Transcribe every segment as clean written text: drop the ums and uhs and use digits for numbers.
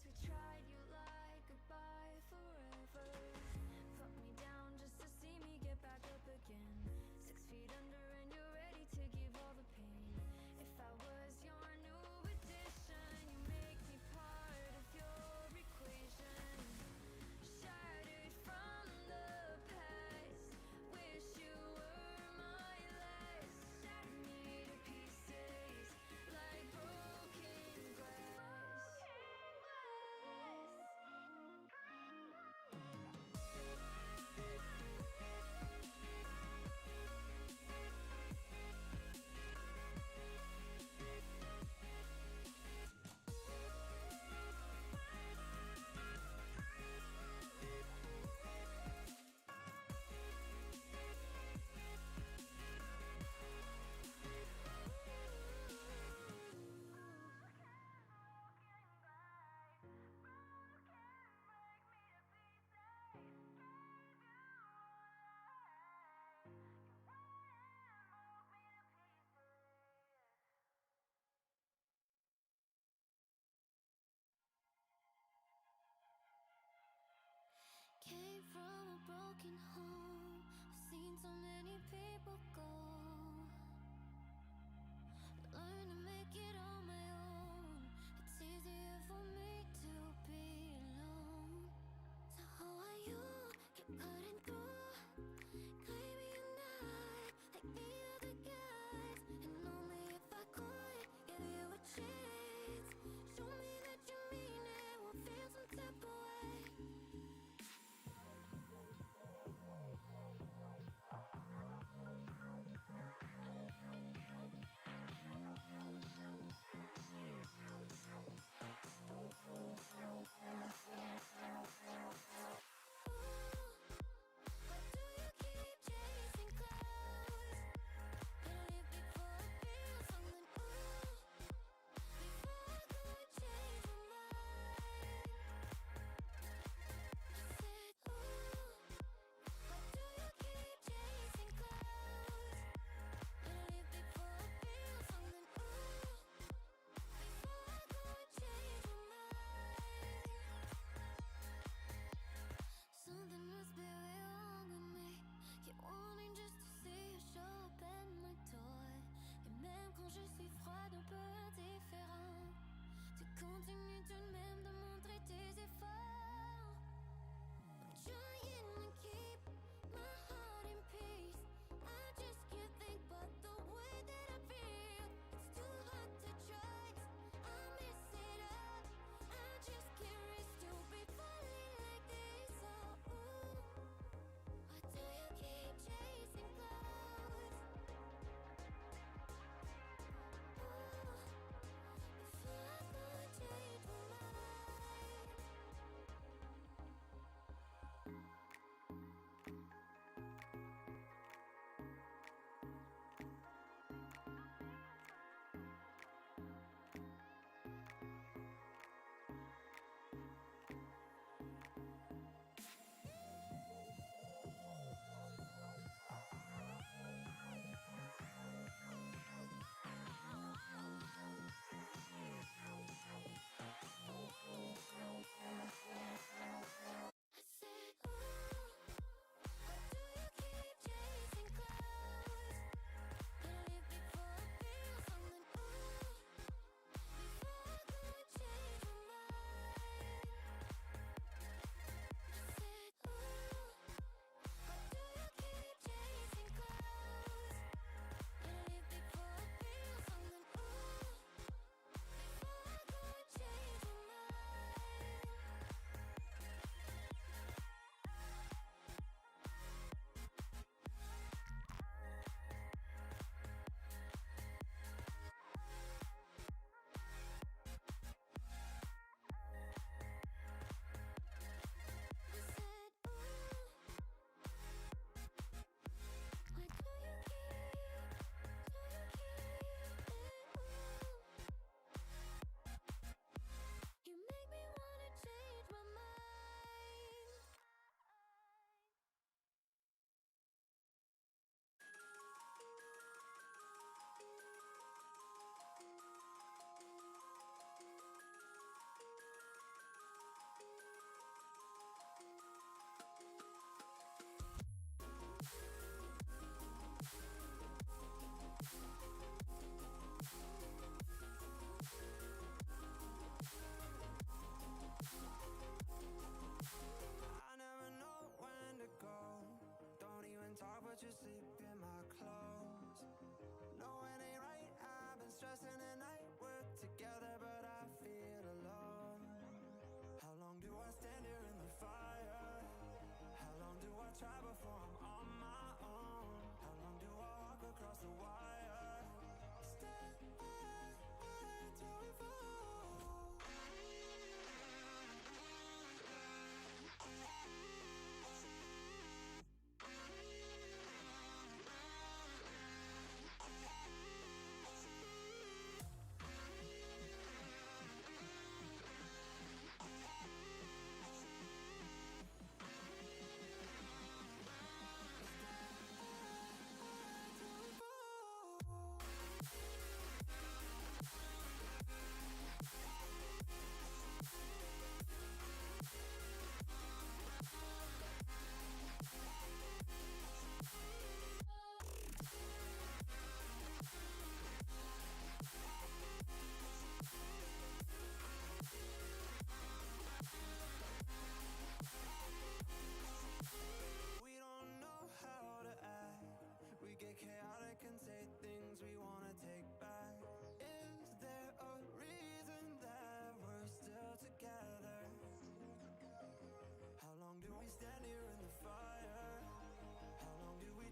I tried you like goodbye forever. Put me down just to see me get back up again. 6 feet under and you're ready to give all the pain. If I was your new addition, you make me part of your equation. Shattered from the past, wish you were my last. Shattered me to pieces like broken glass.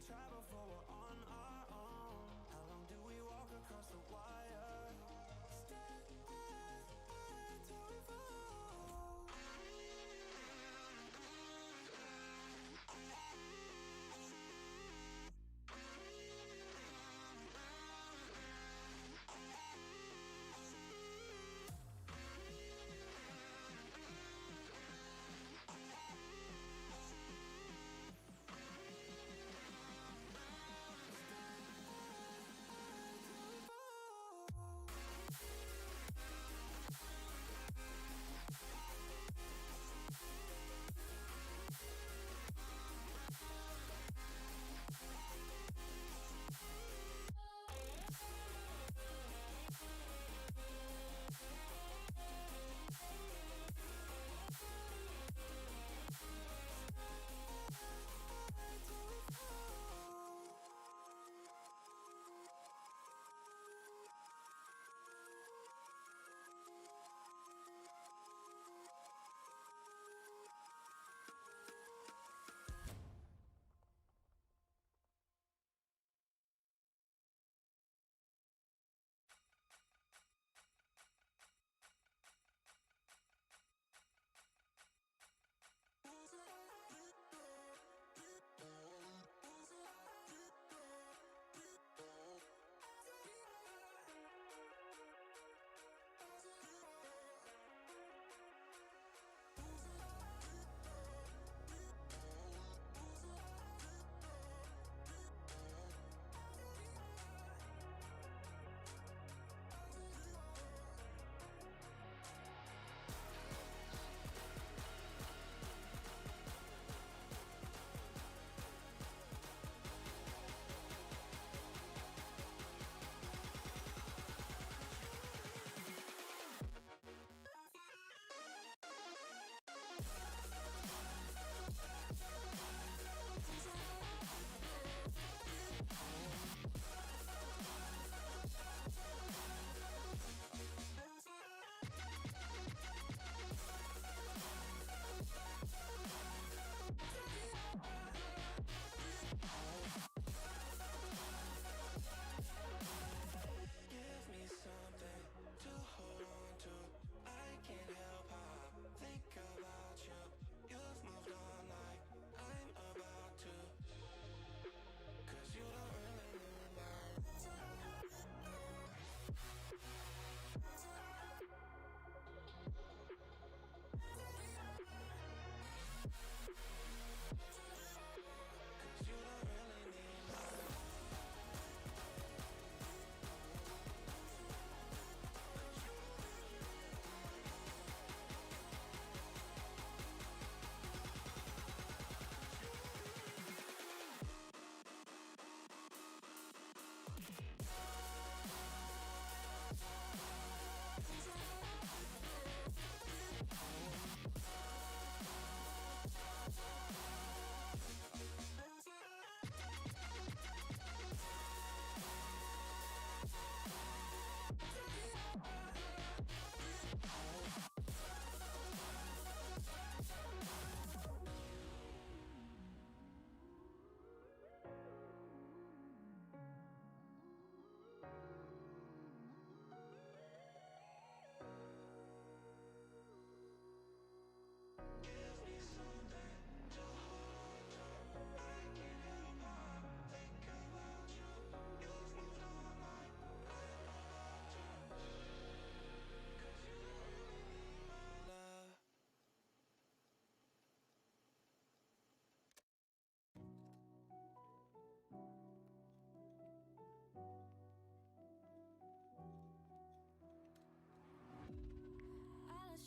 try before we're on our own? How long do we walk across the wire? Stay till we fall.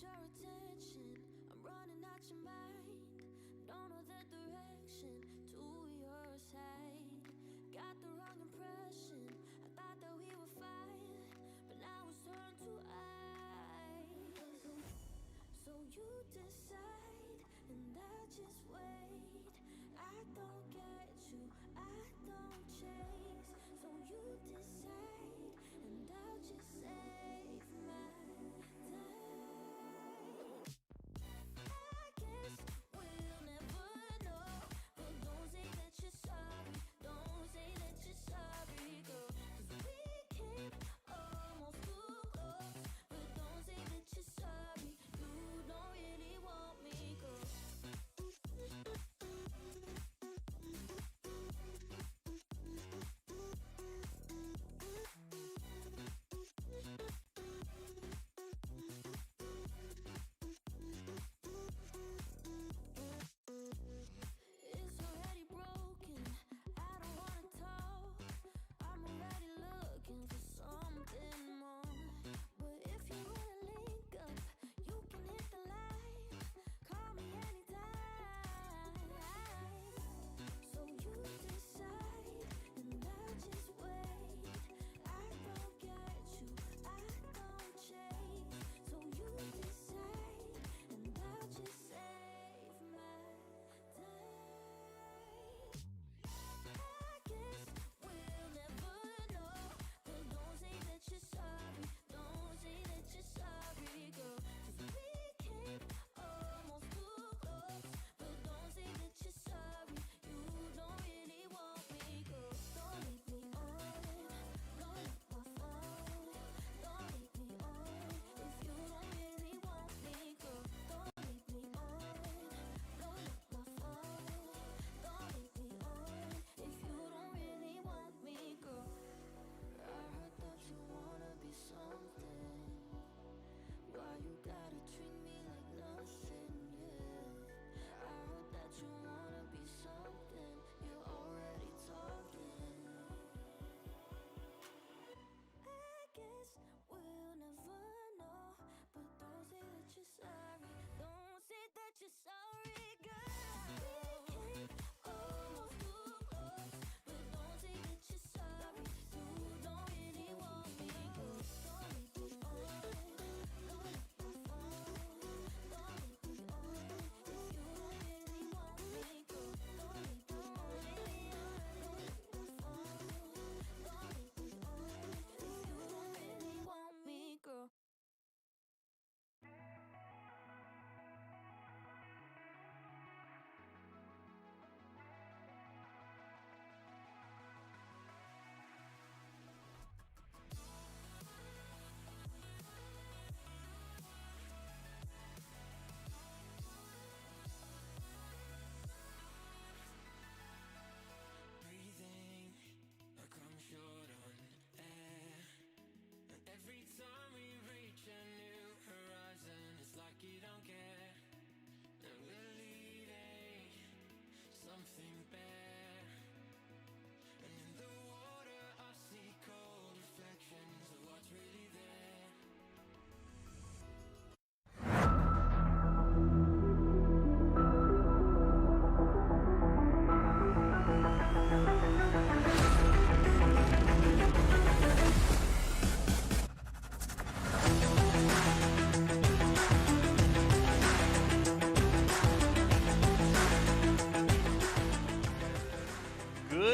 Your attention, I'm running out your mind. Don't know the direction to your side. Got the wrong impression. I thought that we were fine, but now it's turned to ice. So you decide, and I just wait. I don't get you, I don't chase. So you decide, and I'll just save my time. I guess we'll never know, but don't say that you're sorry. Don't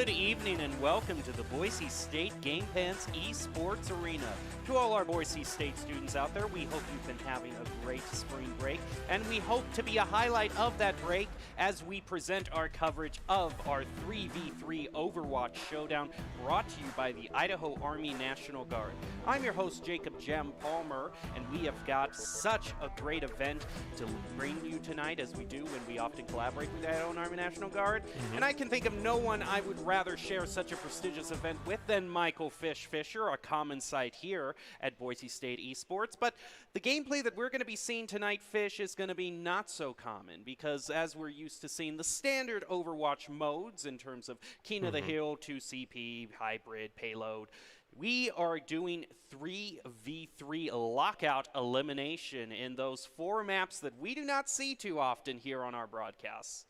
Good evening and welcome to the Boise State Game Pants Esports Arena. To all our Boise State students out there, we hope you've been having a great spring break, and we hope to be a highlight of that break as we present our coverage of our 3v3 Overwatch Showdown brought to you by the Idaho Army National Guard. I'm your host, Jacob Jem Palmer, and we have got such a great event to bring you tonight, as we do when we often collaborate with the Idaho Army National Guard. And I can think of no one I would rather share such a prestigious event with than Michael Fisher, a common sight here at Boise State Esports. But the gameplay that we're going to be seeing tonight, Fish, is going to be not so common, because as we're used to seeing the standard Overwatch modes in terms of King of the Hill, 2CP, hybrid, payload, we are doing 3v3 lockout elimination in those 4 maps that we do not see too often here on our broadcasts.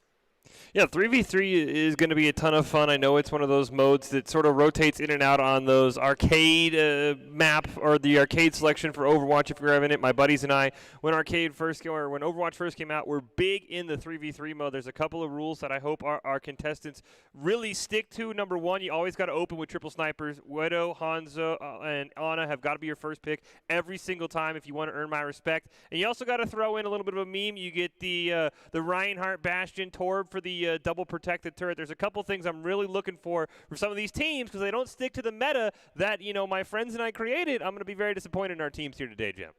Yeah, 3v3 is going to be a ton of fun. I know it's one of those modes that sort of rotates in and out on those arcade map or the arcade selection for Overwatch, if you're having it. My buddies and I, when Overwatch first came out, we're big in the 3v3 mode. There's a couple of rules that I hope our contestants really stick to. Number one, you always got to open with triple snipers. Widow, Hanzo, and Ana have got to be your first pick every single time if you want to earn my respect. And you also got to throw in a little bit of a meme. You get the Reinhardt, Bastion, Torb for the double protected turret. There's a couple things I'm really looking for some of these teams, because they don't stick to the meta that, my friends and I created. I'm going to be very disappointed in our teams here today, Jim.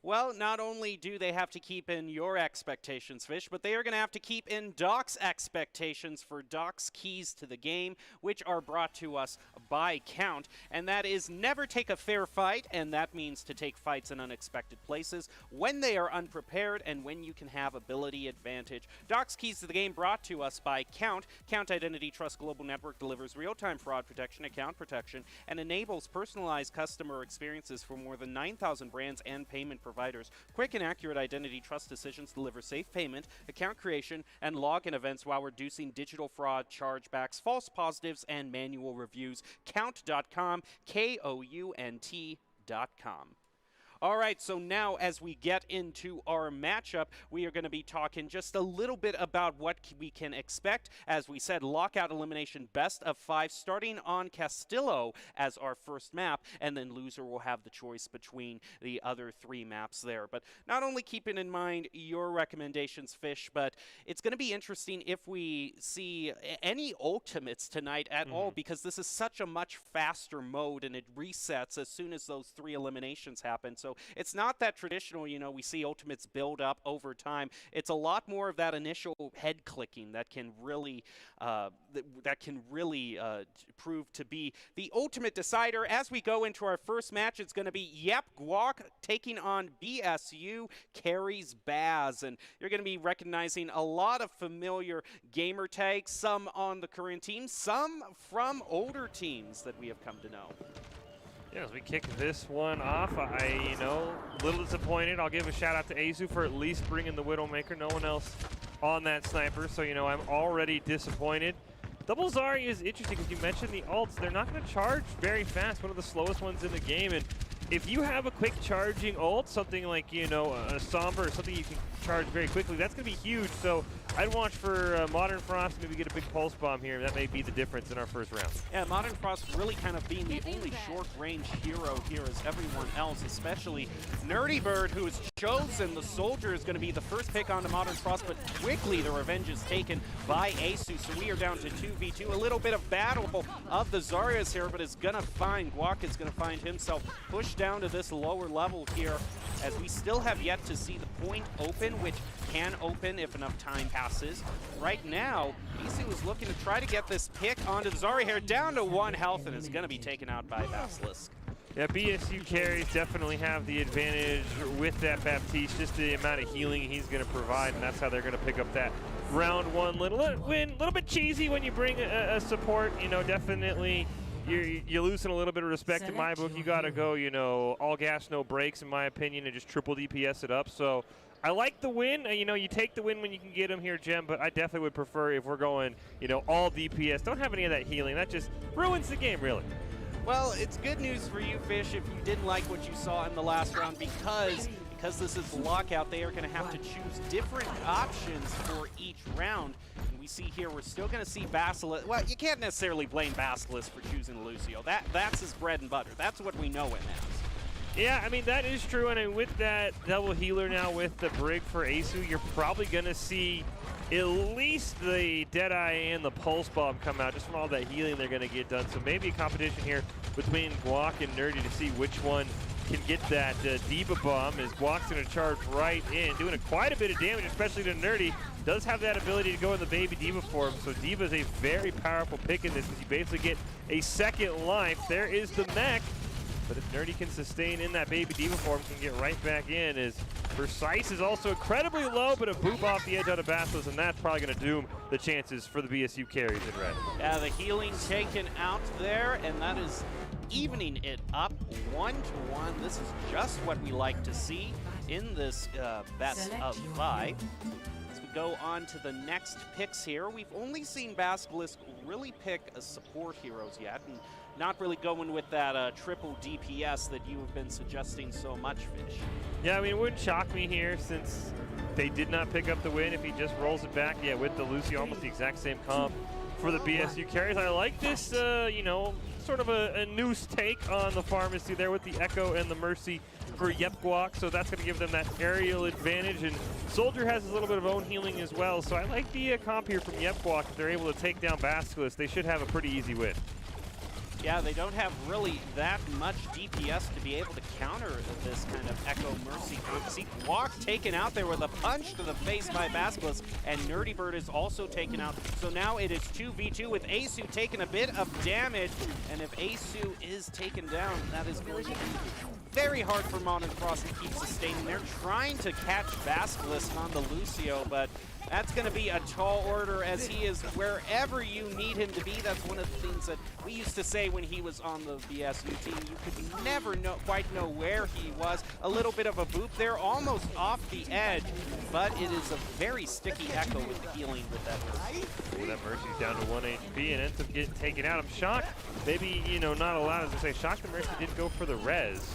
Well, not only do they have to keep in your expectations, Fish, but they are going to have to keep in Doc's expectations for Doc's keys to the game, which are brought to us by Count. And that is never take a fair fight, and that means to take fights in unexpected places when they are unprepared and when you can have ability advantage. Doc's keys to the game brought to us by Count. Count Identity Trust Global Network delivers real-time fraud protection, account protection, and enables personalized customer experiences for more than 9,000 brands and payment providers. Quick and accurate identity trust decisions deliver safe payment, account creation, and login events while reducing digital fraud, chargebacks, false positives, and manual reviews. Count.com, KOUNT.com. All right, so now as we get into our matchup, we are going to be talking just a little bit about what we can expect. As we said, lockout elimination best of 5, starting on Castillo as our first map, and then loser will have the choice between the other 3 maps there. But not only keeping in mind your recommendations, Fish, but it's going to be interesting if we see any ultimates tonight at all, because this is such a much faster mode, and it resets as soon as those 3 eliminations happen. So it's not that traditional, we see ultimates build up over time. It's a lot more of that initial head clicking that can really prove to be the ultimate decider. As we go into our first match, it's going to be Guak taking on BSU carries Baz, and you're going to be recognizing a lot of familiar gamer tags, some on the current team, some from older teams that we have come to know. Yeah, as we kick this one off, a little disappointed. I'll give a shout out to Azu for at least bringing the Widowmaker. No one else on that sniper, so I'm already disappointed. Double Zarya is interesting because you mentioned the ults. They're not going to charge very fast, one of the slowest ones in the game. And if you have a quick charging ult, something like, a Somber or something you can charge very quickly, that's going to be huge. So I'd watch for Modern Frost, maybe get a big pulse bomb here. That may be the difference in our first round. Yeah, Modern Frost really kind of being the only short-range hero here as everyone else, especially Nerdy Bird, who has chosen the Soldier, is going to be the first pick onto Modern Frost, but quickly the revenge is taken by Asu, so we are down to 2v2. A little bit of battle of the Zaryas here, but Guak is going to find himself pushed down to this lower level here, as we still have yet to see the point open, which can open if enough time passes. Right now, Asu is looking to try to get this pick onto the Zarya here, down to 1 health, and is going to be taken out by Basilisk. Yeah, BSU carries definitely have the advantage with that Baptiste, just the amount of healing he's going to provide, and that's how they're going to pick up that round 1 win. A little bit cheesy when you bring a support, definitely. You're losing a little bit of respect in my book. You got to go, all gas, no brakes, in my opinion, and just triple DPS it up. So I like the win. You take the win when you can get them here, Jem, but I definitely would prefer if we're going, all DPS. Don't have any of that healing. That just ruins the game, really. Well, it's good news for you, Fish, if you didn't like what you saw in the last round, because because this is lockout, they are going to have to choose different options for each round. And we see here, we're still going to see Basilisk. Well, you can't necessarily blame Basilisk for choosing Lucio. That's his bread and butter. That's what we know him as. Yeah, I mean, that is true. And with that double healer now with the Brig for Asu, you're probably going to see at least the Deadeye and the Pulse Bomb come out just from all that healing they're going to get done. So maybe a competition here between Guac and Nerdy to see which one can get that Diva Bomb, as Guac's going to charge right in, doing quite a bit of damage, especially to Nerdy. Does have that ability to go in the Baby Diva form, so Diva is a very powerful pick in this because you basically get a second life. There is the mech, but if Nerdy can sustain in that Baby Diva form, can get right back in, as Precise is also incredibly low, but a boop off the edge out of Basilisk, and that's probably going to doom the chances for the BSU carries in red. Yeah, the healing taken out there, and that is evening it up 1-1. This is just what we like to see in this best of 5. As we go on to the next picks here, we've only seen Basilisk really pick a support heroes yet, and not really going with that triple DPS that you have been suggesting so much, Fish. Yeah, I mean, it wouldn't shock me here since they did not pick up the win if he just rolls it back. Yeah, with the Lucy, almost the exact same comp for the BSU carries. I like this, you know, sort of a noose take on the pharmacy there with the Echo and the Mercy for Yepguak, so that's going to give them that aerial advantage, and Soldier has a little bit of own healing as well, so I like the comp here from Yepguak. If they're able to take down Basilisk, they should have a pretty easy win. Yeah, they don't have really that much DPS to be able to counter this kind of Echo Mercy group. See Guac taken out there with a punch to the face by Basilisk, and Nerdy Bird is also taken out. So now it is 2v2 with Asu taking a bit of damage, and if Asu is taken down, that is going to be very hard for Modern Frost to keep sustaining. They're trying to catch Basilisk on the Lucio, but that's going to be a tall order as he is wherever you need him to be. That's one of the things that we used to say when he was on the BSU team. You could never quite know where he was. A little bit of a boop there, almost off the edge, but it is a very sticky Echo with the healing with that Mercy. Ooh, that Mercy's down to 1 HP and ends up getting taken out. I'm shocked, maybe, you know, not allowed, as I say, shocked that Mercy didn't go for the res.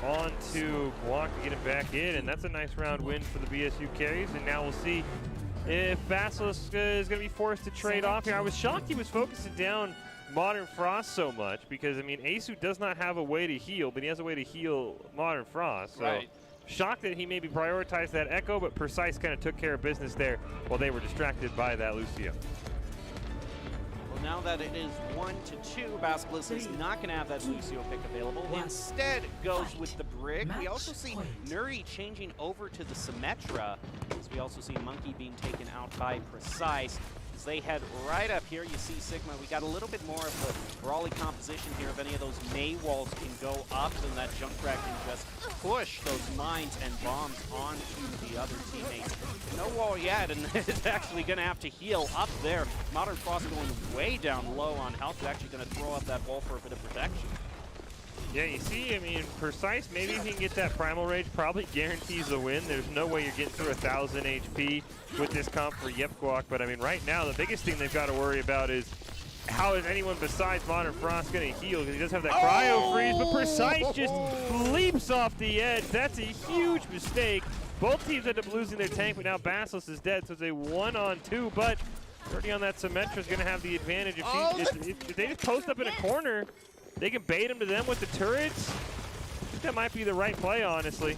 On to Guac to get him back in, and that's a nice round win for the BSU carries. And now we'll see if Basilisk is going to be forced to trade off here. I was shocked he was focusing down Modern Frost so much because, I mean, Asu does not have a way to heal, but he has a way to heal Modern Frost. So right. Shocked that he maybe prioritized that Echo, but Precise kind of took care of business there while they were distracted by that Lucio. Now that it is 1-2, Basilisk is not going to have that Lucio pick available. Instead goes with the Brig. We also see Nerdy changing over to the Symmetra, as we also see Monkey being taken out by Precise. As they head right up here, you see Sigma. We got a little bit more of the brawly composition here. If any of those May walls can go up, then that Junkrat can just push those mines and bombs onto the other teammates. No wall yet, and it's actually going to have to heal up there. Modern Frost going way down low on health. They're actually going to throw up that wall for a bit of protection. Yeah, you see, I mean, Precise, maybe if he can get that Primal Rage, probably guarantees the win. There's no way you're getting through 1,000 HP with this comp for Yepguak. But, I mean, right now, the biggest thing they've got to worry about is how is anyone besides Modern Frost going to heal? Because he does have that Cryo Freeze, but Precise just leaps off the edge. That's a huge mistake. Both teams end up losing their tank, but now Basilisk is dead, so it's a 1-on-2. But Nerdy on that Symmetra is going to have the advantage. If they just post up in a corner, they can bait him to them with the turrets. I think that might be the right play, honestly.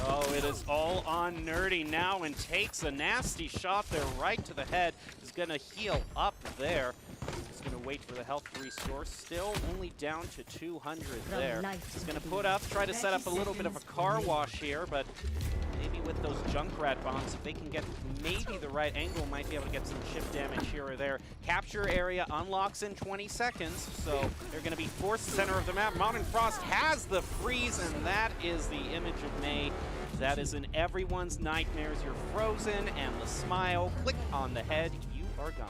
Oh, it is all on Nerdy now and takes a nasty shot there right to the head. Is going to heal up there. He's going to wait for the health to restore. Still only down to 200 there. He's going to put up, try to set up a little bit of a car wash here, but maybe with those Junkrat bombs, if they can get maybe the right angle, might be able to get some chip damage here or there. Capture area unlocks in 20 seconds, so they're going to be forced center of the map. Modern Frost has the freeze, and that is the image of May. That is in everyone's nightmares. You're frozen, and the smile, click on the head, you are gone.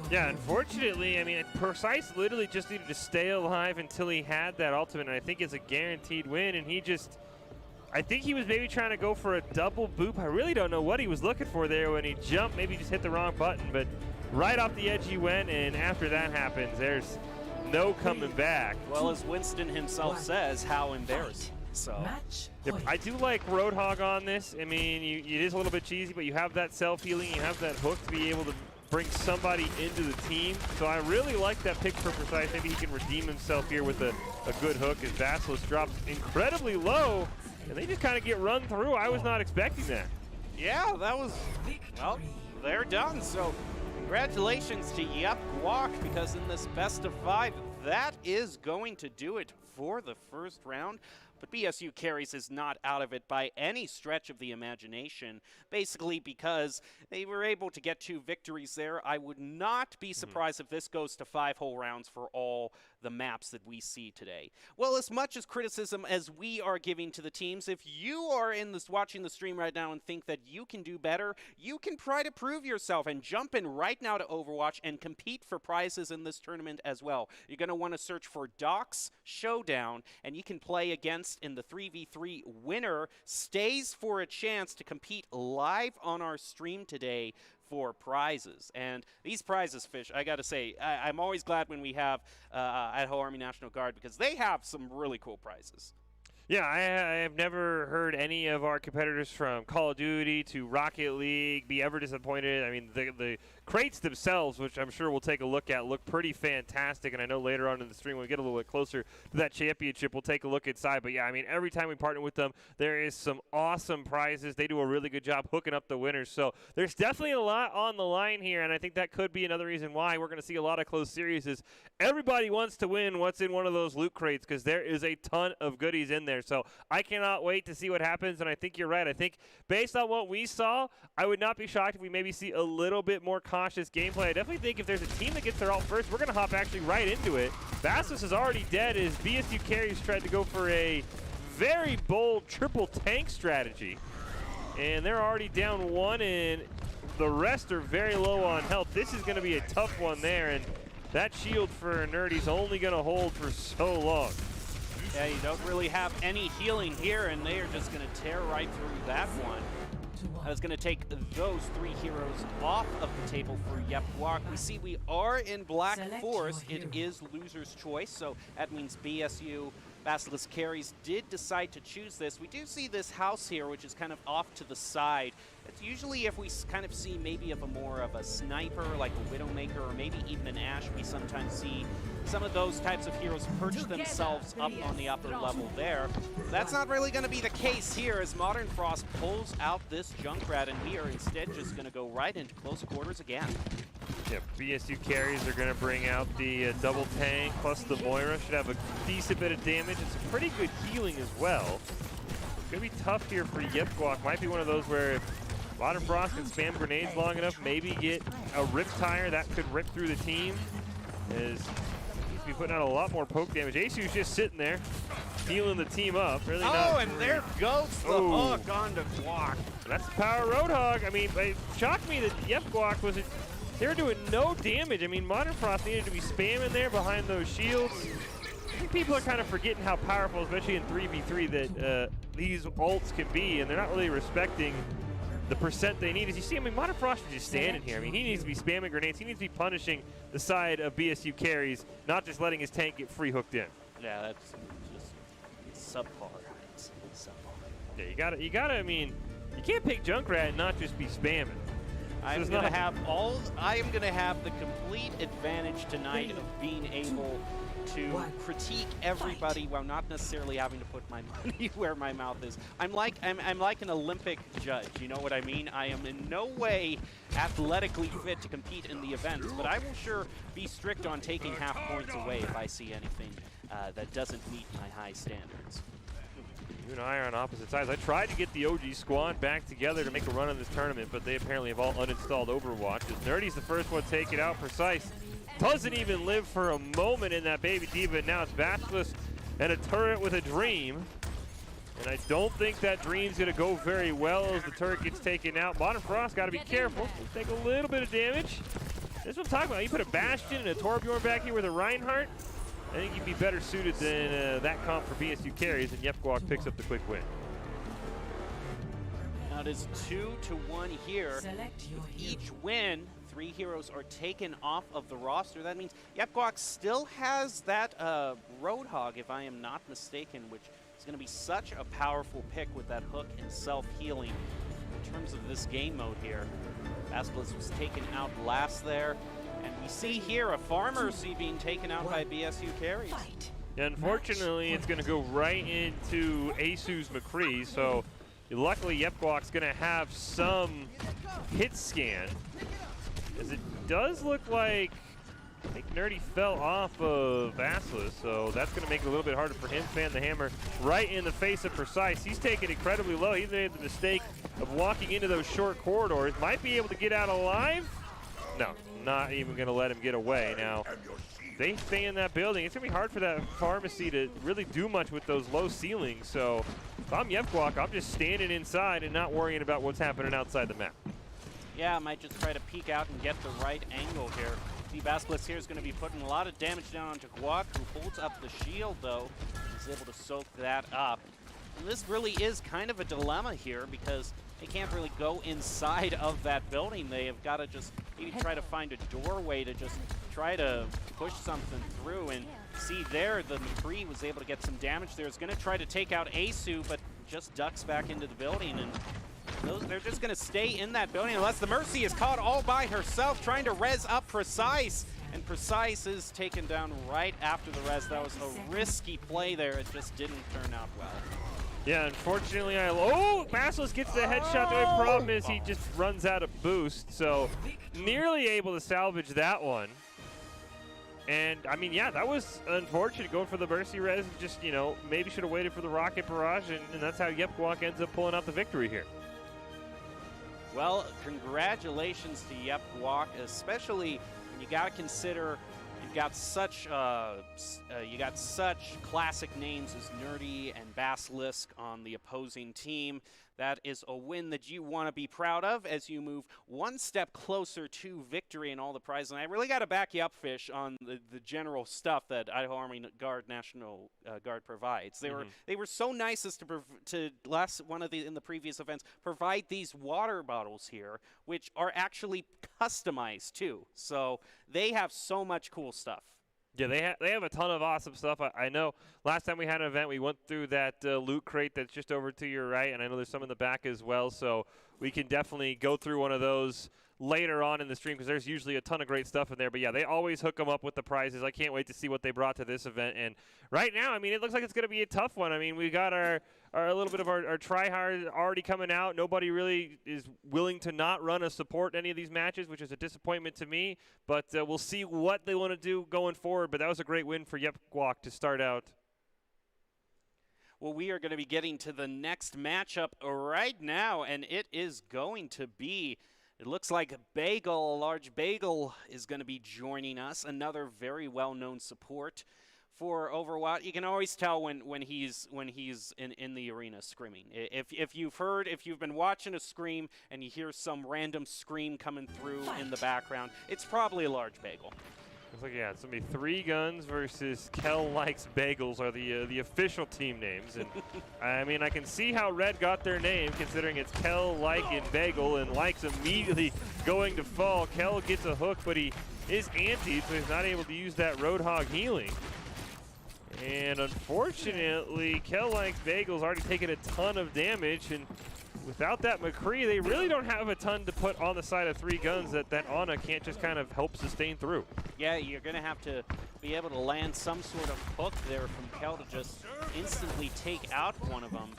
Yeah, unfortunately, I mean, Precise literally just needed to stay alive until he had that ultimate, and I think it's a guaranteed win, and he just, I think he was maybe trying to go for a double boop. I really don't know what he was looking for there when he jumped. Maybe he just hit the wrong button, but right off the edge he went, and after that happens, there's no coming back. Well, as Winston himself says, how embarrassing. So Yep, I do like Roadhog on this. I mean, it is a little bit cheesy, but you have that self-healing, you have that hook to be able to bring somebody into the team. So I really like that pick for Precise. Maybe he can redeem himself here with a good hook as Basilisk drops incredibly low, and they just kind of get run through. I was not expecting that. yeah, that was, well, they're done. So congratulations to Yep Guac, because in this best of 5, that is going to do it for the first round. But BSU Carries is not out of it by any stretch of the imagination, basically because they were able to get 2 victories there. I would not be surprised if this goes to 5 whole rounds for all the maps that we see today. Well, as much as criticism as we are giving to the teams, if you are watching the stream right now and think that you can do better, you can try to prove yourself and jump in right now to Overwatch and compete for prizes in this tournament as well. You're going to want to search for Doc's Showdown, and you can play against in the 3v3 winner stays for a chance to compete live on our stream today for prizes. And these prizes, Fish, I gotta say, I'm always glad when we have Idaho Army National Guard, because they have some really cool prizes. Yeah, I have never heard any of our competitors from Call of Duty to Rocket League be ever disappointed. I mean, the crates themselves, which I'm sure we'll take a look at, look pretty fantastic. And I know later on in the stream, when we get a little bit closer to that championship, we'll take a look inside. But yeah, I mean, every time we partner with them, there is some awesome prizes. They do a really good job hooking up the winners. So there's definitely a lot on the line here, and I think that could be another reason why we're going to see a lot of close series. Is everybody wants to win what's in one of those loot crates, because there is a ton of goodies in there. So I cannot wait to see what happens, and I think you're right. I think based on what we saw, I would not be shocked if we maybe see a little bit more cautious gameplay. I definitely think if there's a team that gets their ult first, we're going to hop actually right into it. Basilisk is already dead as BSU Carries tried to go for a very bold triple tank strategy. And they're already down 1, and the rest are very low on health. This is going to be a tough one there, and that shield for Nerdy's only going to hold for so long. Yeah, you don't really have any healing here, and they are just going to tear right through that one. That is going to take those 3 heroes off of the table for Yep Guac. We see we are in Black Forest. It is loser's choice, so that means BSU Basilisk Carries did decide to choose this. We do see this house here, which is kind of off to the side. It's usually if we kind of see maybe of a more of a sniper, like a Widowmaker, or maybe even an Ashe, we sometimes see some of those types of heroes perch themselves up on the upper level there. That's not really going to be the case here as Modern Frost pulls out this Junkrat, and we are instead just going to go right into close quarters again. Yeah, BSU Carries are going to bring out the double tank, plus the Moira should have a decent bit of damage and some pretty good healing as well. It's going to be tough here for Yep Guac. Might be one of those where if Modern Frost can spam grenades long enough, maybe get a Riptire that could rip through the team. As he's to be putting out a lot more poke damage. Asu's just sitting there, healing the team up. Really and there goes the hook onto Guac. That's the power Roadhog. I mean, it shocked me that Yep Guac wasn't. They were doing no damage. I mean, Modern Frost needed to be spamming there behind those shields. I think people are kind of forgetting how powerful, especially in 3v3, that these ults can be, and they're not really respecting the percent they need. As you see, I mean, Modern Frost is just standing here. I mean, he needs to be spamming grenades. He needs to be punishing the side of BSU Carries, not just letting his tank get free hooked in. Yeah, that's just subpar. It's subpar. Yeah, you gotta, I mean, you can't pick Junkrat and not just be spamming. I'm gonna have the complete advantage tonight of being able to critique everybody while not necessarily having to put my money where my mouth is. I'm like an Olympic judge, you know what I mean? I am in no way athletically fit to compete in the events, but I will sure be strict on taking half points away if I see anything that doesn't meet my high standards. You and I are on opposite sides. I tried to get the OG squad back together to make a run in this tournament, but they apparently have all uninstalled Overwatch. As Nerdy's the first one taking out Precise. Doesn't even live for a moment in that Baby Diva. Now it's Basilisk and a turret with a Dream. And I don't think that Dream's going to go very well as the turret gets taken out. Modern Frost got to be careful. Take a little bit of damage. This is what I'm talking about. You put a Bastion and a Torbjorn back here with a Reinhardt. I think he'd be better suited than that comp for BSU Carries, and Yep Guac picks up the quick win. Now it is 2-1 here. Each win, 3 heroes are taken off of the roster. That means Yep Guac still has that Roadhog, if I am not mistaken, which is going to be such a powerful pick with that hook and self-healing in terms of this game mode here. Basilisk was taken out last there, and we see here a Pharmercy being taken out by BSU carries. Yeah, unfortunately, it's going to go right into Asu's McCree, so luckily Yepguak's going to have some hit scan, as it does look like I think Nerdy fell off of Basilisk, so that's going to make it a little bit harder for him. Fan the hammer right in the face of Precise. He's taken incredibly low. He made the mistake of walking into those short corridors. Might be able to get out alive. No, not even going to let him get away. Now, they stay in that building. It's going to be hard for that Pharmacy to really do much with those low ceilings. So if I'm Yepguak, I'm just standing inside and not worrying about what's happening outside the map. Yeah, I might just try to peek out and get the right angle here. The Basilisk here is going to be putting a lot of damage down onto Guak, who holds up the shield, though. He's able to soak that up. And this really is kind of a dilemma here, because they can't really go inside of that building. They have got to just maybe try to find a doorway to just try to push something through. And see there, the McCree was able to get some damage there. It's going to try to take out Asu, but just ducks back into the building. And they're just going to stay in that building unless the Mercy is caught all by herself trying to res up Precise. And Precise is taken down right after the res. That was a risky play there. It just didn't turn out well. Yeah, unfortunately, Basilisk gets the headshot. The only problem is he just runs out of boost, so nearly able to salvage that one. And, I mean, yeah, that was unfortunate going for the Mercy res. Just, you know, maybe should have waited for the Rocket Barrage, and that's how Yepguak ends up pulling out the victory here. Well, congratulations to Yepguak, especially when you got to consider you've got such classic names as Nerdy and Basilisk on the opposing team. That is a win that you want to be proud of as you move one step closer to victory and all the prizes. And I really got to back you up, Fish, on the general stuff that Idaho Army Guard National Guard provides. They were so nice as to in the previous events provide these water bottles here, which are actually customized too. So they have so much cool stuff. Yeah, they have a ton of awesome stuff. I know last time we had an event, we went through that loot crate that's just over to your right, and I know there's some in the back as well, so we can definitely go through one of those later on in the stream because there's usually a ton of great stuff in there. But, yeah, they always hook them up with the prizes. I can't wait to see what they brought to this event. And right now, I mean, it looks like it's going to be a tough one. I mean, we got our little bit of our try-hard already coming out. Nobody really is willing to not run a support in any of these matches, which is a disappointment to me. But we'll see what they want to do going forward. But that was a great win for Yepguak to start out. Well, we are going to be getting to the next matchup right now, and it is going to be, it looks like Bagel, a large Bagel, is going to be joining us, another very well-known support for Overwatch. You can always tell when he's in the arena screaming. If you've been watching a scream and you hear some random scream coming through in the background, it's probably a large Bagel. Looks like, yeah, it's going to be 3 Guns versus Kel Likes Bagels are the official team names. And I mean, I can see how Red got their name considering it's Kel, Like, and Bagel, and Like's immediately going to fall. Kel gets a hook, but he is antied, so he's not able to use that Roadhog healing. And unfortunately, Kel Likes Bagels already taken a ton of damage, and without that McCree, they really don't have a ton to put on the side of 3 Guns that Ana can't just kind of help sustain through. Yeah, you're going to have to be able to land some sort of hook there from Kel to just instantly take out one of them.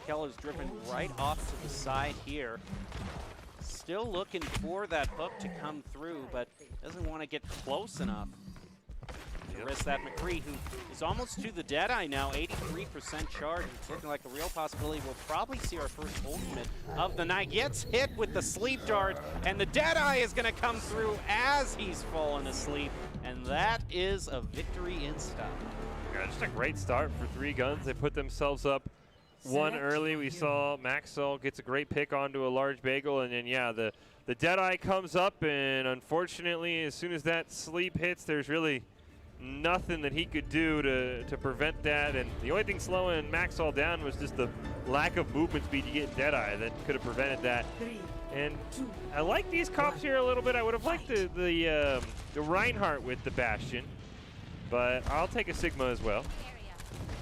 Kel is driven right off to the side here. Still looking for that hook to come through, but doesn't want to get close enough to risk that McCree, who is almost to the Deadeye now, 83% charge. It's looking like a real possibility. We'll probably see our first ultimate of the night. Gets hit with the sleep dart, and the Deadeye is going to come through as he's fallen asleep, and that is a victory in style. Yeah, just a great start for 3 Guns. They put themselves up 1 early. We saw Maxwell gets a great pick onto a large Bagel, and then, yeah, the Deadeye comes up, and unfortunately, as soon as that sleep hits, there's really nothing that he could do to prevent that. And the only thing slowing Maxwell down was just the lack of movement speed you get in Deadeye that could have prevented that. And I like these cops here a little bit. I would have liked the Reinhardt with the Bastion, but I'll take a Sigma as well.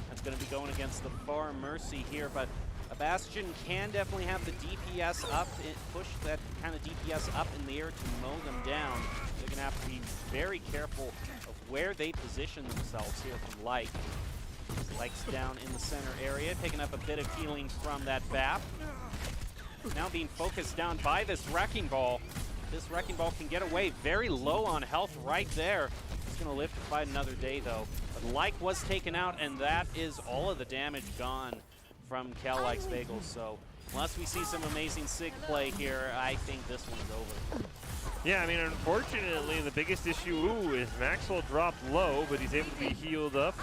That's going to be going against the far Mercy here, but a Bastion can definitely have the DPS up, push that kind of DPS up in the air to mow them down. They're going to have to be very careful of where they position themselves here from Lyke. Lyke's down in the center area, picking up a bit of healing from that BAP. Now being focused down by this Wrecking Ball. This Wrecking Ball can get away very low on health right there. It's going to live to fight another day though. But Lyke was taken out, and that is all of the damage gone from Cal Likes Bagels. So unless we see some amazing SIG play here, I think this one's over. Yeah, I mean, unfortunately, the biggest issue is Maxwell dropped low, but he's able to be healed up.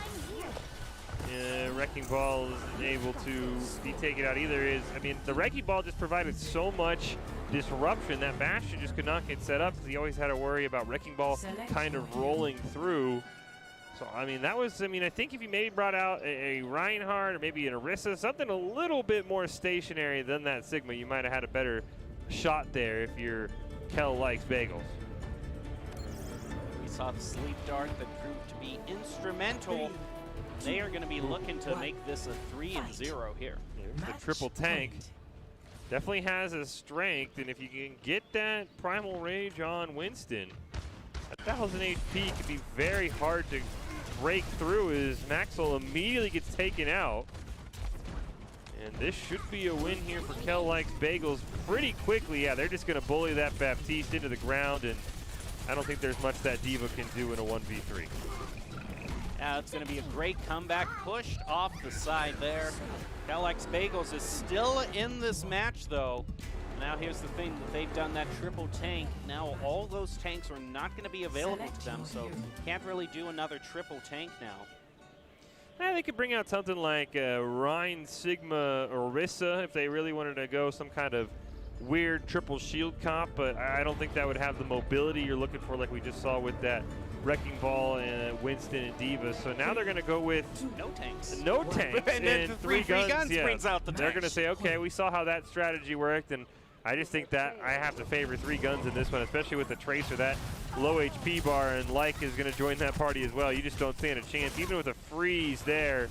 Wrecking Ball isn't able to be taken out either. I mean, the Wrecking Ball just provided so much disruption that Bastion just could not get set up because he always had to worry about Wrecking Ball kind of rolling through. So, I mean, that was, I mean, I think if you maybe brought out a Reinhardt or maybe an Orisa, something a little bit more stationary than that Sigma, you might have had a better shot there if you're Kel Likes Bagels. We saw the Sleep Dart that proved to be instrumental. They are going to be looking to make this a 3-0 here. The triple tank definitely has a strength, and if you can get that Primal Rage on Winston, 1,000 HP could be very hard to break through as Maxwell immediately gets taken out. And this should be a win here for Kel Likes Bagels pretty quickly. Yeah, they're just going to bully that Baptiste into the ground, and I don't think there's much that D.Va can do in a 1v3. It's going to be a great comeback, pushed off the side there. Cal Likes Bagels is still in this match, though. Now here's the thing, that they've done that triple tank. Now all those tanks are not going to be available to them, so can't really do another triple tank now. They could bring out something like Rhine, Sigma, or Orisa if they really wanted to go some kind of weird triple shield comp, but I don't think that would have the mobility you're looking for like we just saw with that Wrecking Ball and Winston and D.Va. So now they're going to go with no tanks. No tanks. And then three guns yeah. brings out the They're tanks. going to say, okay, we saw how that strategy worked, and I just think that I have to favor 3 guns in this one, especially with the Tracer, that low HP bar, and Lyke is going to join that party as well. You just don't stand a chance. Even with a freeze there,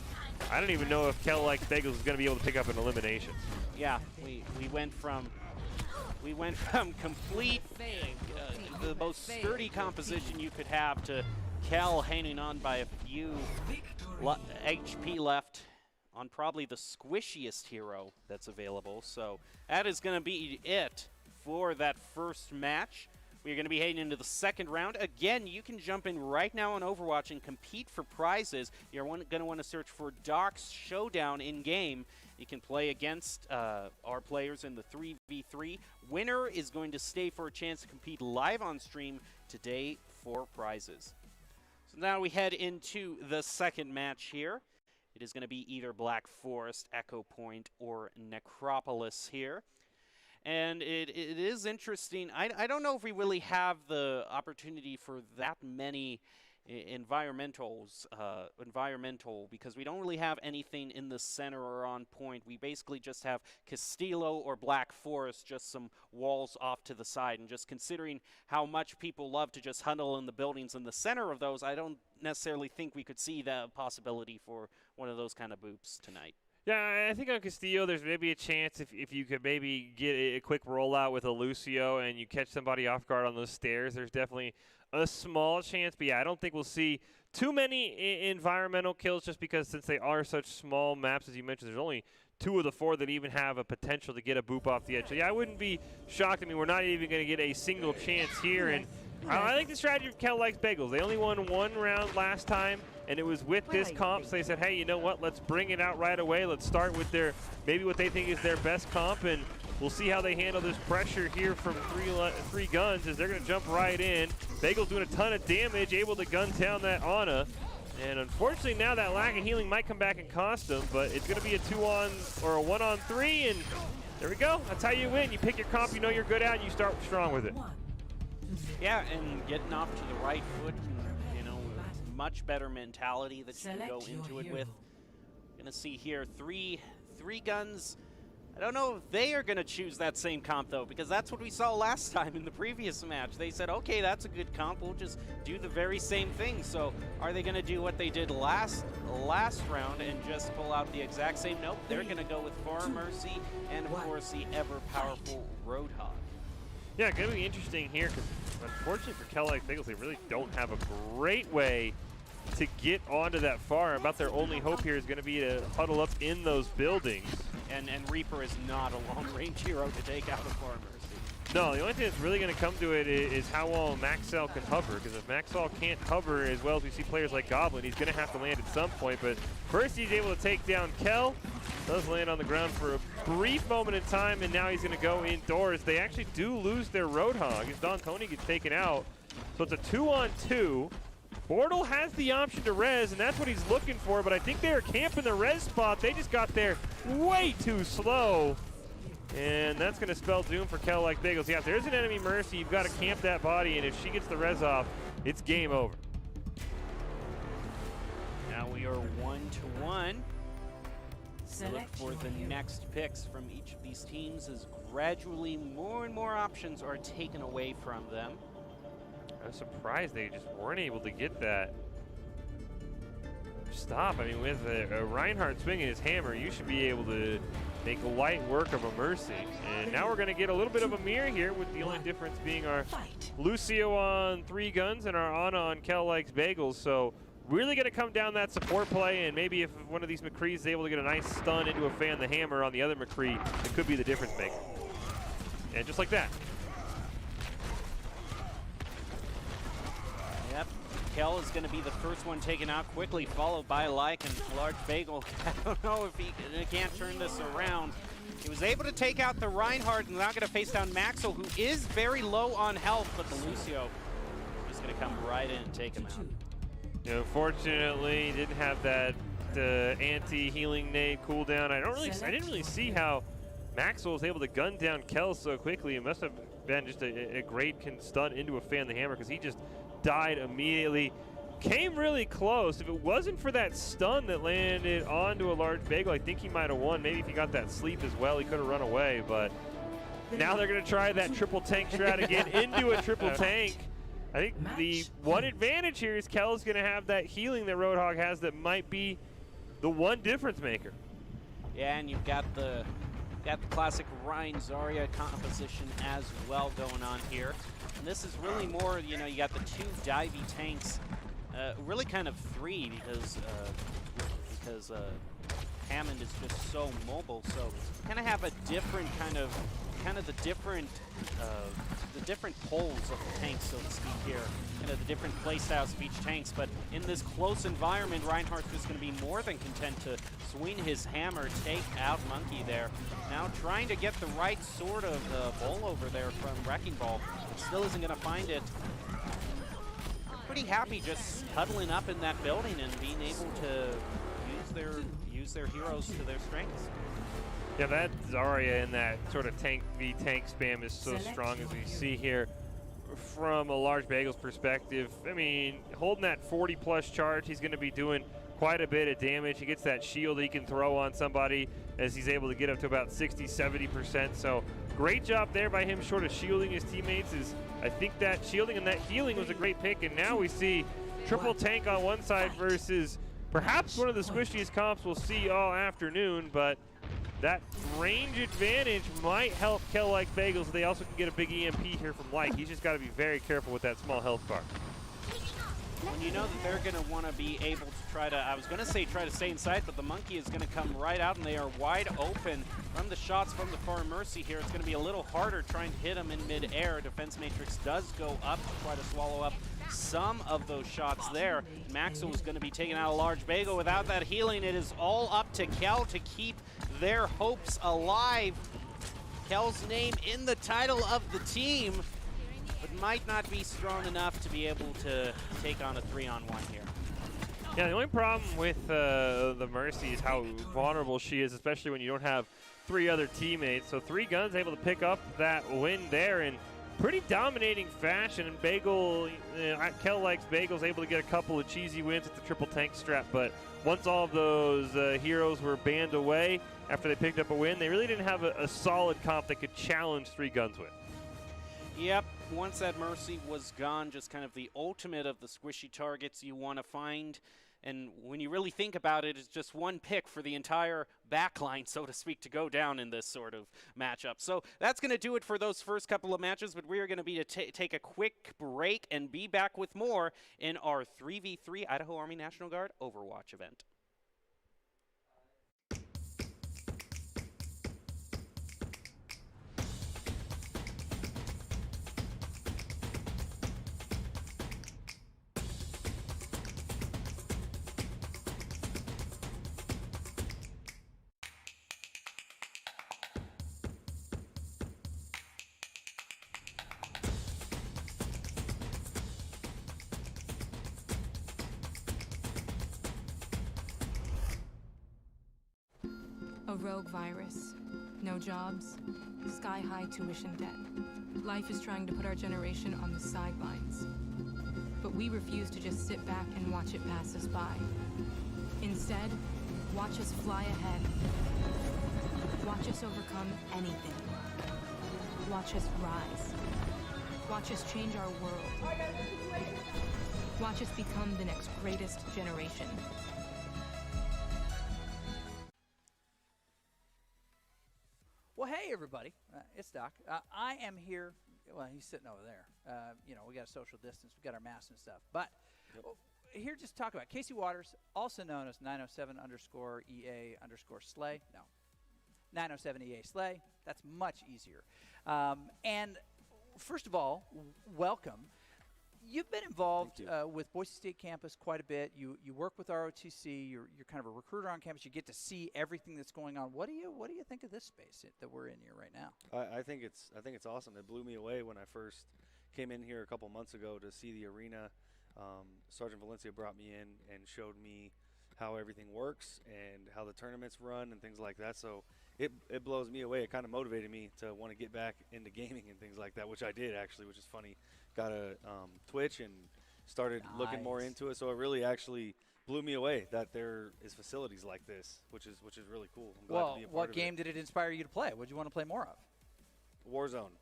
I don't even know if Kel Likes Bagels is going to be able to pick up an elimination. Yeah, we went from complete the most sturdy composition you could have to Kel hanging on by a few HP left on probably the squishiest hero that's available. So that is going to be it for that first match. We're going to be heading into the second round. Again, you can jump in right now on Overwatch and compete for prizes. You're going to want to search for Doc's Showdown in-game. You can play against our players in the 3v3. Winner is going to stay for a chance to compete live on stream today for prizes. So now we head into the second match here. It is going to be either Black Forest, Echo Point, or Necropolis here. And it is interesting. I don't know if we really have the opportunity for that many environmental, because we don't really have anything in the center or on point. We basically just have Castillo or Black Forest, just some walls off to the side. And just considering how much people love to just huddle in the buildings in the center of those, I don't necessarily think we could see the possibility for one of those kind of boops tonight. Yeah, I think on Castillo, there's maybe a chance if you could maybe get a quick rollout with a Lucio and you catch somebody off guard on those stairs. There's definitely a small chance. But yeah, I don't think we'll see too many environmental kills just because since they are such small maps, as you mentioned, there's only 2 of the 4 that even have a potential to get a boop off the edge. So yeah, I wouldn't be shocked. I mean, we're not even going to get a single chance here. And I like the strategy of Kel Likes Bagels. They only won 1 round last time, and it was with this comp. So they said, hey, you know what? Let's bring it out right away. Let's start with their maybe what they think is their best comp, and we'll see how they handle this pressure here from three guns as they're going to jump right in. Bagels doing a ton of damage, able to gun down that Ana. And unfortunately now that lack of healing might come back and cost them, but it's going to be a 2-on or a 1-on-3, and there we go. That's how you win. You pick your comp you know you're good at, and you start strong with it. Yeah, and getting off to the right foot, and, you know, much better mentality that you can go into it with. Gonna see here three guns I don't know if they are going to choose that same comp, though, because that's what we saw last time in the previous match. They said, okay, that's a good comp. We'll just do the very same thing. So are they going to do what they did last round and just pull out the exact same? Nope. They're going to go with Far Mercy and, of course, the ever-powerful Roadhog. Yeah, going to be interesting here because, unfortunately for Kel Like Bagels, they really don't have a great way to get onto that farm. About their only hope here is going to be to huddle up in those buildings. And Reaper is not a long-range hero to take out a Far Mercy. No, the only thing that's really going to come to it is how well Maxwell can hover, because if Maxwell can't hover as well as we see players like Goblin, he's going to have to land at some point. But first he's able to take down Kel, does land on the ground for a brief moment in time, and now he's going to go indoors. They actually do lose their Roadhog as Don Tony gets taken out. So it's a 2-on-2. Bortle has the option to res, and that's what he's looking for, but I think they are camping the res spot. They just got there way too slow, and that's going to spell doom for Kel Like Bagels. Yeah, if there's an enemy Mercy, you've got to camp that body, and if she gets the res off, it's game over. Now we are 1-1. Look for the next picks from each of these teams as gradually more and more options are taken away from them. I'm surprised they just weren't able to get that stop. I mean, with a Reinhardt swinging his hammer, you should be able to make light work of a Mercy. And now we're going to get a little bit of a mirror here, with the only difference being our Lucio on 3 guns and our Ana on Kel Likes Bagels. So really going to come down that support play, and maybe if one of these McCrees is able to get a nice stun into a fan the hammer on the other McCree, it could be the difference maker. And just like that. Yep, Kel is going to be the first one taken out quickly, followed by Like and Large Bagel. I don't know if he can't turn this around. He was able to take out the Reinhardt and now going to face down Maxwell, who is very low on health, but the Lucio is going to come right in and take him out. You know, unfortunately, didn't have that anti-healing nade cooldown. I didn't really see how Maxwell was able to gun down Kel so quickly. It must have been just a great stun into a fan the hammer, because he just died immediately. Came really close. If it wasn't for that stun that landed onto a Large Bagel, I think he might have won. Maybe if he got that sleep as well, he could have run away. But now they're going to try that triple tank strat again into a triple tank. I think the one advantage here is Kel's going to have that healing that Roadhog has that might be the one difference maker. Yeah, and you've got the classic Ryan Zarya composition as well going on here. And this is really more, you know, you got the 2 divey tanks, really kind of 3 because Hammond is just so mobile. So kind of have a different the different poles of the tanks, so to speak here, the different play styles of each tanks. But in this close environment, Reinhardt's just going to be more than content to swing his hammer, take out Monkey there. Now trying to get the right sort of bowl over there from Wrecking Ball. Still isn't going to find it. Pretty happy just huddling up in that building and being able to use their heroes to their strengths. Yeah, that Zarya in that sort of tank v tank spam is so strong, as we see here from a Large Bagel's perspective. I mean, holding that 40+ charge, he's going to be doing quite a bit of damage. He gets that shield he can throw on somebody as he's able to get up to about 60–70%. So great job there by him, short of shielding his teammates. I think that shielding and that healing was a great pick, and now we see triple tank on one side versus perhaps one of the squishiest comps we'll see all afternoon, but that range advantage might help Kel Like Bagels. They also can get a big EMP here from Like. He's just got to be very careful with that small health bar. When you know that they're going to want to be able to try to stay inside, but the Monkey is going to come right out, and they are wide open from the shots from the Far Mercy here. It's going to be a little harder trying to hit them in mid-air. Defense Matrix does go up to try to swallow up some of those shots there. Maxwell is going to be taking out a Large Bagel. Without that healing, it is all up to Kel to keep their hopes alive. Kel's name in the title of the team, but might not be strong enough to be able to take on a 3-on-1 here. Yeah, the only problem with the Mercy is how vulnerable she is, especially when you don't have 3 other teammates. So 3 guns able to pick up that win there, and pretty dominating fashion. And Bagel, Kel likes bagels, able to get a couple of cheesy wins with the triple tank strap. But once all of those heroes were banned away after they picked up a win, they really didn't have a solid comp that could challenge Three Guns with. Yep, once that Mercy was gone, just kind of the ultimate of the squishy targets you want to find. And when you really think about it, it's just one pick for the entire backline, so to speak, to go down in this sort of matchup. So that's going to do it for those first couple of matches, but we are going to be take a quick break and be back with more in our 3v3 Idaho Army National Guard Overwatch event. A rogue virus. No jobs. Sky-high tuition debt. Life is trying to put our generation on the sidelines. But we refuse to just sit back and watch it pass us by. Instead, watch us fly ahead. Watch us overcome anything. Watch us rise. Watch us change our world. Watch us become the next greatest generation. Well, hey, everybody. It's Doc. I am here. Well, he's sitting over there. We got a social distance. We got our masks and stuff. But here just to talk about Casey Waters, also known as 907_EA_Slay. No, 907EA Slay. That's much easier. And first of all, welcome. You've been involved with Boise State campus quite a bit. You work with ROTC. You're kind of a recruiter on campus. You get to see everything that's going on. What do you think of this space that we're in here right now? I think it's awesome. It blew me away when I first came in here a couple months ago to see the arena. Sergeant Valencia brought me in and showed me how everything works and how the tournaments run and things like that. So it blows me away. It kind of motivated me to want to get back into gaming and things like that, which I did actually, which is funny. Got a Twitch and started looking more into it. So it really actually blew me away that there is facilities like this, which is really cool. I'm glad to be a part what of game it. did it inspire you to play? What did you want to play more of? Warzone.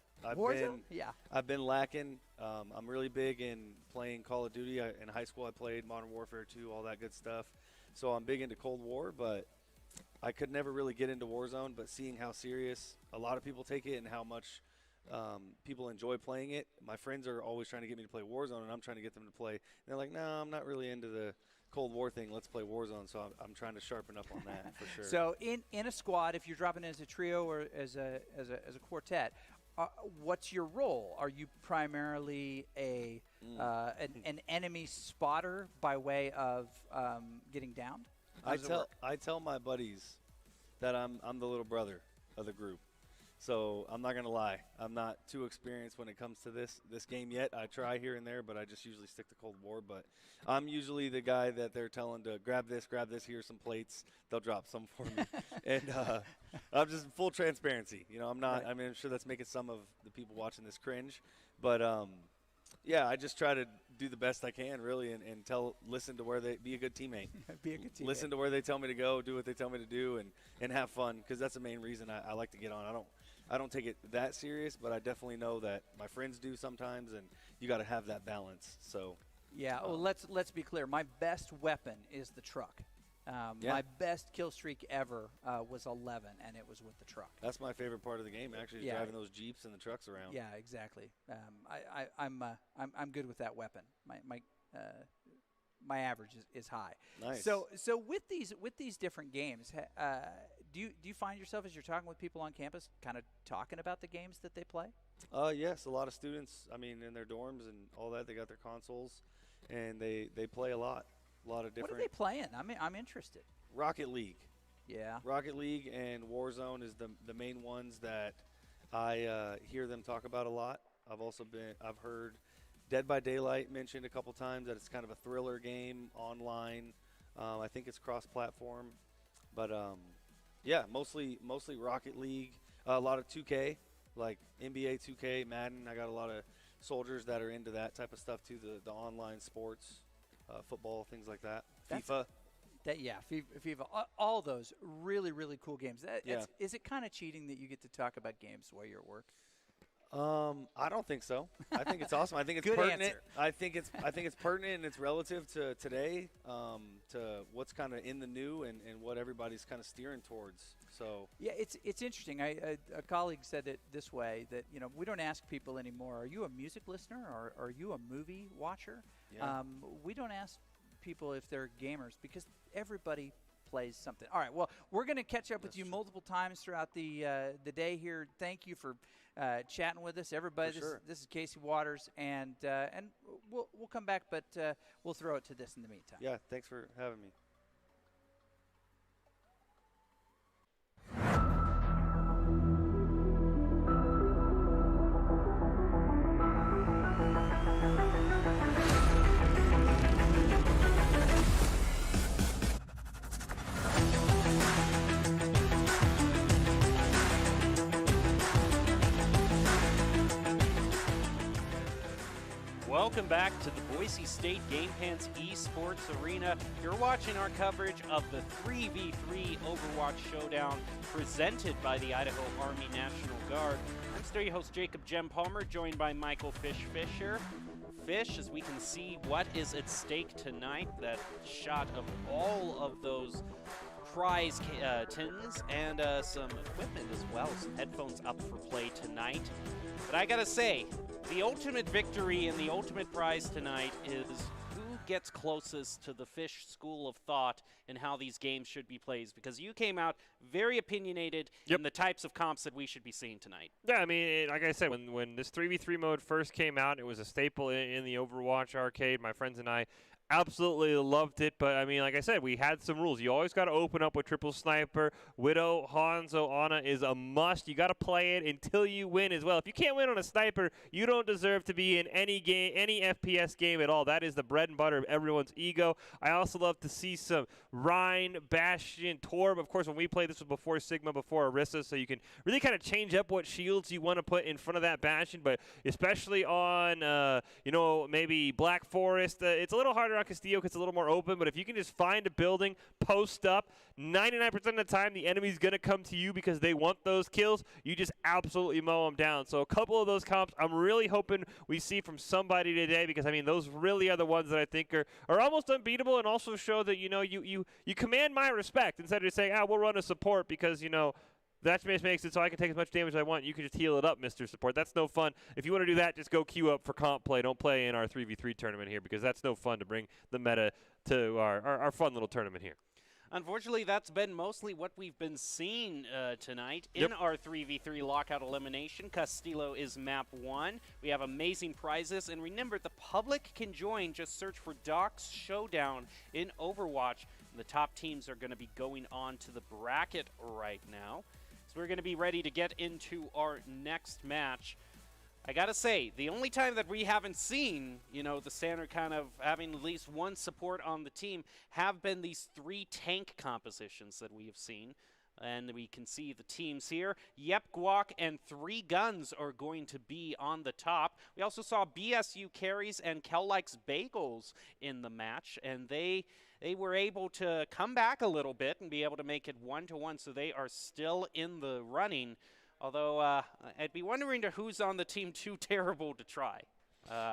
Yeah. I've been lacking. I'm really big in playing Call of Duty. In high school, I played Modern Warfare 2, all that good stuff. So I'm big into Cold War, but I could never really get into Warzone. But seeing how serious a lot of people take it and how much people enjoy playing it, my friends are always trying to get me to play Warzone, and I'm trying to get them to play. And they're like, no, I'm not really into the Cold War thing. Let's play Warzone. So I'm trying to sharpen up on that for sure. So in a squad, if you're dropping in as a trio or as a quartet, what's your role? Are you primarily an enemy spotter by way of getting downed? I tell my buddies that I'm the little brother of the group. So I'm not going to lie. I'm not too experienced when it comes to this game yet. I try here and there, but I just usually stick to Cold War. But I'm usually the guy that they're telling to grab this, here's some plates. They'll drop some for me. And I'm just full transparency. I'm not – right. I mean, I'm sure that's making some of the people watching this cringe. But, yeah, I just try to do the best I can, really, and listen to where they be a good teammate. Be a good teammate. Listen to where they tell me to go, do what they tell me to do, and have fun, because that's the main reason I like to get on. I don't take it that serious, but I definitely know that my friends do sometimes, and you got to have that balance. So yeah, well, let's be clear. My best weapon is the truck. My best kill streak ever was 11, and it was with the truck. That's my favorite part of the game, actually, is driving those Jeeps and the trucks around. Yeah, exactly. I'm good with that weapon. My average is high. Nice. So with these different games, do you find yourself, as you're talking with people on campus, kind of talking about the games that they play? Yes, a lot of students. I mean, in their dorms and all that, they got their consoles, and they play a lot. A lot of different. What are they playing? I'm interested. Rocket League. Yeah. Rocket League and Warzone is the main ones that I hear them talk about a lot. I've heard Dead by Daylight mentioned a couple times, that it's kind of a thriller game online. I think it's cross-platform, but yeah, mostly Rocket League. A lot of 2K like NBA 2K, Madden. I got a lot of soldiers that are into that type of stuff too, the online sports, football, things like that. FIFA. FIFA, all those really, really cool games. Is it kind of cheating that you get to talk about games while you're at work? I don't think so. I think it's awesome. I think it's Good pertinent. answer. I think it's pertinent and it's relative to today, to what's kind of in the new and what everybody's kind of steering towards. So yeah, it's interesting. A colleague said it this way, that we don't ask people anymore, are you a music listener or are you a movie watcher? Yeah. We don't ask people if they're gamers because everybody plays something. All right, well, we're going to catch up with you multiple times throughout the day here. Thank you for chatting with us, everybody. This is Casey Waters, and we'll come back, but we'll throw it to this in the meantime. Yeah, thanks for having me. Welcome back to the Boise State Game Pants Esports Arena. You're watching our coverage of the 3v3 Overwatch Showdown presented by the Idaho Army National Guard. I'm studio host Jacob Jem Palmer, joined by Michael Fisher. Fish, as we can see what is at stake tonight, that shot of all of those prize tins and some equipment as well, some headphones up for play tonight. But I gotta say, the ultimate victory and the ultimate prize tonight is who gets closest to the Fish school of thought and how these games should be played, because you came out very opinionated in the types of comps that we should be seeing tonight. Yeah, I mean, like I said, when this 3v3 mode first came out, it was a staple in the Overwatch arcade. My friends and I absolutely loved it, but I mean, like I said, we had some rules. You always got to open up with triple sniper. Widow, Hanzo, Ana is a must. You got to play it until you win as well. If you can't win on a sniper, you don't deserve to be in any game, any FPS game at all. That is the bread and butter of everyone's ego. I also love to see some Rhine, Bastion, Torb. Of course, when we played, this was before Sigma, before Orisa, so you can really kind of change up what shields you want to put in front of that Bastion, but especially on, maybe Black Forest, it's a little harder on Castillo because it's a little more open, but if you can just find a building, post up, 99% of the time the enemy's going to come to you because they want those kills. You just absolutely mow them down. So a couple of those comps I'm really hoping we see from somebody today, because, I mean, those really are the ones that I think are almost unbeatable and also show that, you command my respect instead of just saying, we'll run a support because, that just makes it so I can take as much damage as I want. You can just heal it up, Mr. Support. That's no fun. If you want to do that, just go queue up for comp play. Don't play in our 3v3 tournament here, because that's no fun to bring the meta to our fun little tournament here. Unfortunately, that's been mostly what we've been seeing tonight in our 3v3 lockout elimination. Castillo is map 1. We have amazing prizes. And remember, the public can join. Just search for Doc's Showdown in Overwatch. And the top teams are going to be going on to the bracket right now. So we're going to be ready to get into our next match. I got to say, the only time that we haven't seen, the standard kind of having at least one support on the team have been these 3 tank compositions that we have seen. And we can see the teams here. Yep, Guac and 3 Guns are going to be on the top. We also saw BSU Carries and Kel Likes Bagels in the match, and they were able to come back a little bit and be able to make it 1-1, so they are still in the running. Although I'd be wondering to who's on the team too terrible to try,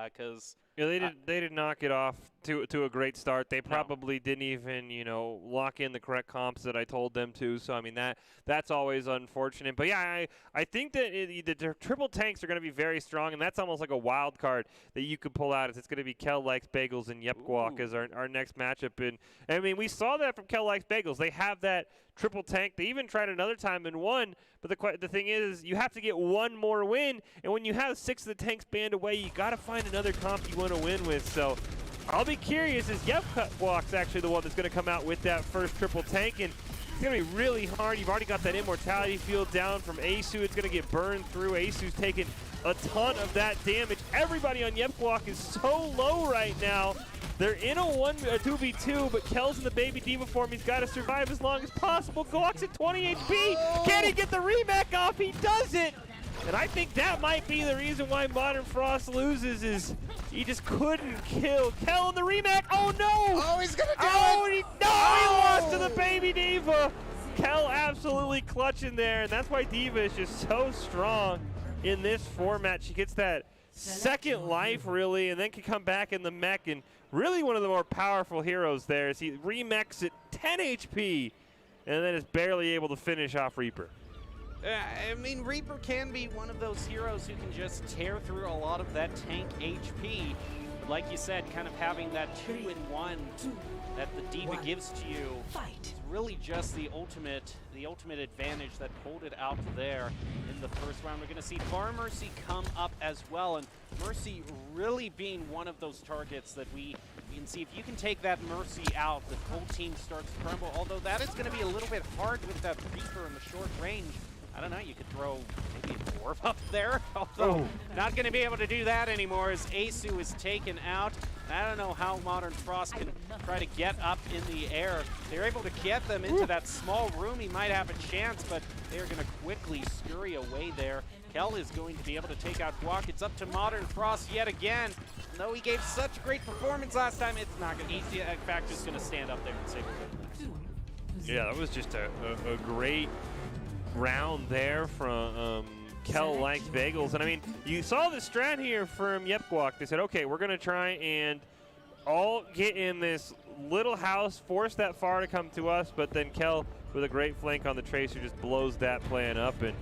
because they did not get off to a great start. They probably didn't even lock in the correct comps that I told them to. So I mean that's always unfortunate. But yeah, I think that the triple tanks are going to be very strong, and that's almost like a wild card that you could pull out. It's going to be Kel Likes Bagels and Yep Guac as our next matchup. And I mean, we saw that from Kel Likes Bagels. They have that triple tank. They even tried another time and won. But the thing is, you have to get one more win, and when you have 6 of the tanks banned away, you got to find another comp you want to win with. So I'll be curious, is Yep Guac's actually the one that's going to come out with that first triple tank, and it's going to be really hard. You've already got that immortality field down from Asu. It's going to get burned through. Asu's taking a ton of that damage. Everybody on Yep Guac is so low right now. They're in a 2v2, but Kel's in the baby diva form. He's got to survive as long as possible. Guac's at 20 HP. Can he get the remake off? He does it. And I think that might be the reason why Modern Frost loses is he just couldn't kill Kel in the rematch. Oh no! Oh, he's gonna do it! He lost to the baby Diva. Kel absolutely clutching there, and that's why Diva is just so strong in this format. She gets that second life, really, and then can come back in the mech, and really one of the more powerful heroes there as he remechs at 10 HP, and then is barely able to finish off Reaper. I mean, Reaper can be one of those heroes who can just tear through a lot of that tank HP. But like you said, kind of having that 2-in-1 that the Diva gives to you is really just the ultimate advantage that pulled it out there in the first round. We're going to see Far Mercy come up as well, and Mercy really being one of those targets that we can see. If you can take that Mercy out, the whole team starts to crumble, although that is going to be a little bit hard with that Reaper in the short range. I don't know, you could throw maybe a dwarf up there, although not going to be able to do that anymore as Asu is taken out. I don't know how Modern Frost can try to get up in the air. They're able to get them into that small room. He might have a chance, but they're going to quickly scurry away there. Kel is going to be able to take out Guac. It's up to Modern Frost yet again. Though he gave such a great performance last time, it's not going to be easy. In fact, just going to stand up there and say we're good. Yeah, that was just a great round there from Kel likes bagels. And I mean, you saw the strat here from Yepguak. They said, okay, we're going to try and all get in this little house, force that Far to come to us, but then Kel with a great flank on the Tracer just blows that plan up. And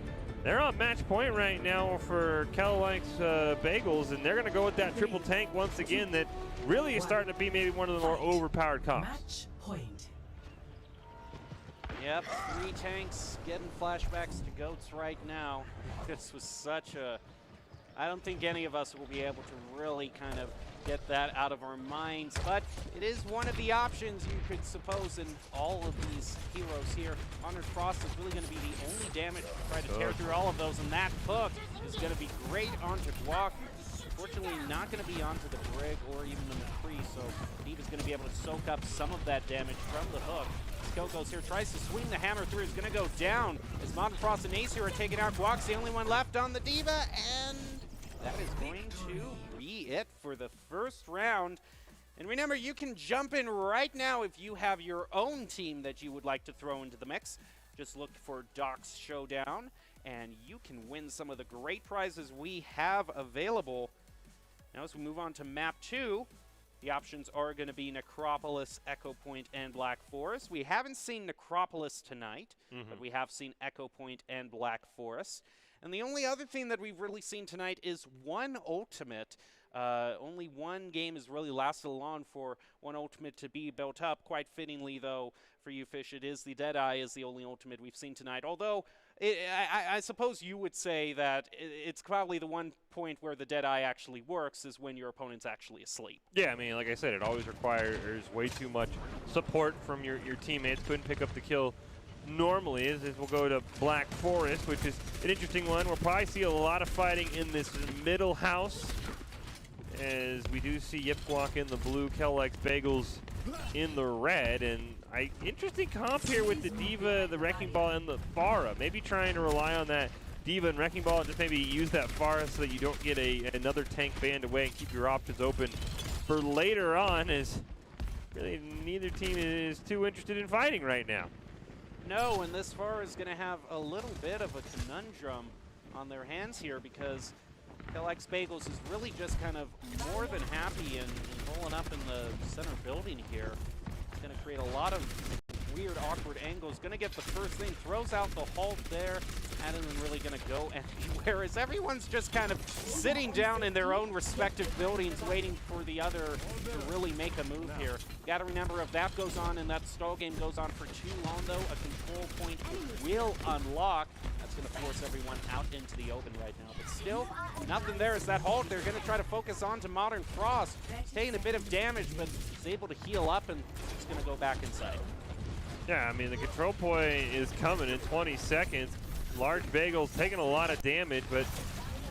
they're on match point right now for Kel likes bagels, and they're going to go with that triple tank once again that really is starting to be maybe one of the more overpowered comps. Match point. Yep, 3 tanks getting flashbacks to goats right now. This was such a... I don't think any of us will be able to really kind of get that out of our minds, but it is one of the options you could suppose in all of these heroes here. Modern Frost is really going to be the only damage to try to tear through all of those, and that hook is going to be great onto Guac. Unfortunately, not going to be onto the Brig or even the McCree, so Diva's going to be able to soak up some of that damage from the hook. Kel goes here, tries to swing the hammer through, is going to go down as Modern Frost and Ace here are taking out. Guac's the only one left on the Diva, and that is going to be it for the first round. And remember, you can jump in right now if you have your own team that you would like to throw into the mix. Just look for Doc's Showdown, and you can win some of the great prizes we have available. Now as we move on to map 2, the options are going to be Necropolis, Echo Point, and Black Forest. We haven't seen Necropolis tonight, but we have seen Echo Point and Black Forest. And the only other thing that we've really seen tonight is one ultimate. Only one game has really lasted long for one ultimate to be built up. Quite fittingly, though, for you, Fish, it is the Deadeye is the only ultimate we've seen tonight. Although, I suppose you would say that it's probably the one point where the Deadeye actually works is when your opponent's actually asleep. Yeah, I mean, like I said, it always requires way too much support from your teammates. Couldn't pick up the kill normally. As we'll go to Black Forest, which is an interesting one. We'll probably see a lot of fighting in this middle house, as we do see Yipguak in the blue, Kel likes bagels in the red, and interesting comp here with the Diva, the Wrecking Ball, and the Pharah. Maybe trying to rely on that Diva and Wrecking Ball and just maybe use that Pharah so that you don't get another tank banned away and keep your options open for later on, as really neither team is too interested in fighting right now. No, and this Pharah is going to have a little bit of a conundrum on their hands here, because Kellex Bagels is really just kind of more than happy and rolling up in the center building here. It's going to create a lot of weird, awkward angles. Going to get the first thing, throws out the halt there, and isn't really going to go anywhere, as everyone's just kind of sitting down in their own respective buildings waiting for the other to really make a move here. Got to remember, if that goes on and that stall game goes on for too long, though, a control point will unlock. That's going to force everyone out into the open right now. But still, nothing there is that halt. They're going to try to focus on to Modern Frost. He's taking a bit of damage, but he's able to heal up, and he's going to go back inside. Yeah, I mean, the control point is coming in 20 seconds. Large Bagel's taking a lot of damage, but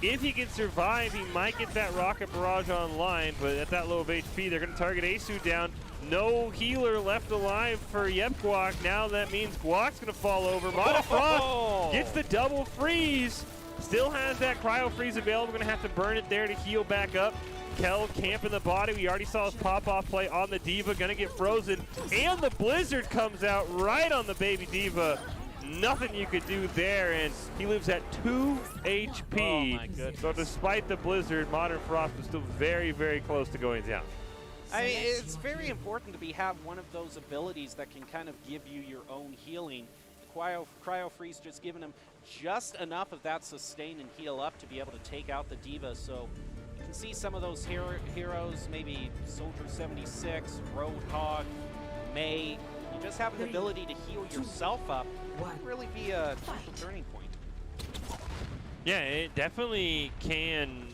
if he can survive, he might get that rocket barrage online, but at that low of HP, they're going to target Asu down. No healer left alive for Yepguak. Now that means Guac's going to fall over. Modern Frost gets the double freeze, Still has that cryo freeze available. Going to have to burn it there to heal back up. Kel camping the body. We already saw his pop-off play on the Diva. Going to get frozen. And the Blizzard comes out right on the baby Diva. Nothing you could do there, and he lives at 2 HP. Oh my goodness. So despite the Blizzard, Modern Frost was still very, very close to going down. I mean, it's very important to have one of those abilities that can kind of give you your own healing. Cryo Freeze just giving him just enough of that sustain and heal up to be able to take out the Diva. So you can see some of those heroes, maybe Soldier 76, Roadhog, May. You just have an ability to heal yourself up. Could really be a crucial turning point. Yeah, it definitely can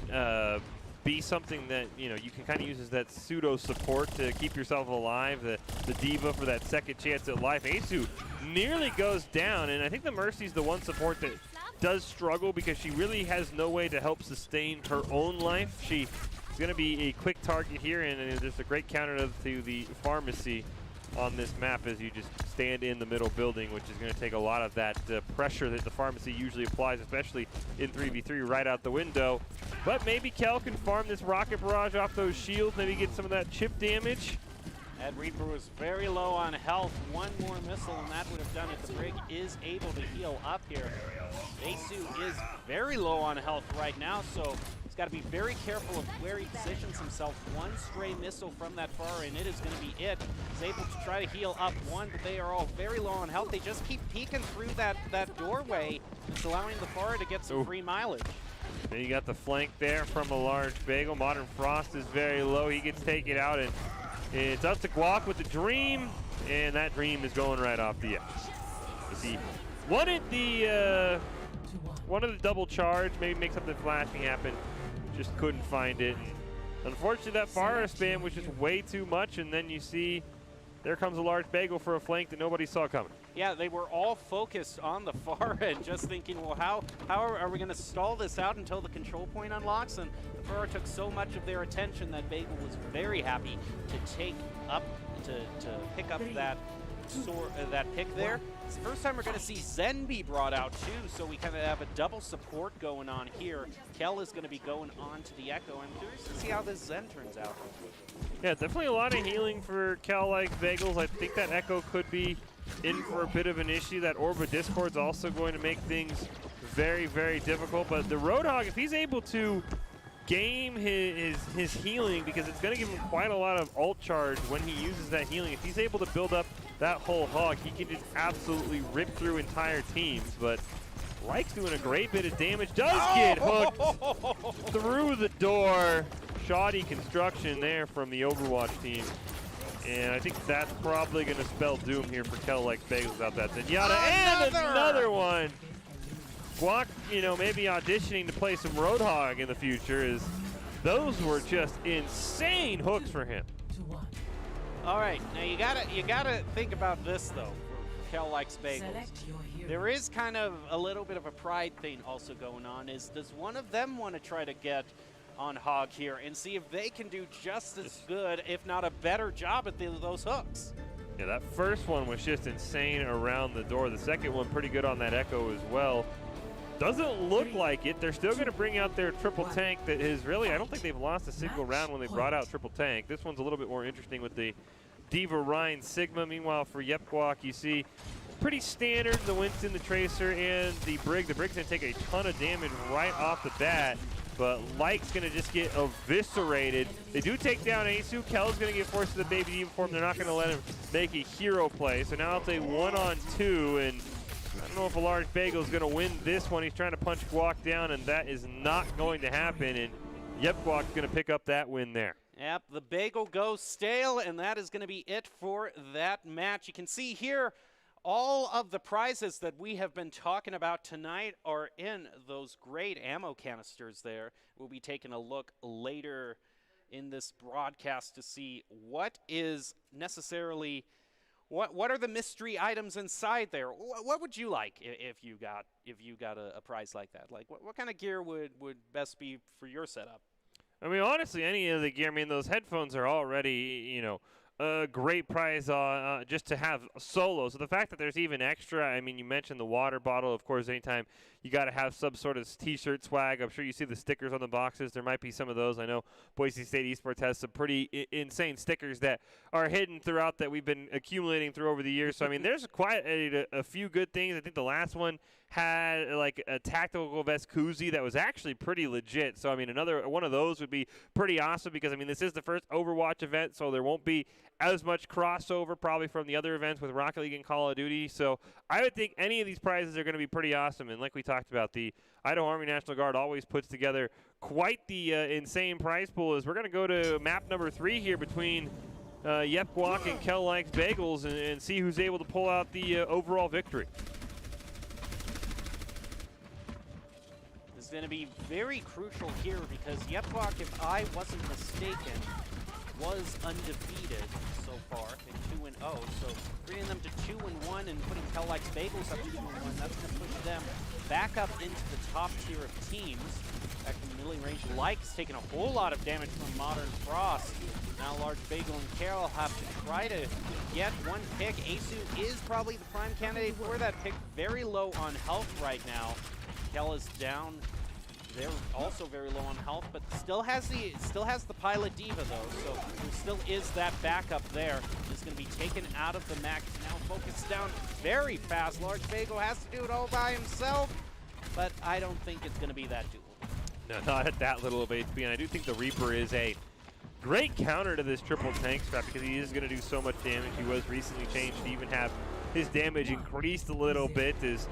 be something that you can kind of use as that pseudo support to keep yourself alive. The Diva for that second chance at life. Asu nearly goes down, and I think the Mercy's the one support that does struggle because she really has no way to help sustain her own life. She's going to be a quick target here, and there's a great counter to the pharmacy on this map as you just stand in the middle building, which is going to take a lot of that pressure that the pharmacy usually applies, especially in 3v3, right out the window. But maybe Kel can farm this rocket barrage off those shields, maybe get some of that chip damage. Ed Reaper was very low on health. One more missile, and that would have done it. The Brig is able to heal up here. Asu is very low on health right now, so he's got to be very careful of where he positions himself. One stray missile from that far, and it is going to be it. He's able to try to heal up one, but they are all very low on health. They just keep peeking through that doorway. It's allowing the Far to get some free mileage. Then you got the flank there from a large bagel. Modern Frost is very low. He gets taken out, and it's up to Guac with the Dream, and that Dream is going right off the edge. He wanted the double charge, maybe make something flashing happen, just couldn't find it. And unfortunately, that Fire spam was just way too much, and then you see there comes a large bagel for a flank that nobody saw coming. Yeah, they were all focused on the far end, just thinking, well, how are we going to stall this out until the control point unlocks? And the far took so much of their attention that Bagel was very happy to take up, to pick up that pick there. It's the first time we're going to see Zen be brought out too, so we kind of have a double support going on here. Kel is going to be going on to the Echo. I'm curious to see how this Zen turns out. Yeah, definitely a lot of healing for Kel like Bagels. I think that Echo could be in for a bit of an issue. That Orb of Discord's also going to make things very, very difficult. But the Roadhog, if he's able to game his healing, because it's going to give him quite a lot of ult charge when he uses that healing. If he's able to build up that whole hog, he can just absolutely rip through entire teams. But Like's doing a great bit of damage. Does get hooked through the door. Shoddy construction there from the Overwatch team. And I think that's probably going to spell doom here for Kel like Bagels out that Zenyatta. And another one! Guac, maybe auditioning to play some Roadhog in the future, is those were just insane hooks for him. All right, now you gotta think about this though for Kel likes Bagels. There is kind of a little bit of a pride thing also going on. Does one of them want to try to get on Hog here and see if they can do just as good, if not a better job at those hooks? Yeah, that first one was just insane around the door. The second one pretty good on that Echo as well. Doesn't look like it. They're still going to bring out their triple tank that is really, I don't think they've lost a single round when they brought out triple tank. This one's a little bit more interesting with the Diva Rhine Sigma. Meanwhile, for Guac, you see pretty standard, the Winston, the Tracer, and the Brig. The Brig's going to take a ton of damage right off the bat, but Like's going to just get eviscerated. They do take down Asu. Kel's going to get forced to the baby Diva form. They're not going to let him make a hero play. So now it's a 1-on-2, and I don't know if a large Bagel is going to win this one. He's trying to punch Guac down, and that is not going to happen. And Guac's going to pick up that win there. Yep, the Bagel goes stale, and that is going to be it for that match. You can see here all of the prizes that we have been talking about tonight are in those great ammo canisters there. We'll be taking a look later in this broadcast to see what is necessarily what are the mystery items inside there. What would you like if you got a prize like that? Like what kind of gear would best be for your setup? I mean, honestly, any of the gear. I mean, those headphones are already, a great prize just to have solo. So the fact that there's even extra, I mean, you mentioned the water bottle. Of course, anytime you got to have some sort of T-shirt swag. I'm sure you see the stickers on the boxes. There might be some of those. I know Boise State Esports has some pretty insane stickers that are hidden throughout that we've been accumulating through over the years. So, I mean, there's quite a few good things. I think the last one had like a tactical vest koozie that was actually pretty legit. So, I mean, another one of those would be pretty awesome because, I mean, this is the first Overwatch event, so there won't be as much crossover probably from the other events with Rocket League and Call of Duty. So I would think any of these prizes are going to be pretty awesome. And like we talked about, the Idaho Army National Guard always puts together quite the insane prize pool. As we're going to go to map number 3 here between Yep Guac and Kel Likes Bagels and see who's able to pull out the overall victory. This is going to be very crucial here because Yep Guac, if I wasn't mistaken, was undefeated so far in 2-0. So bringing them to 2-1 and putting Kel Likes Bagels up to 2-1, that's going to push them back up into the top tier of teams. Back in the middling range, Likes taking a whole lot of damage from Modern Frost. Now Large Bagel and Carol have to try to get one pick. Asu is probably the prime candidate for that pick. Very low on health right now. Kel is down. They're also very low on health, but still has the Pilot Diva though, so there still is that backup there. Is going to be taken out of the max. Now focused down very fast. Large Bagel has to do it all by himself, but I don't think it's going to be that doable. No, not at that little of HP, and I do think the Reaper is a great counter to this triple tank strat because he is going to do so much damage. He was recently changed to even have his damage increased a little bit as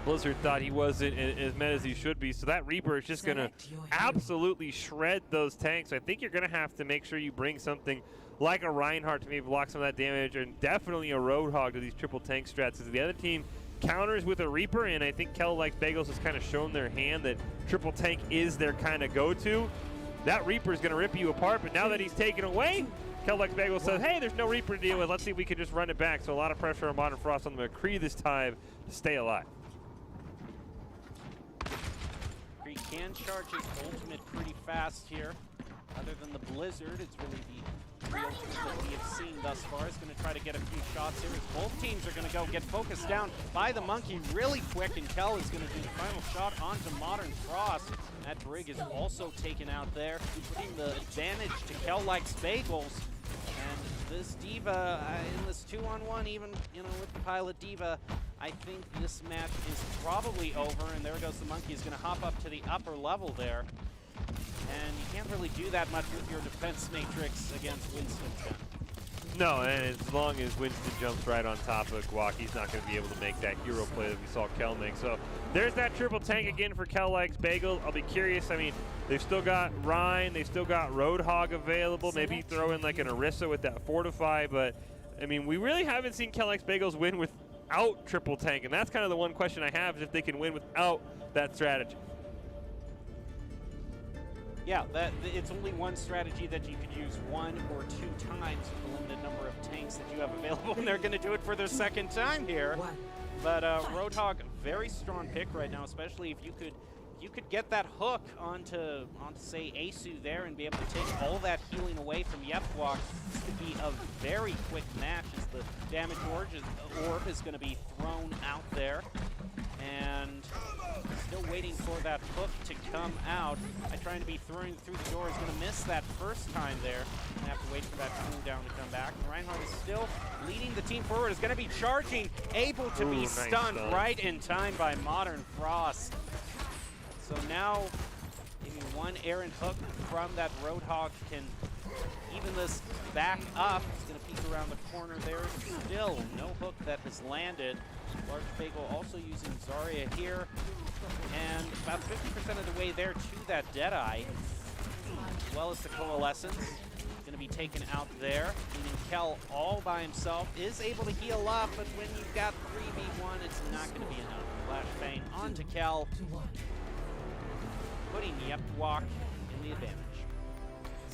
Blizzard thought he wasn't as met as he should be. So that Reaper is just going to absolutely shred those tanks. I think you're going to have to make sure you bring something like a Reinhardt to maybe block some of that damage, and definitely a Roadhog to these triple tank strats. As the other team counters with a Reaper, and I think Kel Likes Bagels has kind of shown their hand that triple tank is their kind of go-to. That Reaper is going to rip you apart, but now that he's taken away, Kel Likes Bagels says, hey, there's no Reaper to deal with. Let's see if we can just run it back. So a lot of pressure on Modern Frost on the McCree this time to stay alive. He can charge his ultimate pretty fast here. Other than the Blizzard, it's really the real thing that we have seen thus far. He's going to try to get a few shots here. Both teams are going to go get focused down by the Monkey really quick, and Kel is going to do the final shot onto Modern Frost. That Brig is also taken out there, putting the advantage to Kel Likes Bagels. And this Diva, in this 2-on-1, even with the Pilot Diva, I think this match is probably over, and there goes the Monkey. He's going to hop up to the upper level there. And you can't really do that much with your defense matrix against Winston. No, and as long as Winston jumps right on top of Guac, he's not going to be able to make that hero play that we saw Kel make. So there's that triple tank again for Kel Likes Bagel. I'll be curious. I mean, they've still got Ryan. They've still got Roadhog available. Maybe throw in like an Orisa with that Fortify. But, I mean, we really haven't seen Kel Likes Bagels win without triple tank. And that's kind of the one question I have, is if they can win without that strategy. Yeah, it's only one strategy that you could use 1 or 2 times with the limited number of tanks that you have available, and they're going to do it for their second time here. But Roadhog, very strong pick right now, especially if you could get that hook onto say Asu there and be able to take all that healing away from Yep Guac. This could be a very quick match as the damage orb is going to be thrown out there. And still waiting for that hook to come out. Trying to be throwing through the door is going to miss that first time there. Going to have to wait for that cooldown to come back. Reinhardt is still leading the team forward. Is going to be charging, able to be stunned right in time by Modern Frost. So now maybe one errant hook from that Roadhog can even this back up. He's going to peek around the corner there. Still no hook that has landed. Large Bagel also using Zarya here. And about 50% of the way there to that Deadeye. As well as the Coalescence. Going to be taken out there. Meaning Kel all by himself is able to heal up, but when you've got 3v1, it's not going to be enough. Flashbang onto Kel. Putting Yep Guac in the advantage.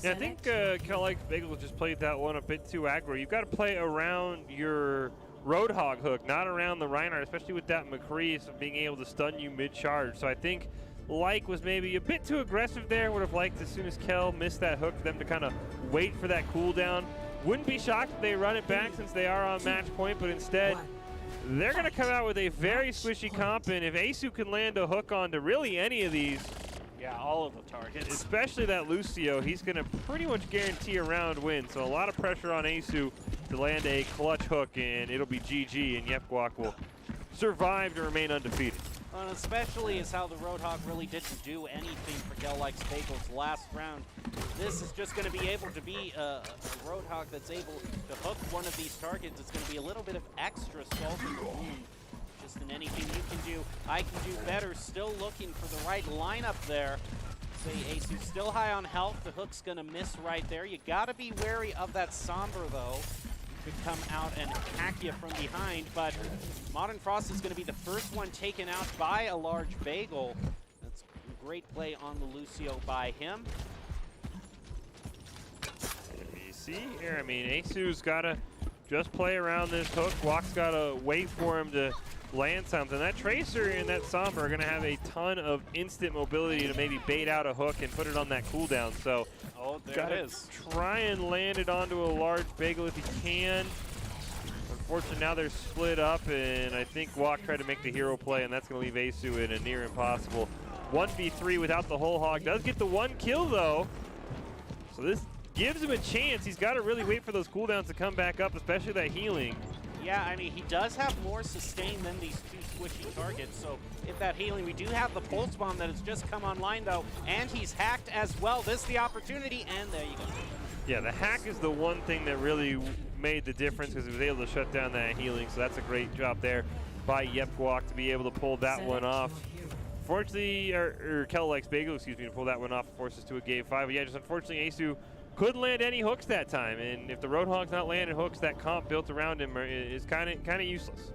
Yeah, I think Kel Likes Bagel just played that one a bit too aggro. You've got to play around your Roadhog hook, not around the Reinhardt, especially with that McCree being able to stun you mid-charge. So I think Like was maybe a bit too aggressive there. Would have liked, as soon as Kel missed that hook, them to kind of wait for that cooldown. Wouldn't be shocked if they run it back since they are on match point, but instead they're going to come out with a very squishy comp, and if Asu can land a hook onto really any of these, yeah, all of the targets, especially that Lucio, he's going to pretty much guarantee a round win. So a lot of pressure on Asu to land a clutch hook, and it'll be GG, and Yepguak will survive to remain undefeated. And especially is how the Roadhog really didn't do anything for Kel Likes Bagels last round. This is just going to be able to be a Roadhog that's able to hook one of these targets. It's going to be a little bit of extra salt in the wound. Just in anything you can do, I can do better. Still looking for the right lineup there. Say Asu's still high on health. The hook's going to miss right there. You got to be wary of that Somber, though. Could come out and hack you from behind, but Modern Frost is going to be the first one taken out by a large bagel. That's a great play on the Lucio by him. You see here, I mean, Asu's got to just play around this hook. Guac's got to wait for him to land something. That Tracer and that Somber are going to have a ton of instant mobility to maybe bait out a hook and put it on that cooldown. So, there it is. Try and land it onto a large bagel if he can. Unfortunately, now they're split up, and I think Guac tried to make the hero play, and that's going to leave Asu in a near impossible 1v3 without the whole hog. Does get the one kill, though. So this gives him a chance. He's got to really wait for those cooldowns to come back up, especially that healing. Yeah, I mean, he does have more sustain than these two squishy targets, so if that healing, we do have the Pulse Bomb that has just come online, though, and he's hacked as well. This is the opportunity, and there you go. Yeah, the hack is the one thing that really made the difference because he was able to shut down that healing, so that's a great job there by Yepguak to be able to pull that one off. Fortunately, or Kel Likes Bagel, excuse me, to pull that one off, forces to a game 5. But yeah, just unfortunately, Asu couldn't land any hooks that time, and if the Roadhog's not landing hooks, that comp built around him is kind of useless.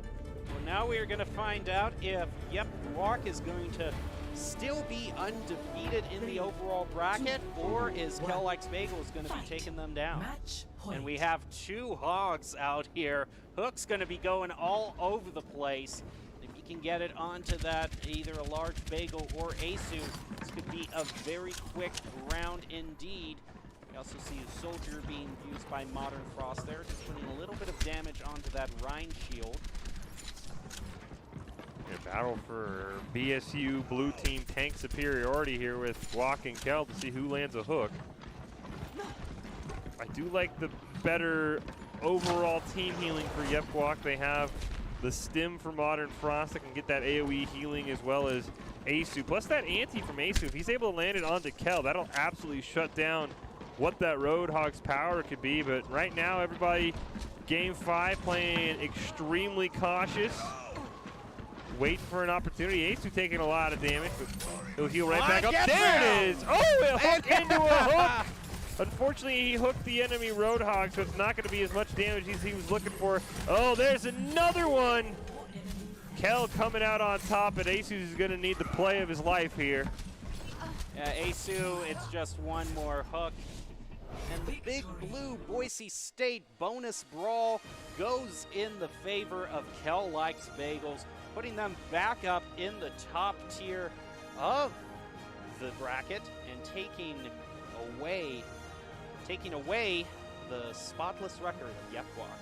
Well, now we are going to find out if Yepguak is going to still be undefeated in the overall bracket, or is Kel Likes Bagels going to be taking them down? And we have two hogs out here. Hook's going to be going all over the place. If you can get it onto that, either a large bagel or Asu, this could be a very quick round indeed. We also see a soldier being used by Modern Frost there, just putting a little bit of damage onto that Rhine shield. A battle for BSU blue team tank superiority here with Guac and Kel to see who lands a hook. I do like the better overall team healing for Yepguak. They have the stim for Modern Frost that can get that AoE healing as well as Asu. Plus that anti from Asu, if he's able to land it onto Kel, that'll absolutely shut down what that Roadhog's power could be. But right now, everybody, game 5, playing extremely cautious. Waiting for an opportunity. Asu taking a lot of damage, but he'll heal right back up. There it is! Oh, a hook into a hook! Unfortunately, he hooked the enemy Roadhog, so it's not going to be as much damage as he was looking for. Oh, there's another one! Kel coming out on top, and Asu is going to need the play of his life here. Yeah, Asu, it's just one more hook. And the big blue Boise State bonus brawl goes in the favor of Kel Likes Bagels, putting them back up in the top tier of the bracket and taking away the spotless record of Yepguak.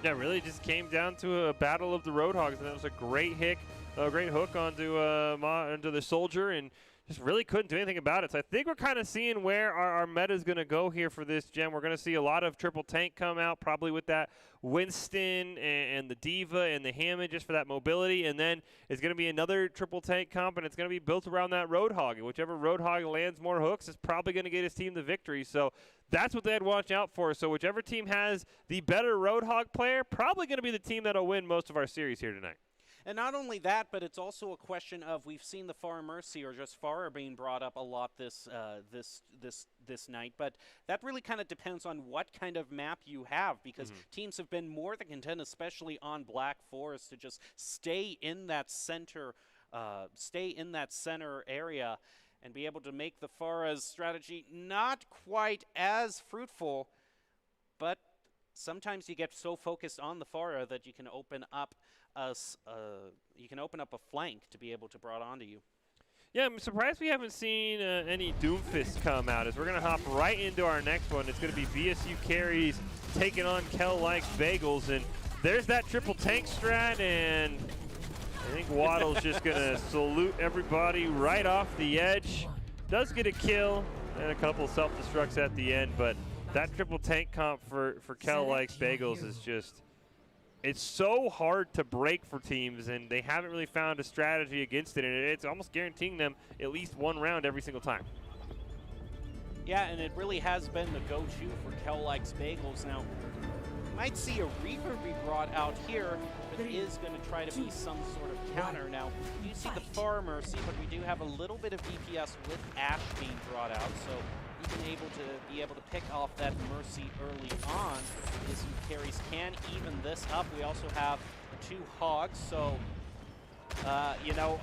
Yeah, really just came down to a battle of the Roadhogs, and that was a great hook onto the soldier, and just really couldn't do anything about it. So I think we're kind of seeing where our meta is going to go here for this gem. We're going to see a lot of triple tank come out, probably with that Winston and the Diva and the Hammond just for that mobility. And then it's going to be another triple tank comp, and it's going to be built around that Roadhog. And whichever Roadhog lands more hooks is probably going to get his team the victory. So that's what they had to watch out for. So whichever team has the better Roadhog player, probably going to be the team that will win most of our series here tonight. And not only that, but it's also a question of, we've seen the Pharah Mercy or just Pharah being brought up a lot this night, but that really kind of depends on what kind of map you have, because teams have been more than content, especially on Black Forest, to just stay in that center area and be able to make the Pharah's strategy not quite as fruitful, but sometimes you get so focused on the Pharah that you can open up a flank to be able to brought onto you. Yeah, I'm surprised we haven't seen any Doomfist come out, as we're going to hop right into our next one. It's going to be BSU carries taking on Kel Likes Bagels, and there's that triple tank strat, and I think Waddle's just going to salute everybody right off the edge. Does get a kill and a couple self-destructs at the end, but that triple tank comp for Kel Likes Bagels is just, it's so hard to break for teams, and they haven't really found a strategy against it, and it's almost guaranteeing them at least one round every single time. Yeah, and it really has been the go-to for Kel Likes Bagels. Now, you might see a Reaper be brought out here, but it is going to try to be some sort of counter. Now, you see the far Mercy, but we do have a little bit of DPS with Ash being brought out, so even able to pick off that Mercy early on. Some carries can even this up. We also have 2 Hogs, so you know,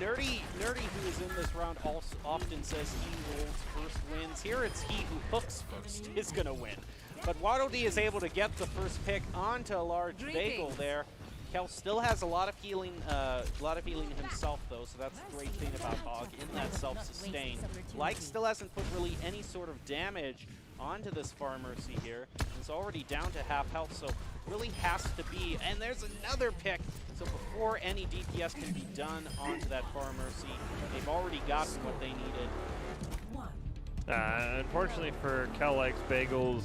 Nerdy who is in this round also often says he rolls first wins. Here it's he who hooks first is gonna win. But Waddle D is able to get the first pick onto a large bagel there. Kel still has a lot of healing himself though, so that's the great thing about Hog in that self-sustain. Like still hasn't put really any sort of damage onto this Far Mercy here. It's already down to half health, so it really has to be, and there's another pick. So before any DPS can be done onto that Far Mercy, they've already gotten what they needed. Unfortunately for Kel Likes Bagels,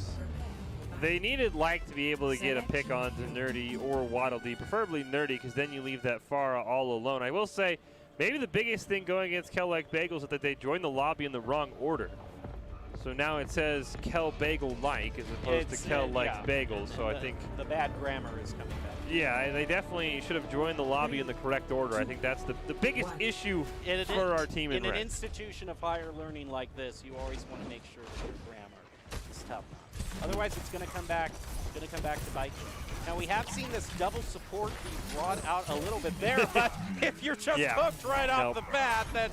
they needed Like to be able to get a pick onto Nerdy or Waddle D, preferably Nerdy, because then you leave that Pharah all alone. I will say, maybe the biggest thing going against Kel Likes Bagels is that they joined the lobby in the wrong order. So now it says Kel Bagel Like as opposed to Kel Likes Bagels. So I think the bad grammar is coming back. Yeah, they definitely should have joined the lobby in the correct order. I think that's the biggest issue for our team in an red. institution of higher learning like this, you always want to make sure that your grammar is top notch. Otherwise, it's going to come back to bite you. Now we have seen this double support be brought out a little bit there, but if you're just hooked right off the bat, then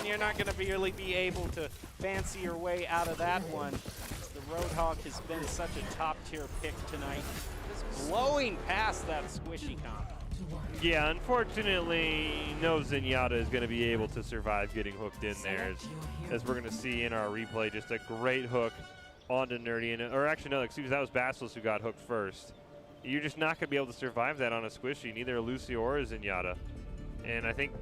you're not going to really be able to fancy your way out of that one. The Roadhog has been such a top-tier pick tonight, just blowing past that squishy comp. Yeah, unfortunately, no Zenyatta is going to be able to survive getting hooked in there, as we're going to see in our replay. Just a great hook onto Nerdy, or actually no, excuse me, that was Basilisk who got hooked first. You're just not going to be able to survive that on a squishy, neither a Lucio or a Zenyatta. And I think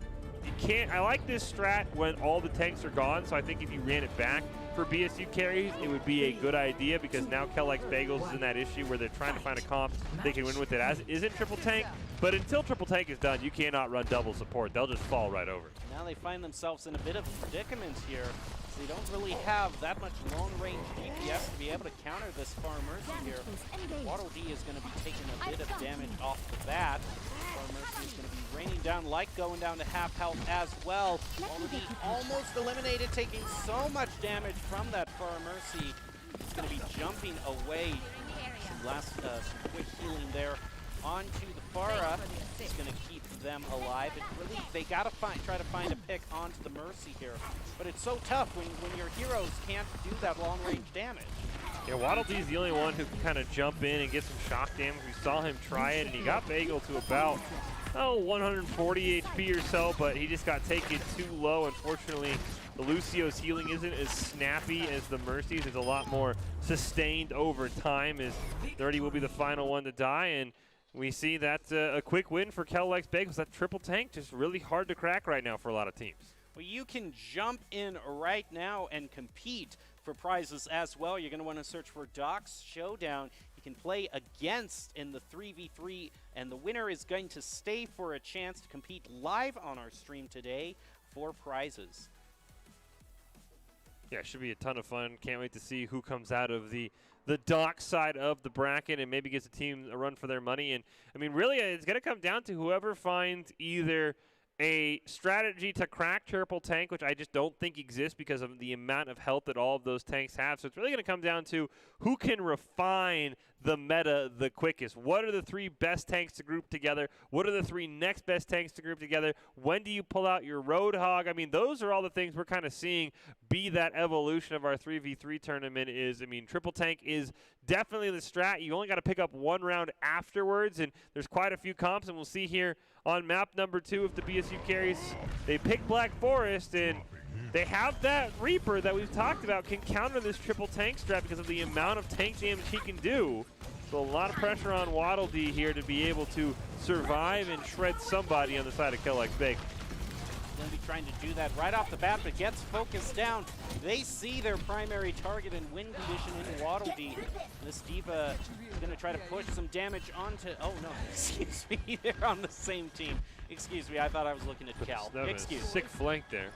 you can't, I like this strat when all the tanks are gone, so I think if you ran it back for BSU carries, it would be a good idea, because now Kel Likes Bagels is in that issue where they're trying to find a comp they can win with it as isn't triple tank. But until triple tank is done, you cannot run double support. They'll just fall right over. Now they find themselves in a bit of a predicament here. They don't really have that much long-range DPS to be able to counter this Far Mercy here. Waddle D is going to be taking a bit of damage off the bat. Far Mercy is going to be raining down, Like going down to half health as well. Waddle D almost eliminated, taking so much damage from that Far Mercy. He's going to be jumping away. Some quick healing there onto the Pharah. It's going to keep them alive. It really, they got to try to find a pick onto the Mercy here. But it's so tough when your heroes can't do that long-range damage. Yeah, Waddle D is the only one who can kind of jump in and get some shock damage. We saw him try it, and he got Bagel to about 140 HP or so, but he just got taken too low. Unfortunately, the Lucio's healing isn't as snappy as the Mercy's. It's a lot more sustained over time, as 30 will be the final one to die, and we see that a quick win for Kel Likes Bagels. That triple tank just really hard to crack right now for a lot of teams. Well, you can jump in right now and compete for prizes as well. You're going to want to search for Doc's Showdown. You can play against in the 3v3, and the winner is going to stay for a chance to compete live on our stream today for prizes. Yeah, it should be a ton of fun. Can't wait to see who comes out of the Doc side of the bracket and maybe gives a team a run for their money. And, I mean, really, it's going to come down to whoever finds either a strategy to crack triple tank, which I just don't think exists because of the amount of health that all of those tanks have. So it's really going to come down to who can refine the meta the quickest. What are the 3 best tanks to group together? What are the 3 next best tanks to group together? When do you pull out your Roadhog? I mean, those are all the things we're kind of seeing be that evolution of our 3v3 tournament is, I mean, triple tank is definitely the strat. You only got to pick up 1 round afterwards, and there's quite a few comps, and we'll see here on map number 2 if the BSU carries. They pick Black Forest, and they have that Reaper that we've talked about can counter this triple tank strat because of the amount of tank damage he can do. So a lot of pressure on Waddle Dee here to be able to survive and shred somebody on the side of Kel Likes Bagels. Going to be trying to do that right off the bat, but gets focused down. They see their primary target in win condition in Waddle Dee. This D.Va is going to try to push some damage onto, oh no, excuse me, they're on the same team. Excuse me, I thought I was looking at Cal. Excuse me. Sick flank there.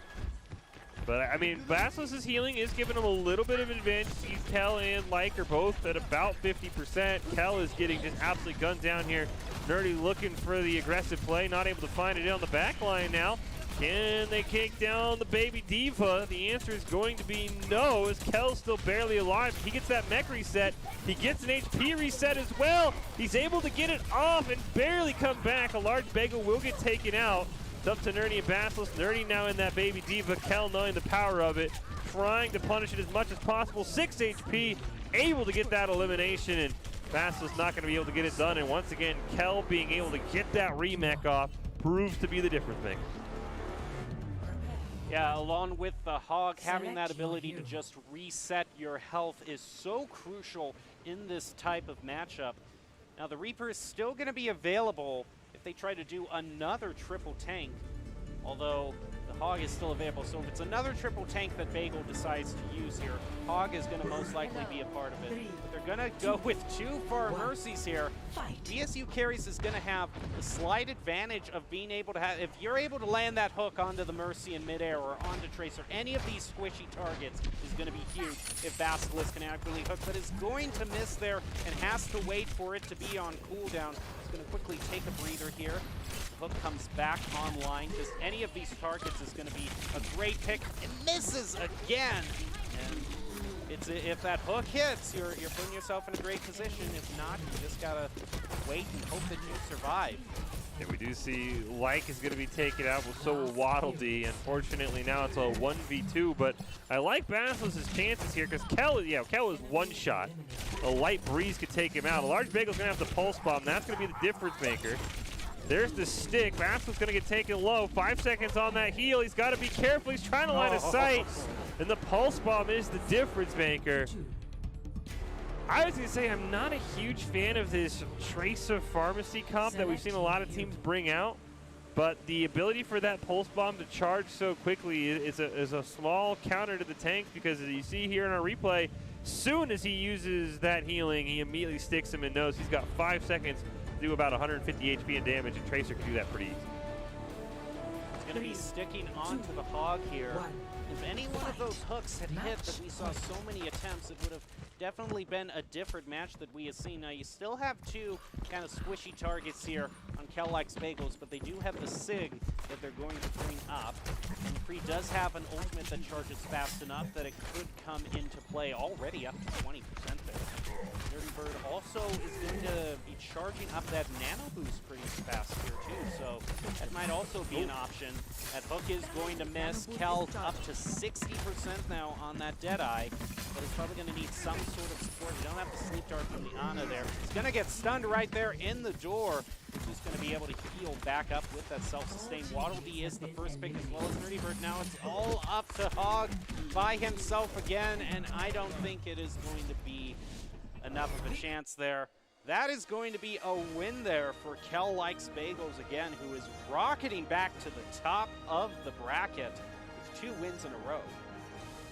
But, I mean, Basilis's healing is giving him a little bit of advantage. See, Kel and Like are both at about 50%. Kel is getting just absolutely gunned down here. Nerdy looking for the aggressive play, not able to find it on the back line now. Can they kick down the baby D.Va? The answer is going to be no, as Kel's still barely alive. He gets that mech reset. He gets an HP reset as well. He's able to get it off and barely come back. A large bagel will get taken out. It's up to Nerdy and Basilis. Nerdy now in that baby D.Va. Kel knowing the power of it, trying to punish it as much as possible. 6 HP, able to get that elimination, and Basilis not going to be able to get it done. And once again, Kel being able to get that remech off proves to be the difference maker. Yeah, along with the Hog, having that ability to just reset your health is so crucial in this type of matchup. Now, the Reaper is still going to be available if they try to do another triple tank, although the Hog is still available. So if it's another triple tank that Bagel decides to use here, Hog is going to most likely be a part of it. But they're going to go with 2 Far Mercies here. BSU Carries is going to have the slight advantage of being able to have, if you're able to land that hook onto the Mercy in midair or onto Tracer, any of these squishy targets is going to be huge if Basilisk can accurately hook, but is going to miss there and has to wait for it to be on cooldown. He's going to quickly take a breather here. Hook comes back online because any of these targets is going to be a great pick. It misses again. And it's, if that hook hits, you're putting yourself in a great position. If not, you just got to wait and hope that you survive. Yeah, we do see Like is going to be taken out, but so will Waddle Dee. Unfortunately, now it's a 1v2, but I like Basilis's chances here because Kel is one shot. A light breeze could take him out. A large bagel's going to have the pulse bomb. That's going to be the difference maker. There's the stick. Basilis's going to get taken low. 5 seconds on that heal. He's got to be careful. He's trying to line of sight. And the pulse bomb is the difference maker. I was going to say I'm not a huge fan of this Tracer Pharmacy comp that we've seen a lot of teams bring out. But the ability for that pulse bomb to charge so quickly is a small counter to the tanks because as you see here in our replay, soon as he uses that healing, he immediately sticks him and knows he's got 5 seconds to do about 150 HP in damage, and Tracer can do that pretty easy. It's going to be sticking onto the Hog here. If any one of those hooks had hit that we saw so many attempts, it would have definitely been a different match that we have seen. Now, you still have 2 kind of squishy targets here on Kel Likes Bagels, but they do have the Sig that they're going to bring up. And Free does have an ultimate that charges fast enough that it could come into play already up to 20% there. Dirty Bird also is going to be charging up that nano boost pretty fast here too, so that might also be an option. That hook is going to miss. Kel up to 60% now on that Deadeye, but he's probably going to need some sort of support. You don't have the Sleep Dart from the Ana there. He's going to get stunned right there in the door. He's just going to be able to heal back up with that self-sustain. Waddle Dee is the first pick as well as Nerdy Bird. Now it's all up to Hog by himself again, and I don't think it is going to be enough of a chance there. That is going to be a win there for Kel Likes Bagels again, who is rocketing back to the top of the bracket with 2 wins in a row.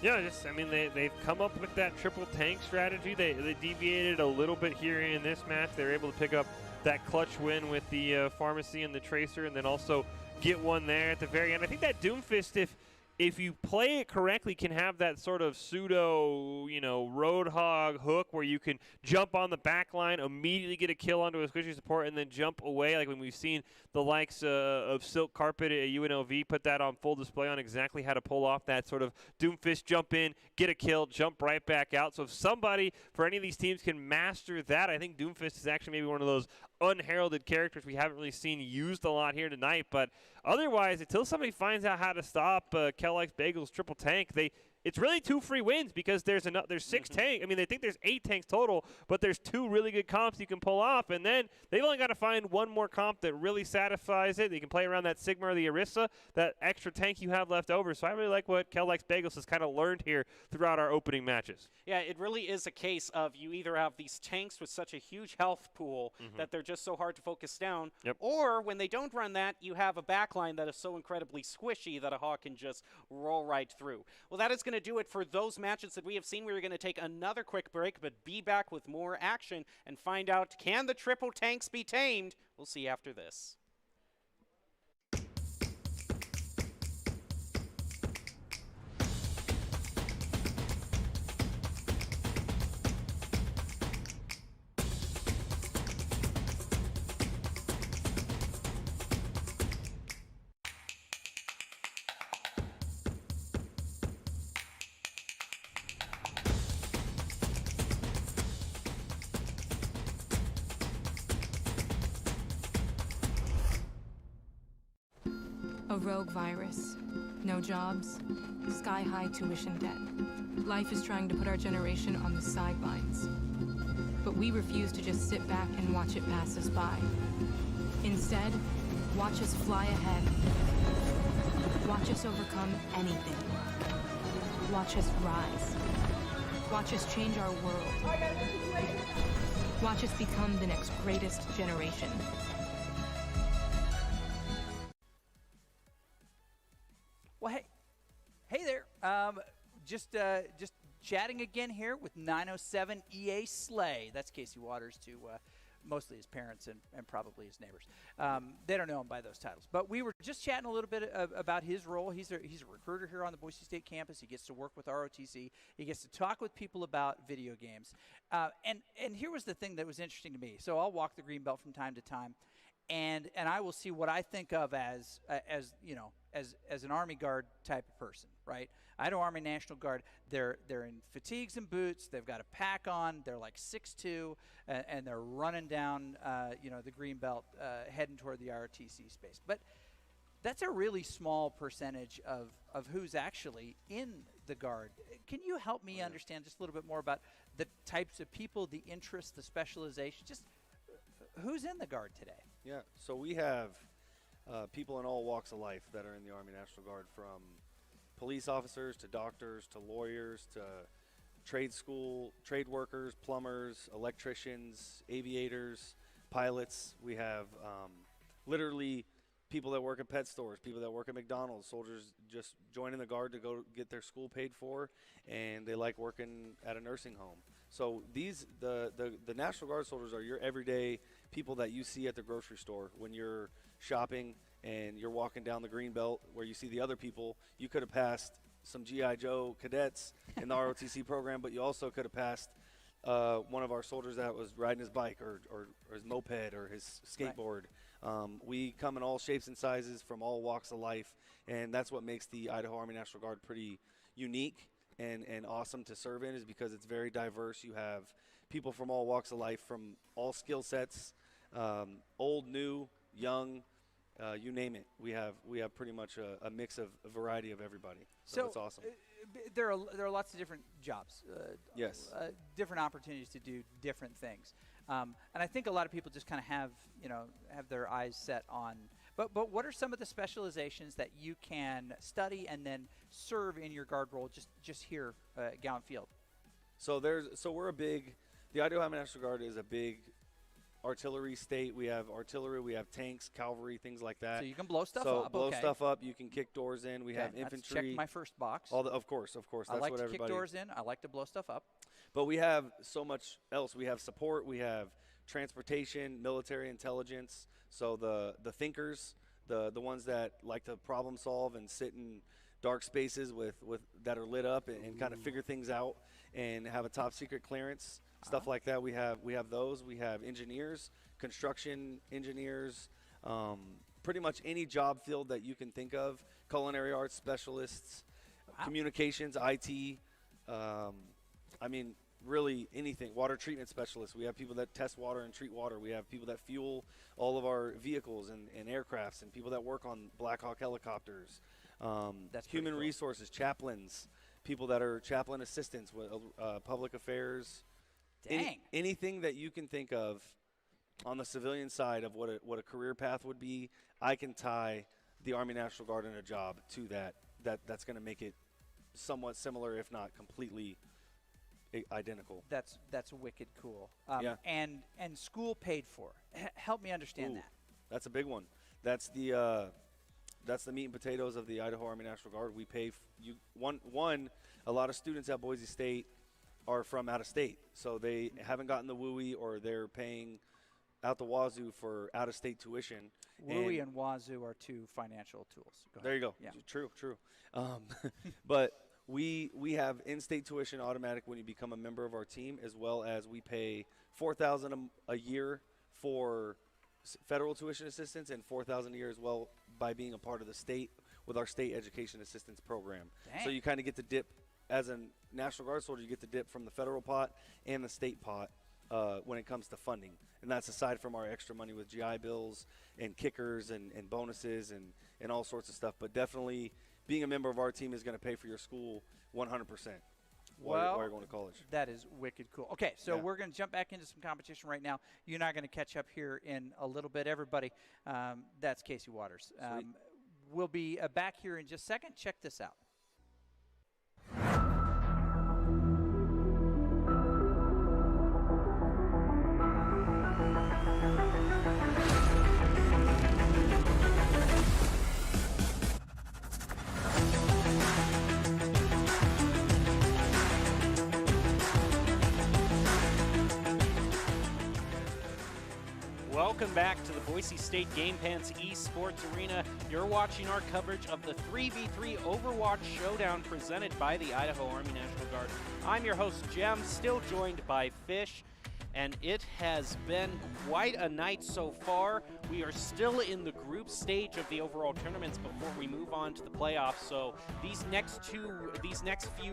Yeah, I mean, they've come up with that triple tank strategy. They deviated a little bit here in this match. They were able to pick up that clutch win with the Pharmacy and the Tracer, and then also get one there at the very end. I think that Doomfist, if you play it correctly, can have that sort of pseudo, roadhog hook where you can jump on the back line, immediately get a kill onto a squishy support, and then jump away. Like when we've seen the likes of Silk Carpet at UNLV put that on full display on exactly how to pull off that sort of Doomfist jump in, get a kill, jump right back out. So if somebody for any of these teams can master that, I think Doomfist is actually maybe one of those unheralded characters we haven't really seen used a lot here tonight. But otherwise, until somebody finds out how to stop Kellex Bagel's triple tank, it's really 2 free wins because there's 6 tanks. I mean, they think there's 8 tanks total, but there's 2 really good comps you can pull off, and then they've only got to find one more comp that really satisfies it. You can play around that Sigma or the Orisa, that extra tank you have left over. So I really like what Kellex Bagels has kind of learned here throughout our opening matches. Yeah, it really is a case of you either have these tanks with such a huge health pool that they're just so hard to focus down, or when they don't run that, you have a backline that is so incredibly squishy that a Hawk can just roll right through. Well, that is going to do it for those matches that we have seen. We're going to take another quick break, but be back with more action and find out, can the triple tanks be tamed? We'll see after this. A rogue virus. No jobs. Sky-high tuition debt. Life is trying to put our generation on the sidelines. But we refuse to just sit back and watch it pass us by. Instead, watch us fly ahead. Watch us overcome anything. Watch us rise. Watch us change our world. Watch us become the next greatest generation. Well, hey there. Just chatting again here with 907 EA Slay. That's Casey Waters to mostly his parents and probably his neighbors. They don't know him by those titles. But we were just chatting a little bit about his role. He's a recruiter here on the Boise State campus. He gets to work with ROTC. He gets to talk with people about video games. And here was the thing that was interesting to me. So I'll walk the Greenbelt from time to time, and I will see what I think of as an Army Guard type of person, right? I know Army National Guard. They're in fatigues and boots. They've got a pack on. They're like 6'2", and they're running down, the Greenbelt, heading toward the ROTC space. But that's a really small percentage of who's actually in the Guard. Can you help me understand just a little bit more about the types of people, the interests, the specialization, just who's in the Guard today? Yeah, so we have people in all walks of life that are in the Army National Guard, from police officers to doctors to lawyers to trade school, trade workers, plumbers, electricians, aviators, pilots. We have literally people that work at pet stores, people that work at McDonald's, soldiers just joining the Guard to go get their school paid for, and they like working at a nursing home. So the National Guard soldiers are your everyday people that you see at the grocery store when you're shopping and you're walking down the Greenbelt where you see the other people. You could have passed some G.I. Joe cadets in the ROTC program, but you also could have passed one of our soldiers that was riding his bike or his moped or his skateboard. Right. We come in all shapes and sizes from all walks of life, and that's what makes the Idaho Army National Guard pretty unique and awesome to serve in, is because it's very diverse. You have people from all walks of life, from all skill sets, old, new, young, you name it. We have pretty much a mix of a variety of everybody. So it's awesome. There are lots of different jobs. Yes. Different opportunities to do different things. And I think a lot of people just kind of have their eyes set on. But what are some of the specializations that you can study and then serve in your Guard role just here at Gowan Field? So the Idaho Army National Guard is a big artillery state. We have artillery, we have tanks, cavalry, things like that. So you can blow stuff up. Blow stuff up. You can kick doors in. We have infantry. Check my first box. Of course. That's I like what to everybody. kick doors in. I like to blow stuff up. But we have so much else. We have support. We have transportation, military intelligence. So the thinkers, the ones that like to problem solve and sit and dark spaces with that are lit up and kind of figure things out and have a top secret clearance, stuff like that. We have those. We have engineers, construction engineers, pretty much any job field that you can think of, culinary arts specialists, communications, IT, I mean, really anything. Water treatment specialists. We have people that test water and treat water. We have people that fuel all of our vehicles and aircrafts, and people that work on Black Hawk helicopters. That's human cool. resources, chaplains, people that are chaplain assistants, with public affairs. Dang. Anything that you can think of on the civilian side of what a career path would be, I can tie the Army National Guard and a job to that. That's going to make it somewhat similar, if not completely identical. That's wicked cool. Yeah. And school paid for. Help me understand Ooh, that. That's a big one. That's the meat and potatoes of the Idaho Army National Guard. We pay a lot of students at Boise State are from out of state, so they haven't gotten the WUI, or they're paying out the wazoo for out of state tuition. WUI and wazoo are two financial tools. Go ahead. There you go. Yeah. True. But we have in-state tuition automatic when you become a member of our team, as well as we pay $4,000 a year for federal tuition assistance and $4,000 a year as well by being a part of the state with our state education assistance program. Dang. So you kind of get to dip as a National Guard soldier. You get to dip from the federal pot and the state pot when it comes to funding, and that's aside from our extra money with GI Bills and kickers and bonuses and all sorts of stuff. But definitely being a member of our team is going to pay for your school 100% while you're going to college. That is wicked cool. Okay, so Yeah. we're going to jump back into some competition right now. You and I are going to catch up here in a little bit. Everybody, that's Casey Waters. We'll be back here in just a second. Check this out. Welcome back to the Boise State Game Pants Esports Arena. You're watching our coverage of the 3v3 Overwatch Showdown presented by the Idaho Army National Guard. I'm your host, Jem, still joined by Fish, and it has been quite a night so far. We are still in the group stage of the overall tournaments before we move on to the playoffs. So these next few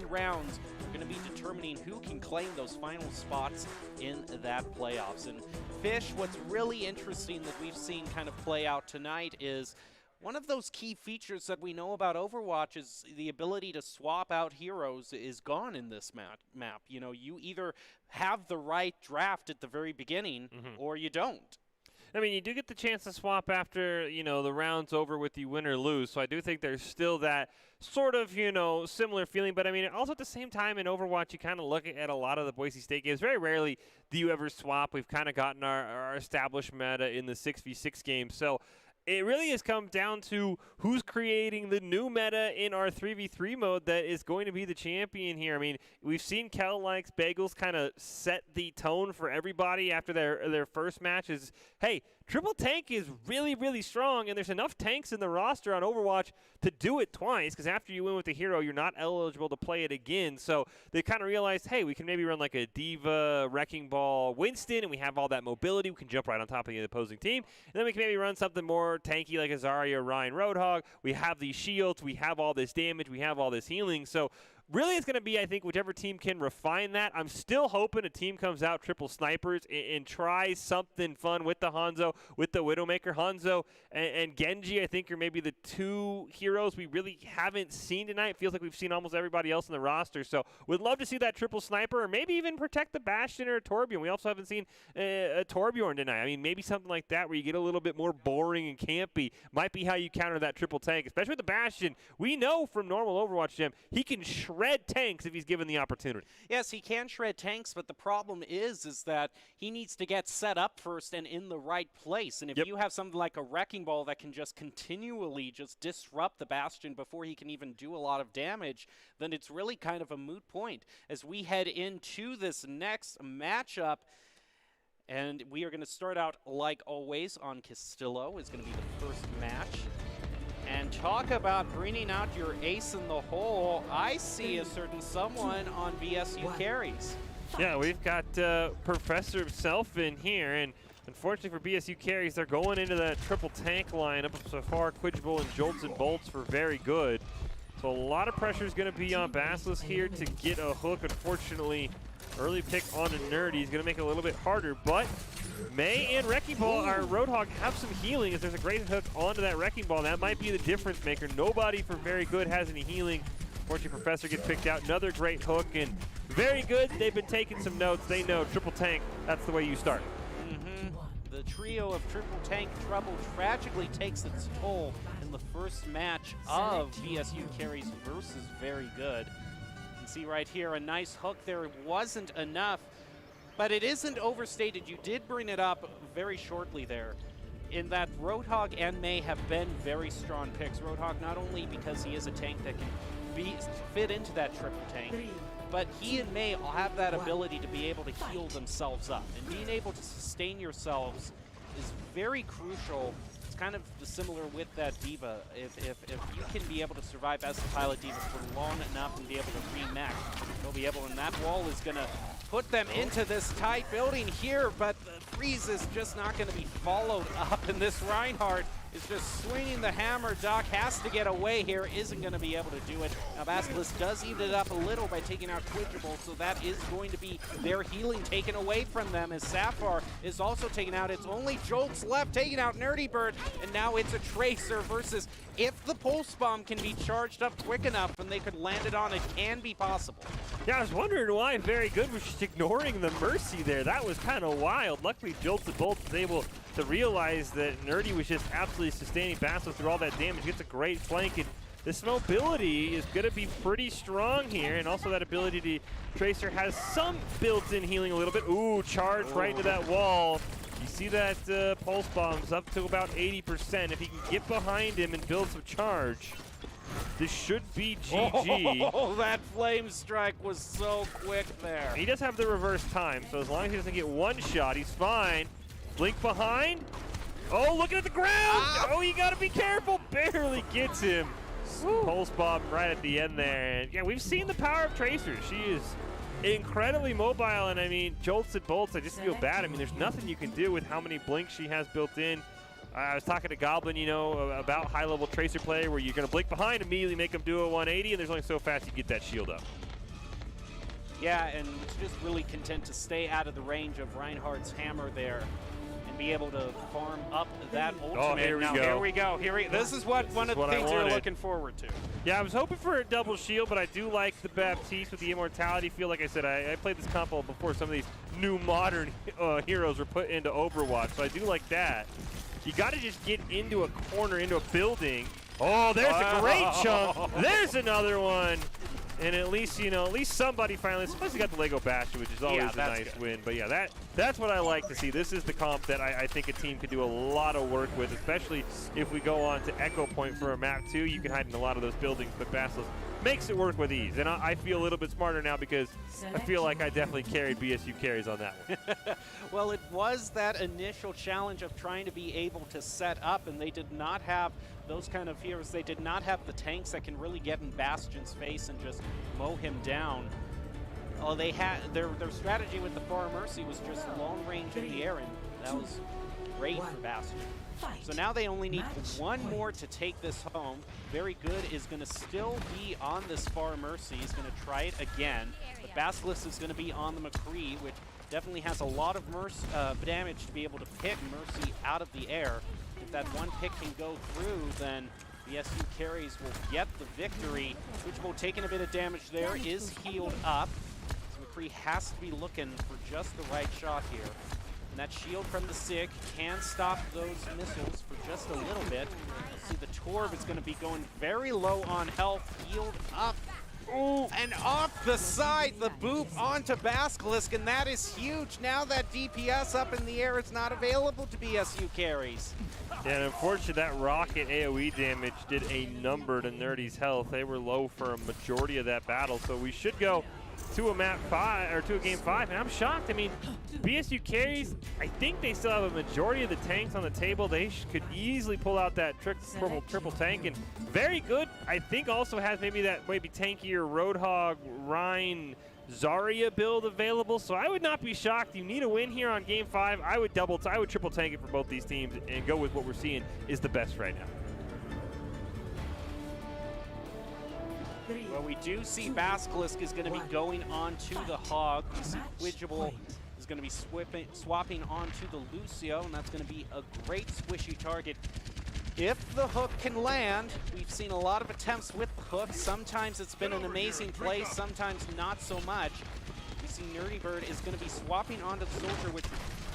rounds are going to be determining who can claim those final spots in that playoffs. And Fish, what's really interesting that we've seen kind of play out tonight is one of those key features that we know about Overwatch is the ability to swap out heroes is gone in this map. You know, you either have the right draft at the very beginning or you don't. I mean, you do get the chance to swap after, the round's over with you win or lose. So I do think there's still that sort of, similar feeling. But, I mean, also at the same time in Overwatch, you kind of look at a lot of the Boise State games. Very rarely do you ever swap. We've kind of gotten our established meta in the 6v6 games. So it really has come down to who's creating the new meta in our 3v3 mode that is going to be the champion here. I mean, we've seen Kel Likes Bagels kind of set the tone for everybody after their first match is, hey, triple tank is really, really strong, and there's enough tanks in the roster on Overwatch to do it twice, because after you win with the hero, you're not eligible to play it again. So they kind of realized, hey, we can maybe run like a Diva, Wrecking Ball, Winston, and we have all that mobility. We can jump right on top of the opposing team. And then we can maybe run something more tanky like a Zarya, Ryan, Roadhog. We have these shields. We have all this damage. We have all this healing. So really, it's going to be, I think, whichever team can refine that. I'm still hoping a team comes out triple snipers and tries something fun with the Hanzo, with the Widowmaker. Hanzo and Genji, I think, are maybe the two heroes we really haven't seen tonight. It feels like we've seen almost everybody else in the roster. So would love to see that triple sniper, or maybe even protect the Bastion or Torbjorn. We also haven't seen a Torbjorn tonight. I mean, maybe something like that where you get a little bit more boring and campy might be how you counter that triple tank, especially with the Bastion. We know from normal Overwatch, Jim, he can shred tanks if he's given the opportunity. Yes, he can shred tanks, but the problem is that he needs to get set up first and in the right place. And if you have something like a Wrecking Ball that can just continually just disrupt the Bastion before he can even do a lot of damage, then it's really kind of a moot point as we head into this next matchup. And we are going to start out, like always, on Castillo. Is going to be the first match. And talk about bringing out your ace in the hole. I see a certain someone on BSU carries. Yeah, we've got Professor himself in here, and unfortunately for BSU carries, they're going into that triple tank lineup of Safar, Quidgeable, and Jolts and Bolts for very good. So a lot of pressure is going to be on Basilisk here to get a hook. Unfortunately, early pick on a Nerdy is going to make it a little bit harder, but May and Wrecking Ball, our Roadhog, have some healing as there's a great hook onto that Wrecking Ball. That might be the difference maker. Nobody for very good has any healing. Unfortunately, Professor gets picked out. Another great hook, and very good. They've been taking some notes. They know triple tank, that's the way you start. The trio of triple tank trouble tragically takes its toll in the first match of BSU carries versus very good. You can see right here a nice hook there. It wasn't enough, but it isn't overstated. You did bring it up very shortly there in that Roadhog and May have been very strong picks. Roadhog not only because he is a tank that can fit into that triple tank, but he and May all have that ability to be able to heal themselves up. And being able to sustain yourselves is very crucial. It's kind of similar with that Diva. If you can be able to survive as the pilot Diva for long enough and be able to remech, you'll be able, and that wall is going to put them into this tight building here, but the freeze is just not going to be followed up, and this Reinhardt is just swinging the hammer. Doc has to get away here, isn't going to be able to do it. Now Basilisk does eat it up a little by taking out Quidgeable, so that is going to be their healing taken away from them as Sapphire is also taken out. It's only Jolts left, taking out Nerdy Bird, and now it's a Tracer versus if the Pulse Bomb can be charged up quick enough and they could land it on, it can be possible. Yeah, I was wondering why Very Good was just ignoring the Mercy there. That was kind of wild. Luckily, Jolts and Bolts was able to realize that Nerdy was just absolutely sustaining Basilisk through all that damage. Gets a great flank, and this mobility is going to be pretty strong here, and also that ability to Tracer has some built-in healing a little bit. Ooh, charge right into that wall. You see that Pulse Bomb's up to about 80%. If he can get behind him and build some charge, this should be GG. Oh, that flame strike was so quick there. He does have the reverse time, so as long as he doesn't get one shot, he's fine. Blink behind. Oh, looking at the ground. Oh, you got to be careful. Barely gets him. Pulse Bomb right at the end there. And yeah, we've seen the power of Tracer. She is incredibly mobile, and I mean, Jolts and Bolts, I just feel bad. I mean, there's nothing you can do with how many blinks she has built in. I was talking to Goblin, you know, about high-level Tracer play where you're going to blink behind, immediately make them do a 180, and there's only so fast you get that shield up. Yeah, and it's just really content to stay out of the range of Reinhardt's hammer there and be able to farm up that ultimate. Oh, here we go. Here we go. This is one of the things you're looking forward to. Yeah, I was hoping for a double shield, but I do like the Baptiste with the immortality feel. Like I said, I played this combo before some of these new modern heroes were put into Overwatch, so I do like that. You got to just get into a corner, into a building. Oh, there's a great chunk. There's another one. And at least, you know, at least somebody finally, plus you got the Lego Bastion, which is always a nice win. But yeah, that's what I like to see. This is the comp that I think a team could do a lot of work with, especially if we go on to Echo Point for a map too. You can hide in a lot of those buildings, but Basilisk makes it work with ease. And I feel a little bit smarter now because I feel like I definitely carried BSU carries on that one. Well, it was that initial challenge of trying to be able to set up, and they did not have those kind of heroes. They did not have the tanks that can really get in Bastion's face and just mow him down. They had their strategy with the Far Mercy was just long range in the air, and that was great for Bastion. So now they only need one more to take this home. Very Good is going to still be on this Far Mercy. He's going to try it again. The Basilisk is going to be on the McCree, which definitely has a lot of damage to be able to pick Mercy out of the air. If that one pick can go through, then BSU carries will get the victory. Quidgeable taking a bit of damage there, is healed up. So McCree has to be looking for just the right shot here. And that shield from the SIG can stop those missiles for just a little bit. You'll see the Torb is going to be going very low on health, healed up. Ooh, and off the side, the boop onto Basilisk, and that is huge. Now that DPS up in the air is not available to BSU carries. Yeah, and unfortunately, that rocket AoE damage did a number to Nerdy's health. They were low for a majority of that battle, so we should go to a map 5 or to a game 5, and I'm shocked. I mean, BSU carries. I think they still have a majority of the tanks on the table. They could easily pull out that triple tank, and very good. I think also has maybe tankier Roadhog, Rhine, Zarya build available. So I would not be shocked. You need a win here on game 5. I would triple tank it for both these teams and go with what we're seeing is the best right now. Well, we do see Basilisk is going to be going on to the Hog. We see Quidgible is going to be swapping onto the Lucio, and that's going to be a great squishy target. If the hook can land, we've seen a lot of attempts with the hook. Sometimes it's been an amazing play, sometimes not so much. We see Nerdy Bird is going to be swapping onto the Soldier, which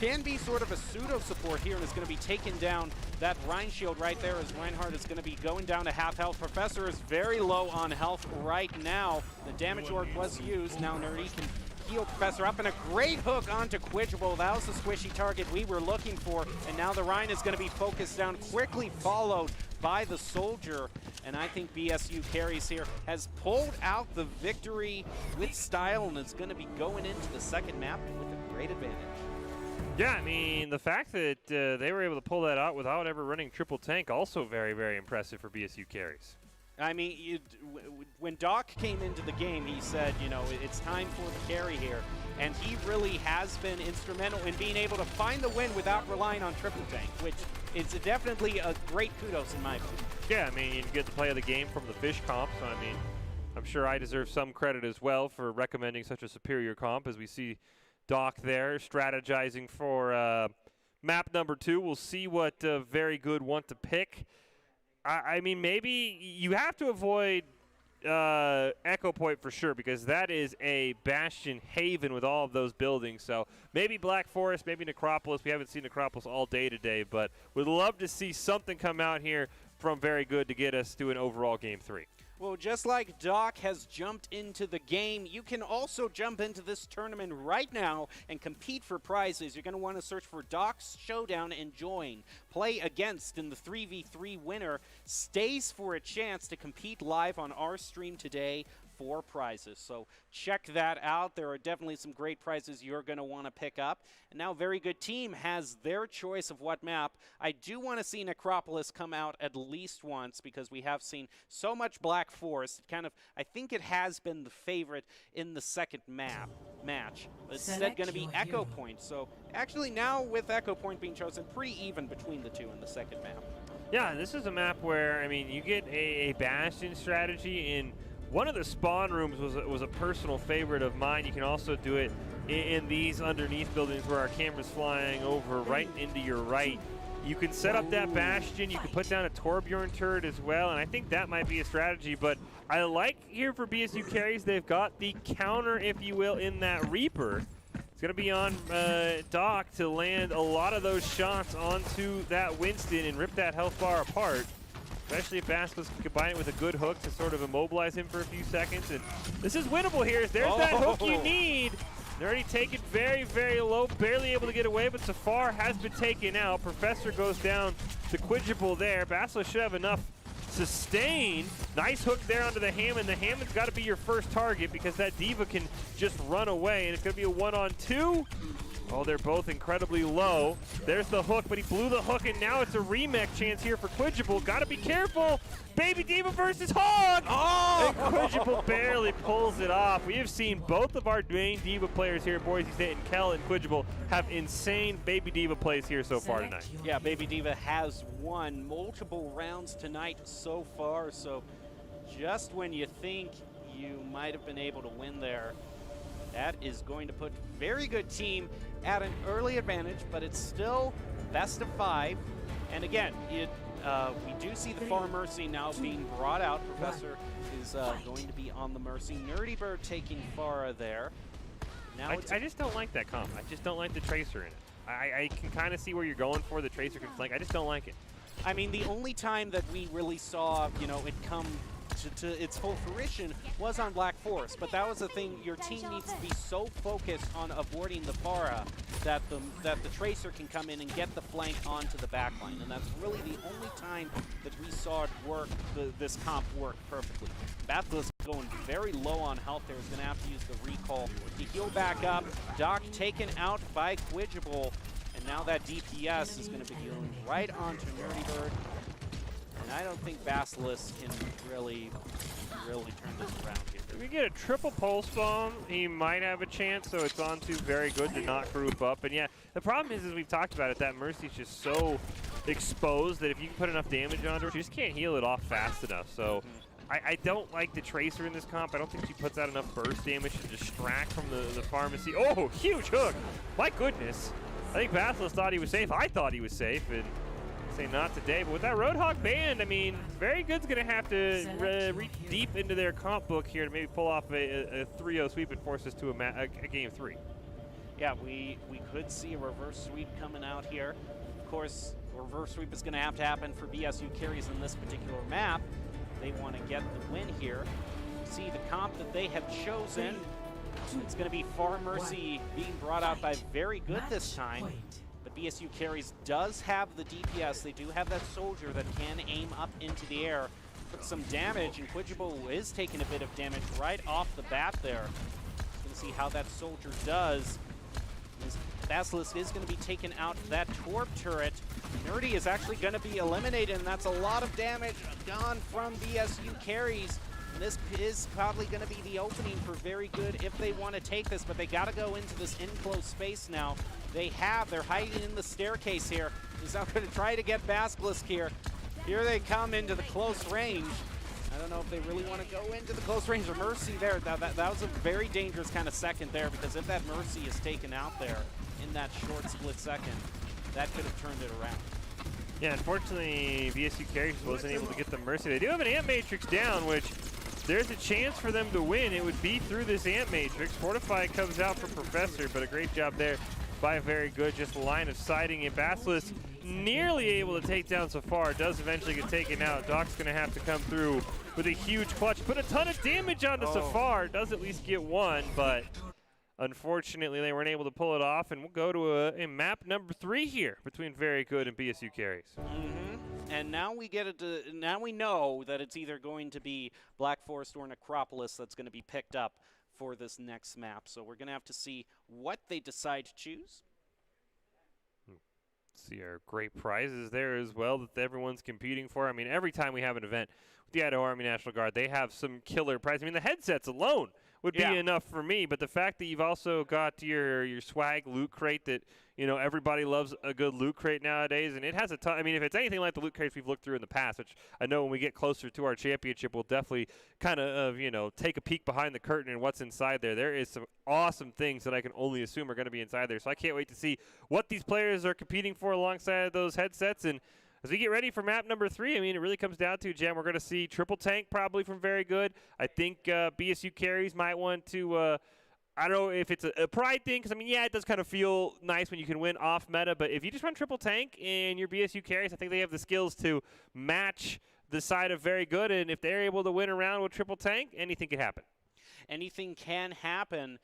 can be sort of a pseudo support here, and is going to be taking down that Rhine shield right there as Reinhardt is going to be going down to half health. Professor is very low on health right now. The damage orb was used. Now Nerdy can heal Professor up, and a great hook onto Quidgible. That was the squishy target we were looking for, and now the Rhine is going to be focused down, quickly followed by the Soldier. And I think BSU carries here has pulled out the victory with style and is going to be going into the second map with a great advantage. Yeah, I mean, the fact that they were able to pull that out without ever running triple tank, also very, very impressive for BSU carries. I mean, when Doc came into the game, he said, you know, it's time for the carry here. And he really has been instrumental in being able to find the win without relying on triple tank, which is definitely a great kudos in my opinion. Yeah, I mean, you get the play of the game from the Fish comp, so I mean, I'm sure I deserve some credit as well for recommending such a superior comp as we see Doc there strategizing for map number 2. We'll see what Very Good want to pick. I mean, maybe you have to avoid Echo Point for sure, because that is a Bastion haven with all of those buildings. So maybe Black Forest, maybe Necropolis. We haven't seen Necropolis all day today, but would love to see something come out here from Very Good to get us to an overall game 3. Well, just like Doc has jumped into the game, you can also jump into this tournament right now and compete for prizes. You're going to want to search for Doc's Showdown and join. Play against, and the 3v3 winner stays for a chance to compete live on our stream today for prizes. So check that out. There are definitely some great prizes you're going to want to pick up. And now Very Good Team has their choice of what map. I do want to see Necropolis come out at least once, because we have seen so much Black Forest. I think it has been the favorite in the second match. It's instead going to be Echo Point. So actually now with Echo Point being chosen, pretty even between the two in the second map. Yeah, this is a map where, I mean, you get a Bastion strategy in one of the spawn rooms was a personal favorite of mine. You can also do it in these underneath buildings where our camera's flying over right into your right. You can set up that Bastion. You can put down a Torbjorn turret as well, and I think that might be a strategy. But I like here for BSU carries, they've got the counter, if you will, in that Reaper. It's going to be on Doc to land a lot of those shots onto that Winston and rip that health bar apart. Especially if Basilisk can combine it with a good hook to sort of immobilize him for a few seconds. And this is winnable here. There's that hook you need. Nerdy taken very, very low, barely able to get away, but Safar has been taken out. Professor goes down to Quidgible there. Basilisk should have enough sustain. Nice hook there onto the Hammond. The Hammond's got to be your first target because that Diva can just run away, and it's going to be a 1-on-2. Oh, they're both incredibly low. There's the hook, but he blew the hook, and now it's a remake chance here for Quidgible. Got to be careful. Baby Diva versus Hog. Oh! And Quidgible barely pulls it off. We have seen both of our main Diva players here at Boise State, and Kel and Quidgible, have insane Baby Diva plays here so far tonight. Yeah, Baby Diva has won multiple rounds tonight so far, so just when you think you might have been able to win there, that is going to put Very Good Team at an early advantage, but it's still best of 5. And again, we do see the far Mercy now being brought out. Professor is going to be on the Mercy. Nerdy Bird taking Farah there. Now I just don't like that comp. I just don't like the Tracer in it. I can kind of see where you're going for. The Tracer can flank. I just don't like it. I mean, the only time that we really saw, you know, it come to its full fruition was on Black Forest, but that was the thing. Your team needs to be so focused on avoiding the Farah that the Tracer can come in and get the flank onto the backline, and that's really the only time that we saw it work, this comp work perfectly. Basilisk going very low on health there. He's going to have to use the recall to heal back up. Doc taken out by Quidgible. And now that DPS is going to be healing right onto Nerdy Bird. And I don't think Basilisk can really turn this around here. If we get a triple pulse bomb, he might have a chance, so it's on to very good to not group up. And yeah, the problem is, as we've talked about it, that Mercy's just so exposed that if you can put enough damage on her, she just can't heal it off fast enough. So I don't like the Tracer in this comp. I don't think she puts out enough burst damage to distract from the pharmacy. Oh, huge hook! My goodness. I think Basilisk thought he was safe. I thought he was safe, and say not today. But with that Roadhog band, I mean, Very Good's going to have to reach deep into their comp book here to maybe pull off a 3-0 sweep and force us to a game 3. Yeah, we could see a reverse sweep coming out here. Of course, reverse sweep is going to happen for BSU carries in this particular map. They want to get the win here. See the comp that they have chosen. It's going to be Far Mercy being brought out by Very Good this time. But BSU carries does have the DPS. They do have that soldier that can aim up into the air, put some damage, and Quidgible is taking a bit of damage right off the bat there. You can see how that soldier does. This Basilisk is going to be taking out that Torp turret. Nerdy is actually going to be eliminated, and that's a lot of damage gone from BSU carries. And this is probably going to be the opening for Very Good if they want to take this, but they got to go into this enclosed space now. They're hiding in the staircase here. He's now going to try to get Basilisk here. Here they come into the close range. I don't know if they really want to go into the close range of Mercy there. That was a very dangerous kind of second there, because if that Mercy is taken out there in that short split second, that could have turned it around. Yeah, unfortunately, BSU Carries wasn't able to get the Mercy. They do have an Amp Matrix down, which there's a chance for them to win. It would be through this Amp Matrix. Fortify comes out for Professor, but a great job there by Very Good, just line of sighting it. Basilisk nearly able to take down Safar, does eventually get taken out. Doc's going to have to come through with a huge clutch, put a ton of damage onto Safar, does at least get one, but unfortunately they weren't able to pull it off, and we'll go to a map number 3 here between Very Good and BSU Carries. And now we get it. Now we know that it's either going to be Black Forest or Necropolis that's going to be picked up for this next map. So we're going to have to see what they decide to choose. See our great prizes there as well that everyone's competing for. I mean, every time we have an event with the Idaho Army National Guard, they have some killer prizes. I mean, the headsets alone would be enough for me, but the fact that you've also got your swag loot crate that, you know, everybody loves a good loot crate nowadays, and it has a ton. I mean, if it's anything like the loot crates we've looked through in the past, which I know when we get closer to our championship, we'll definitely kind of, you know, take a peek behind the curtain and what's inside there. There is some awesome things that I can only assume are going to be inside there, so I can't wait to see what these players are competing for alongside those headsets. And as we get ready for map number 3, I mean, it really comes down to, Jen, we're going to see triple tank probably from Very Good. I think BSU Carries might want to, I don't know if it's a pride thing, because, I mean, yeah, it does kind of feel nice when you can win off meta, but if you just run triple tank and your BSU Carries, I think they have the skills to match the side of Very Good, and if they're able to win around with triple tank, anything can happen. Anything can happen.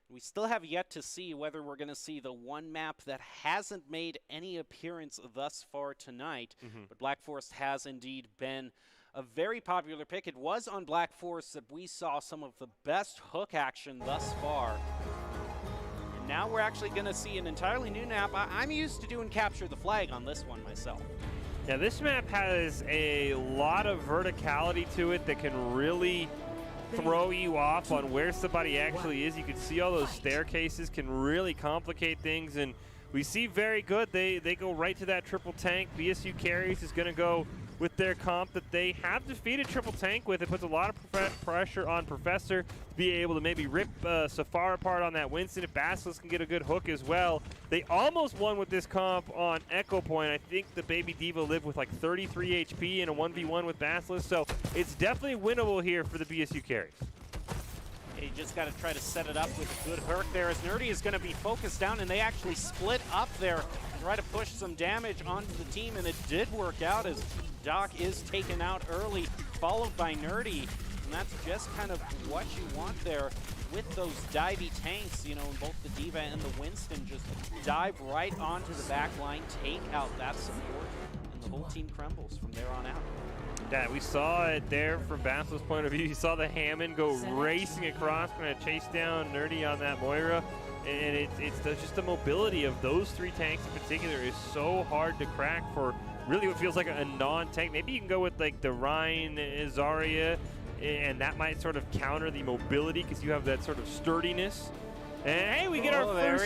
We still have yet to see whether we're going to see the one map that hasn't made any appearance thus far tonight. But Black Forest has indeed been a very popular pick. It was on Black Forest that we saw some of the best hook action thus far. And now we're actually going to see an entirely new map. I'm used to doing Capture the Flag on this one myself. Yeah, this map has a lot of verticality to it that can really throw you off on where somebody actually is. You can see all those staircases can really complicate things, and we see Very Good. They go right to that triple tank. BSU Carries is going to go with their comp that they have defeated triple tank with. It puts a lot of pressure on Professor to be able to maybe rip Safar apart on that Winston. If Basilisk can get a good hook as well. They almost won with this comp on Echo Point. I think the Baby Diva lived with like 33 HP in a 1v1 with Basilisk, so it's definitely winnable here for the BSU Carries. You just got to try to set it up with a good hook there, as Nerdy is going to be focused down, and they actually split up there, try to push some damage onto the team, and it did work out as Doc is taken out early, followed by Nerdy, and that's just kind of what you want there with those divey tanks, you know, both the Diva and the Winston just dive right onto the back line, take out that support, and the whole team crumbles from there on out. Yeah, we saw it there from Bassel's point of view. You saw the Hammond go racing across, going to chase down Nerdy on that Moira. And just the mobility of those 3 tanks in particular is so hard to crack for really what feels like a non-tank. Maybe you can go with like the Rhine Zarya, and that might sort of counter the mobility because you have that sort of sturdiness. And hey, we get our first.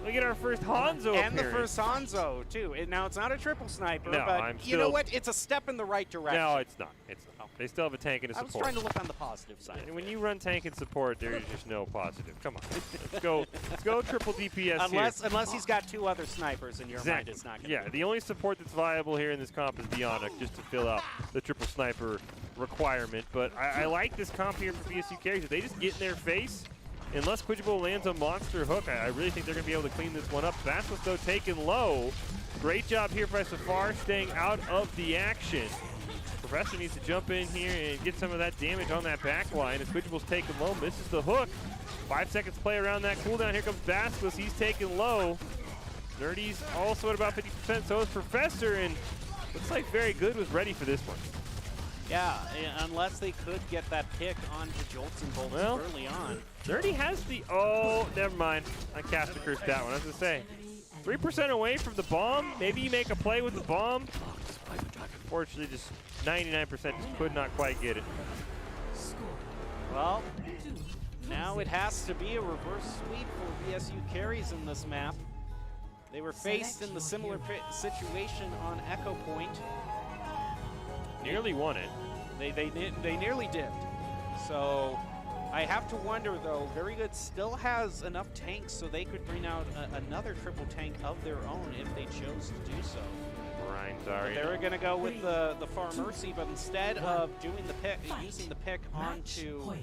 We get our first Hanzo and appearance. the first Hanzo too. Now it's not a triple sniper, No, but you know what? It's a step in the right direction. No, it's not. It's not. They still have a tank and a I was support. trying to look on the positive side. And when you run tank and support, there's just no positive. Come on, let's go. Let's go triple DPS Unless he's got 2 other snipers in your mind, it's not going to Yeah, the only support that's viable here in this comp is Bionic, just to fill out the triple sniper requirement. But I like this comp here for BSU carries. If they just get in their face, unless Quidjabo lands a monster hook, I really think they're going to be able to clean this one up. Vasquez, though, taken low. Great job here by Safar staying out of the action. Professor needs to jump in here and get some of that damage on that back line. As Quidjabo's taken low, misses the hook. 5 seconds play around that cooldown. Here comes Vasquez. He's taken low. Nerdy's also at about 50%. So is Professor, and looks like Very Good was ready for this one. Yeah, unless they could get that pick onto Jolts and Bolts early on. Nerdy has the, oh, never mind. I cast a curse that one. I was going to say, 3% away from the bomb. Maybe you make a play with the bomb. Unfortunately, just 99% just could not quite get it. Well, now it has to be a reverse sweep for BSU carries in this map. They were faced in the similar situation on Echo Point. Nearly won it. They nearly did. So I have to wonder, though, Very Good still has enough tanks so they could bring out another triple tank of their own if they chose to do so. Sorry. They were going to go with the Far Mercy, but instead of doing the pick, using the pick onto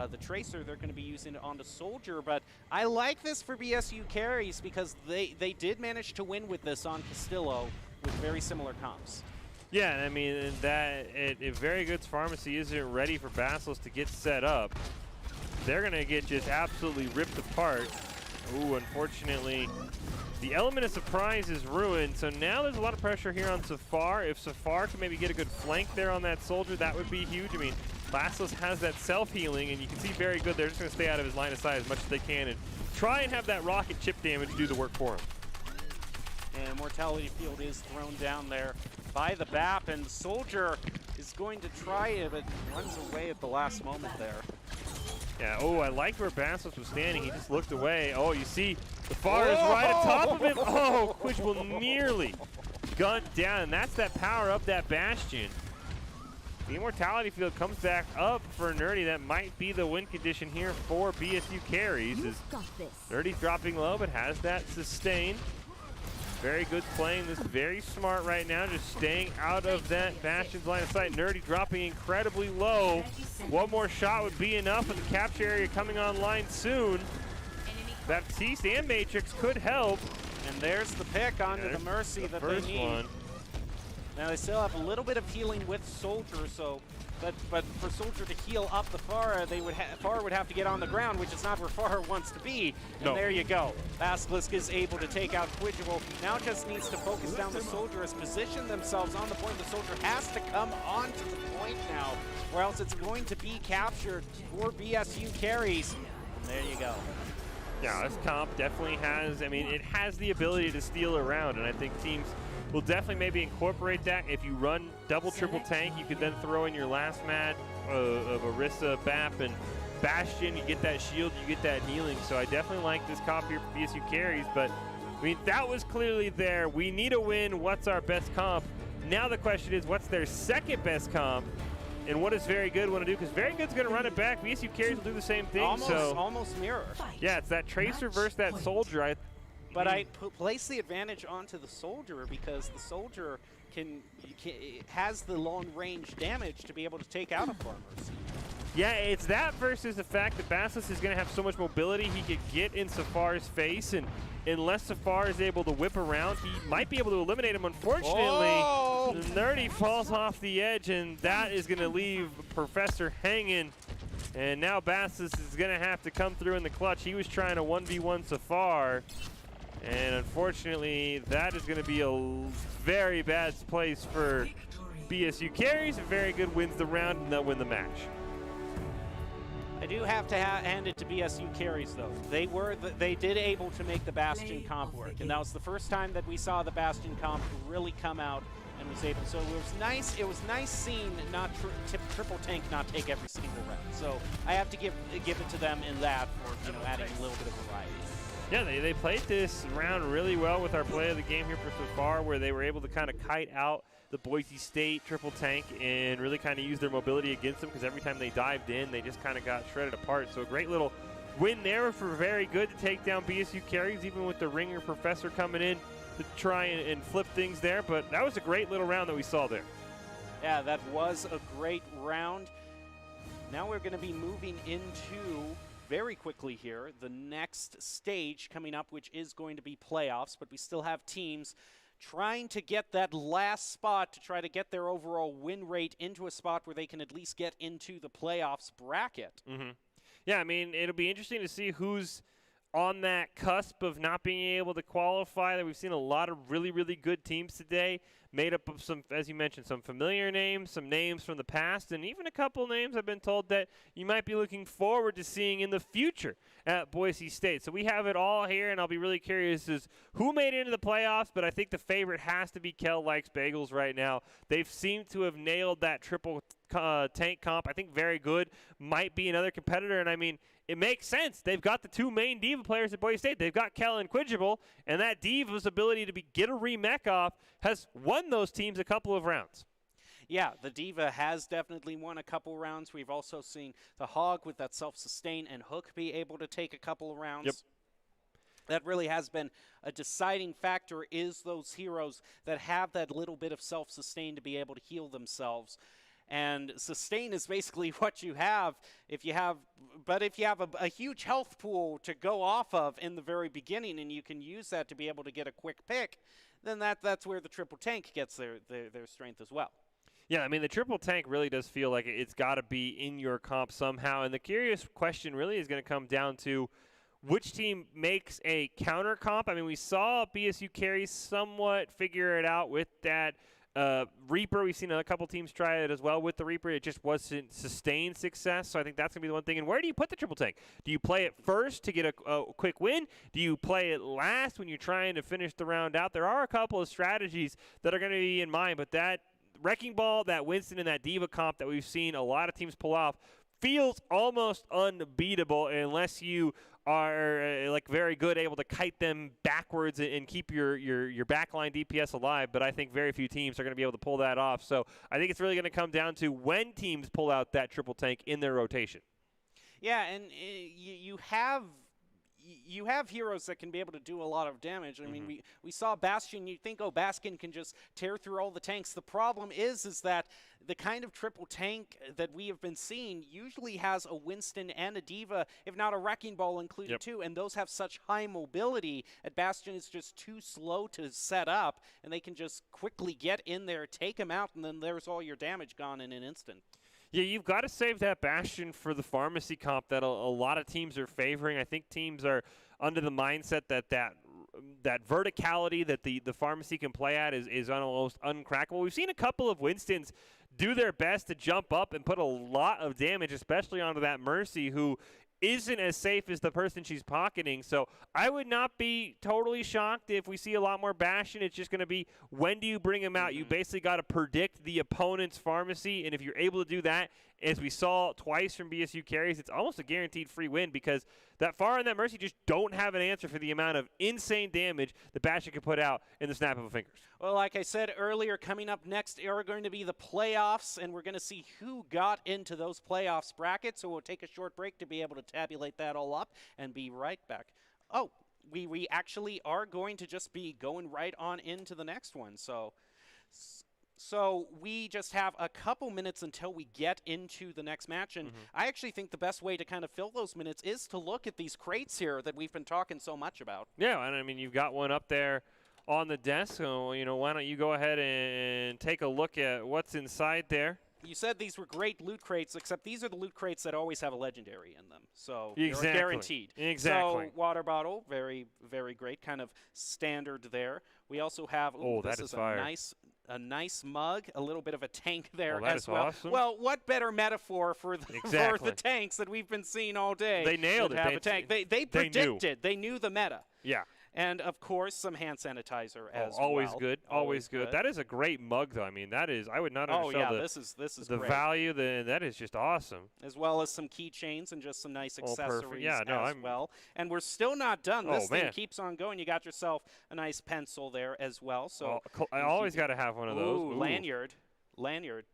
the Tracer, they're going to be using it onto Soldier. But I like this for BSU carries because they did manage to win with this on Castillo with very similar comps. Yeah, I mean, if Very Good's Pharmacy isn't ready for Basils to get set up, they're going to get just absolutely ripped apart. Ooh, unfortunately, the element of surprise is ruined, so now there's a lot of pressure here on Safar. If Safar can maybe get a good flank there on that Soldier, that would be huge. I mean, Bastos has that self-healing, and you can see Very Good. They're just going to stay out of his line of sight as much as they can and try and have that rocket chip damage do the work for him. And Mortality Field is thrown down there by the BAP, and Soldier is going to try it, but runs away at the last moment there. Yeah, oh, I liked where Bastos was standing. He just looked away. Oh, you see, the Far is right atop of him. Oh, Quidge will nearly gunned down, and that's that power of that Bastion. The Immortality Field comes back up for Nerdy. That might be the win condition here for BSU carries. Nerdy's dropping low, but has that sustain. Very Good playing this very smart right now, just staying out of that Bastion's line of sight. Nerdy dropping incredibly low. One more shot would be enough with the capture area coming online soon. Baptiste and Matrix could help. And there's the pick onto the Mercy that they need. One. Now they still have a little bit of healing with Soldier, so but for Soldier to heal up the Pharah, Pharah would have to get on the ground, which is not where Pharah wants to be. And there you go. Basilisk is able to take out Quidjabo. Now just needs to focus down the Soldier, has positioned themselves on the point. The Soldier has to come onto the point now, or else it's going to be captured for BSU carries. And there you go. Yeah, this comp definitely has, I mean, it has the ability to steal around, and I think teams will definitely maybe incorporate that. If you run double, triple tank, you could then throw in your last mat of Orisa, BAP, and Bastion. You get that shield, you get that healing. So I definitely like this comp here for BSU carries, but I mean, that was clearly there. We need a win. What's our best comp? Now the question is, what's their second best comp? And what does Very Good want to do? Because Very Good's going to run it back. BSU carries will do the same thing. Almost mirror. Yeah, it's that Tracer versus that Soldier. But I place the advantage onto the Soldier because the Soldier has the long-range damage to be able to take out a Farmers. Yeah, it's that versus the fact that Bastos is going to have so much mobility, he could get in Safar's face, and unless Safar is able to whip around, he might be able to eliminate him. Unfortunately, Nerdy falls off the edge, and that is going to leave Professor hanging. And now Bastos is going to have to come through in the clutch. He was trying to 1v1 Safar. And unfortunately, that is going to be a very bad place for BSU carries. Very Good wins the round, and they'll win the match. I do have to hand it to BSU carries, though. They did able to make the Bastion comp work, and that was the first time that we saw the Bastion comp really come out and was able. So it was nice. It was nice seeing not Triple Tank not take every single round. So I have to give it to them in that for adding a little bit of variety. Yeah, they played this round really well with our play of the game here for so far, where they were able to kind of kite out the Boise State Triple Tank and really kind of use their mobility against them, because every time they dived in, they just kind of got shredded apart. So a great little win there for Very Good to take down BSU carries, even with the Ringer Professor coming in to try and flip things there. But that was a great little round that we saw there. Yeah, that was a great round. Now we're going to be moving into, very quickly here, the next stage coming up, which is going to be playoffs, but we still have teams trying to get that last spot to try to get their overall win rate into a spot where they can at least get into the playoffs bracket. Mm-hmm. Yeah, I mean, it'll be interesting to see who's on that cusp of not being able to qualify. We've seen a lot of really, really good teams today, made up of some, as you mentioned, some familiar names, some names from the past, and even a couple names I've been told that you might be looking forward to seeing in the future at Boise State. So we have it all here, and I'll be really curious as who made it into the playoffs, but I think the favorite has to be Kel Likes Bagels right now. They've seemed to have nailed that triple tank comp. I think Very Good might be another competitor, and I mean, it makes sense. They've got the two main Diva players at Boise State. They've got Kel and Quidgible, and that Diva's ability to get a remech off has won those teams a couple of rounds. Yeah, the Diva has definitely won a couple rounds. We've also seen the Hog with that self-sustain and Hook be able to take a couple of rounds. Yep. That really has been a deciding factor, is those heroes that have that little bit of self-sustain to be able to heal themselves. And sustain is basically what you have if you have a huge health pool to go off of in the very beginning, and you can use that to be able to get a quick pick, then that's where the triple tank gets their strength as well. Yeah, I mean, the triple tank really does feel like it's got to be in your comp somehow. And the curious question really is going to come down to which team makes a counter comp. I mean, we saw BSU carry somewhat figure it out with that Reaper. We've seen a couple teams try it as well with the Reaper. It just wasn't sustained success, so I think that's going to be the one thing. And where do you put the triple tank? Do you play it first to get a quick win? Do you play it last when you're trying to finish the round out? There are a couple of strategies that are going to be in mind, but that Wrecking Ball, that Winston, and that Diva comp that we've seen a lot of teams pull off feels almost unbeatable unless you are like Very Good, able to kite them backwards and keep your backline DPS alive. But I think very few teams are going to be able to pull that off. So I think it's really going to come down to when teams pull out that triple tank in their rotation. Yeah, and you have heroes that can be able to do a lot of damage. I mean, we saw Bastion. You think, oh, Bastion can just tear through all the tanks. The problem is that the kind of triple tank that we have been seeing usually has a Winston and a Diva, if not a Wrecking Ball included too, and those have such high mobility that Bastion is just too slow to set up, and they can just quickly get in there, take them out, and then there's all your damage gone in an instant. Yeah, you've got to save that Bastion for the pharmacy comp that a lot of teams are favoring. I think teams are under the mindset that verticality that the pharmacy can play at is almost uncrackable. We've seen a couple of Winstons do their best to jump up and put a lot of damage, especially onto that Mercy, who isn't as safe as the person she's pocketing. So I would not be totally shocked if we see a lot more Bastion. It's just going to be, when do you bring him out? You basically got to predict the opponent's pharmacy, and if you're able to do that, as we saw twice from BSU carries, it's almost a guaranteed free win, because that Pharah and that Mercy just don't have an answer for the amount of insane damage that Bastion can put out in the snap of a fingers. Well, like I said earlier, coming up next are going to be the playoffs, and we're going to see who got into those playoffs brackets. So we'll take a short break to be able to tabulate that all up and be right back. Oh, we actually are going to just be going right on into the next one. So we just have a couple minutes until we get into the next match, and I actually think the best way to kind of fill those minutes is to look at these crates here that we've been talking so much about. Yeah, and I mean, you've got one up there on the desk, so, you know, why don't you go ahead and take a look at what's inside there. You said these were great loot crates, except these are the loot crates that always have a legendary in them. So exactly. They're guaranteed. Exactly. So water bottle, very, very great, kind of standard there. We also have, that this is is a fire. nice a nice mug, a little bit of a tank there that as is well. awesome. Well, what better metaphor for the, for the tanks that we've been seeing all day? They nailed than it. Have a tank. They predicted. They knew the meta. Yeah. And, of course, some hand sanitizer as always well. good. Always good. That is a great mug, though. I mean, that is – I would not undersell this is the great. value. That is just awesome. As well as some keychains and just some nice accessories as well. And we're still not done. This thing man. keeps on going. You got yourself a nice pencil there as well. So I always got to have one of those. Ooh. Lanyard. Lanyard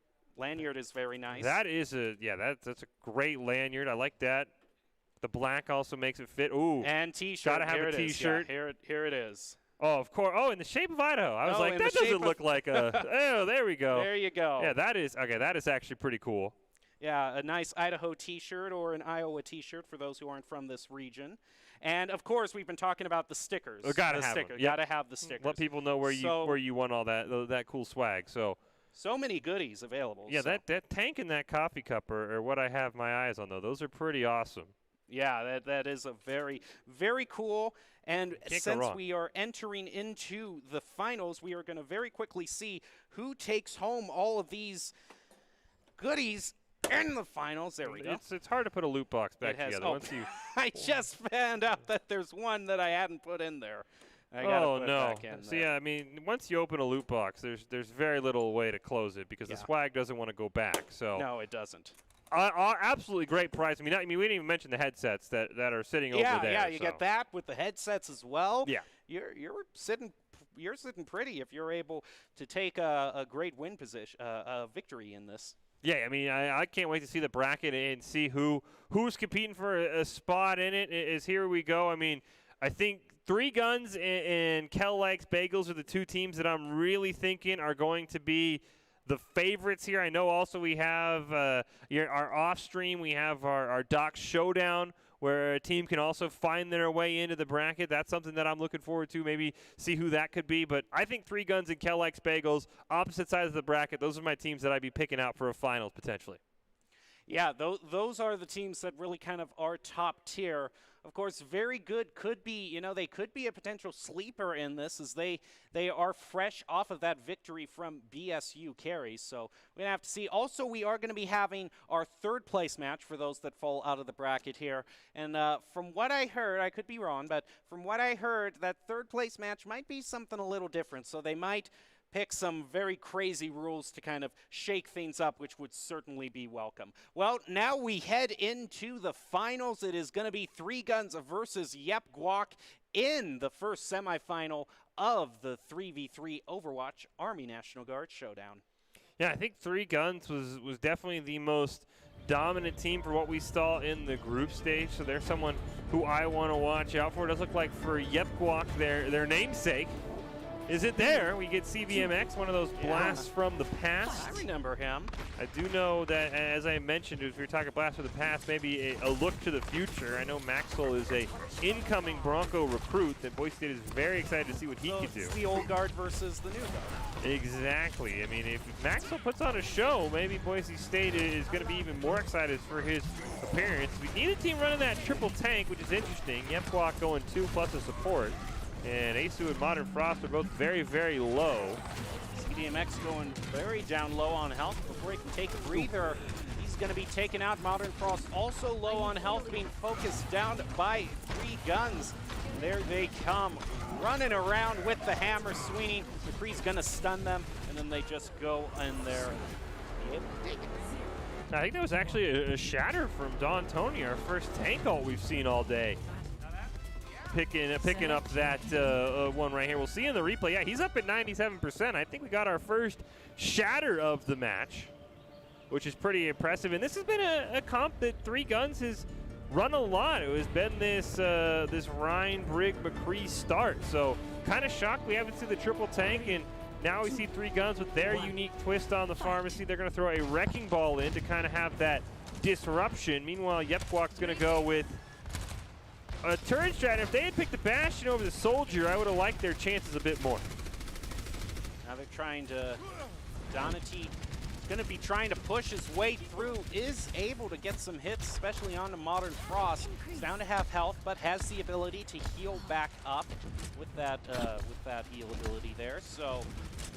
is very nice. That is that's a great lanyard. I like that. The black also makes it fit. Ooh. And T-shirt. Gotta have a T-shirt. Yeah, here it is. Oh, of course. Oh, in the shape of Idaho. I was like, that doesn't look like a. Oh, there we go. There you go. Yeah, that is okay. That is actually pretty cool. Yeah, a nice Idaho T-shirt or an Iowa T-shirt for those who aren't from this region. And of course, we've been talking about the stickers. Gotta have them. Yep. Gotta have the stickers. Let people know where you won all that cool swag. So many goodies available. Yeah, that tank and that coffee cup are what I have my eyes on, though. Those are pretty awesome. Yeah, that is a very, very cool. And since we are entering into the finals, we are going to very quickly see who takes home all of these goodies in the finals. There we go. It's hard to put a loot box back together. Once you I just found out that there's one that I hadn't put in there. I gotta put no! It back in See, yeah, I mean, once you open a loot box, there's very little way to close it because the swag doesn't want to go back. So no, it doesn't. Absolutely great price. I mean, we didn't even mention the headsets that are sitting over there. Yeah, you get that with the headsets as well. Yeah, you're sitting pretty if you're able to take a great win position, a victory in this. Yeah, I mean, I can't wait to see the bracket and see who's competing for a spot in it. Is here we go. I mean, I think Three Guns and Kel Likes Bagels are the two teams that I'm really thinking are going to be the favorites here. I know also we have our off stream. We have our Doc Showdown, where a team can also find their way into the bracket. That's something that I'm looking forward to, maybe see who that could be. But I think Three Guns and Kel Likes Bagels, opposite sides of the bracket, those are my teams that I'd be picking out for a finals potentially. Yeah, those are the teams that really kind of are top tier. Of course, very good could be, they could be a potential sleeper in this as they are fresh off of that victory from BSU Carey. So we're going to have to see. Also, we are going to be having our third place match for those that fall out of the bracket here. And from what I heard, I could be wrong, but from what I heard, that third place match might be something a little different. So they might pick some very crazy rules to kind of shake things up, which would certainly be welcome. Well, now we head into the finals. It is going to be Three Guns versus Yep Guac in the first semifinal of the 3v3 Overwatch Army National Guard Showdown. Yeah, I think Three Guns was definitely the most dominant team for what we saw in the group stage, so they're someone who I want to watch out for. It does look like for Yep Guac, their namesake, isn't there. We get CVMX, one of those blasts from the past. I remember him. I do know that, as I mentioned, if we were talking blast from the past, maybe a look to the future. I know Maxwell is a incoming Bronco recruit that Boise State is very excited to see what he could do. It's the old guard versus the new guard. Exactly. I mean, if Maxwell puts on a show, maybe Boise State is going to be even more excited for his appearance. We need a team running that triple tank, which is interesting. Yep Guac going 2 plus a support. And Asu and Modern Frost are both very, very low. CDMX going very down low on health before he can take a breather. He's going to be taken out. Modern Frost also low on health, being focused down by Three Guns. There they come, running around with the hammer swinging. McCree's going to stun them, and then they just go in there. I think that was actually a shatter from Don Tony, our first tank ult we've seen all day. Picking up that one right here. We'll see in the replay. Yeah, he's up at 97%. I think we got our first shatter of the match, which is pretty impressive. And this has been a comp that Three Guns has run a lot. It has been this Ryan Brigg McCree start. So kind of shocked we haven't seen the triple tank, and now we see Three Guns with their unique twist on the pharmacy. They're going to throw a wrecking ball in to kind of have that disruption. Meanwhile, Yep Guac's going to go with a turret strat. If they had picked the Bastion over the Soldier, I would have liked their chances a bit more. Now they're trying to Donati going to be trying to push his way through, is able to get some hits, especially onto Modern Frost. He's down to half health, but has the ability to heal back up with that heal ability there. So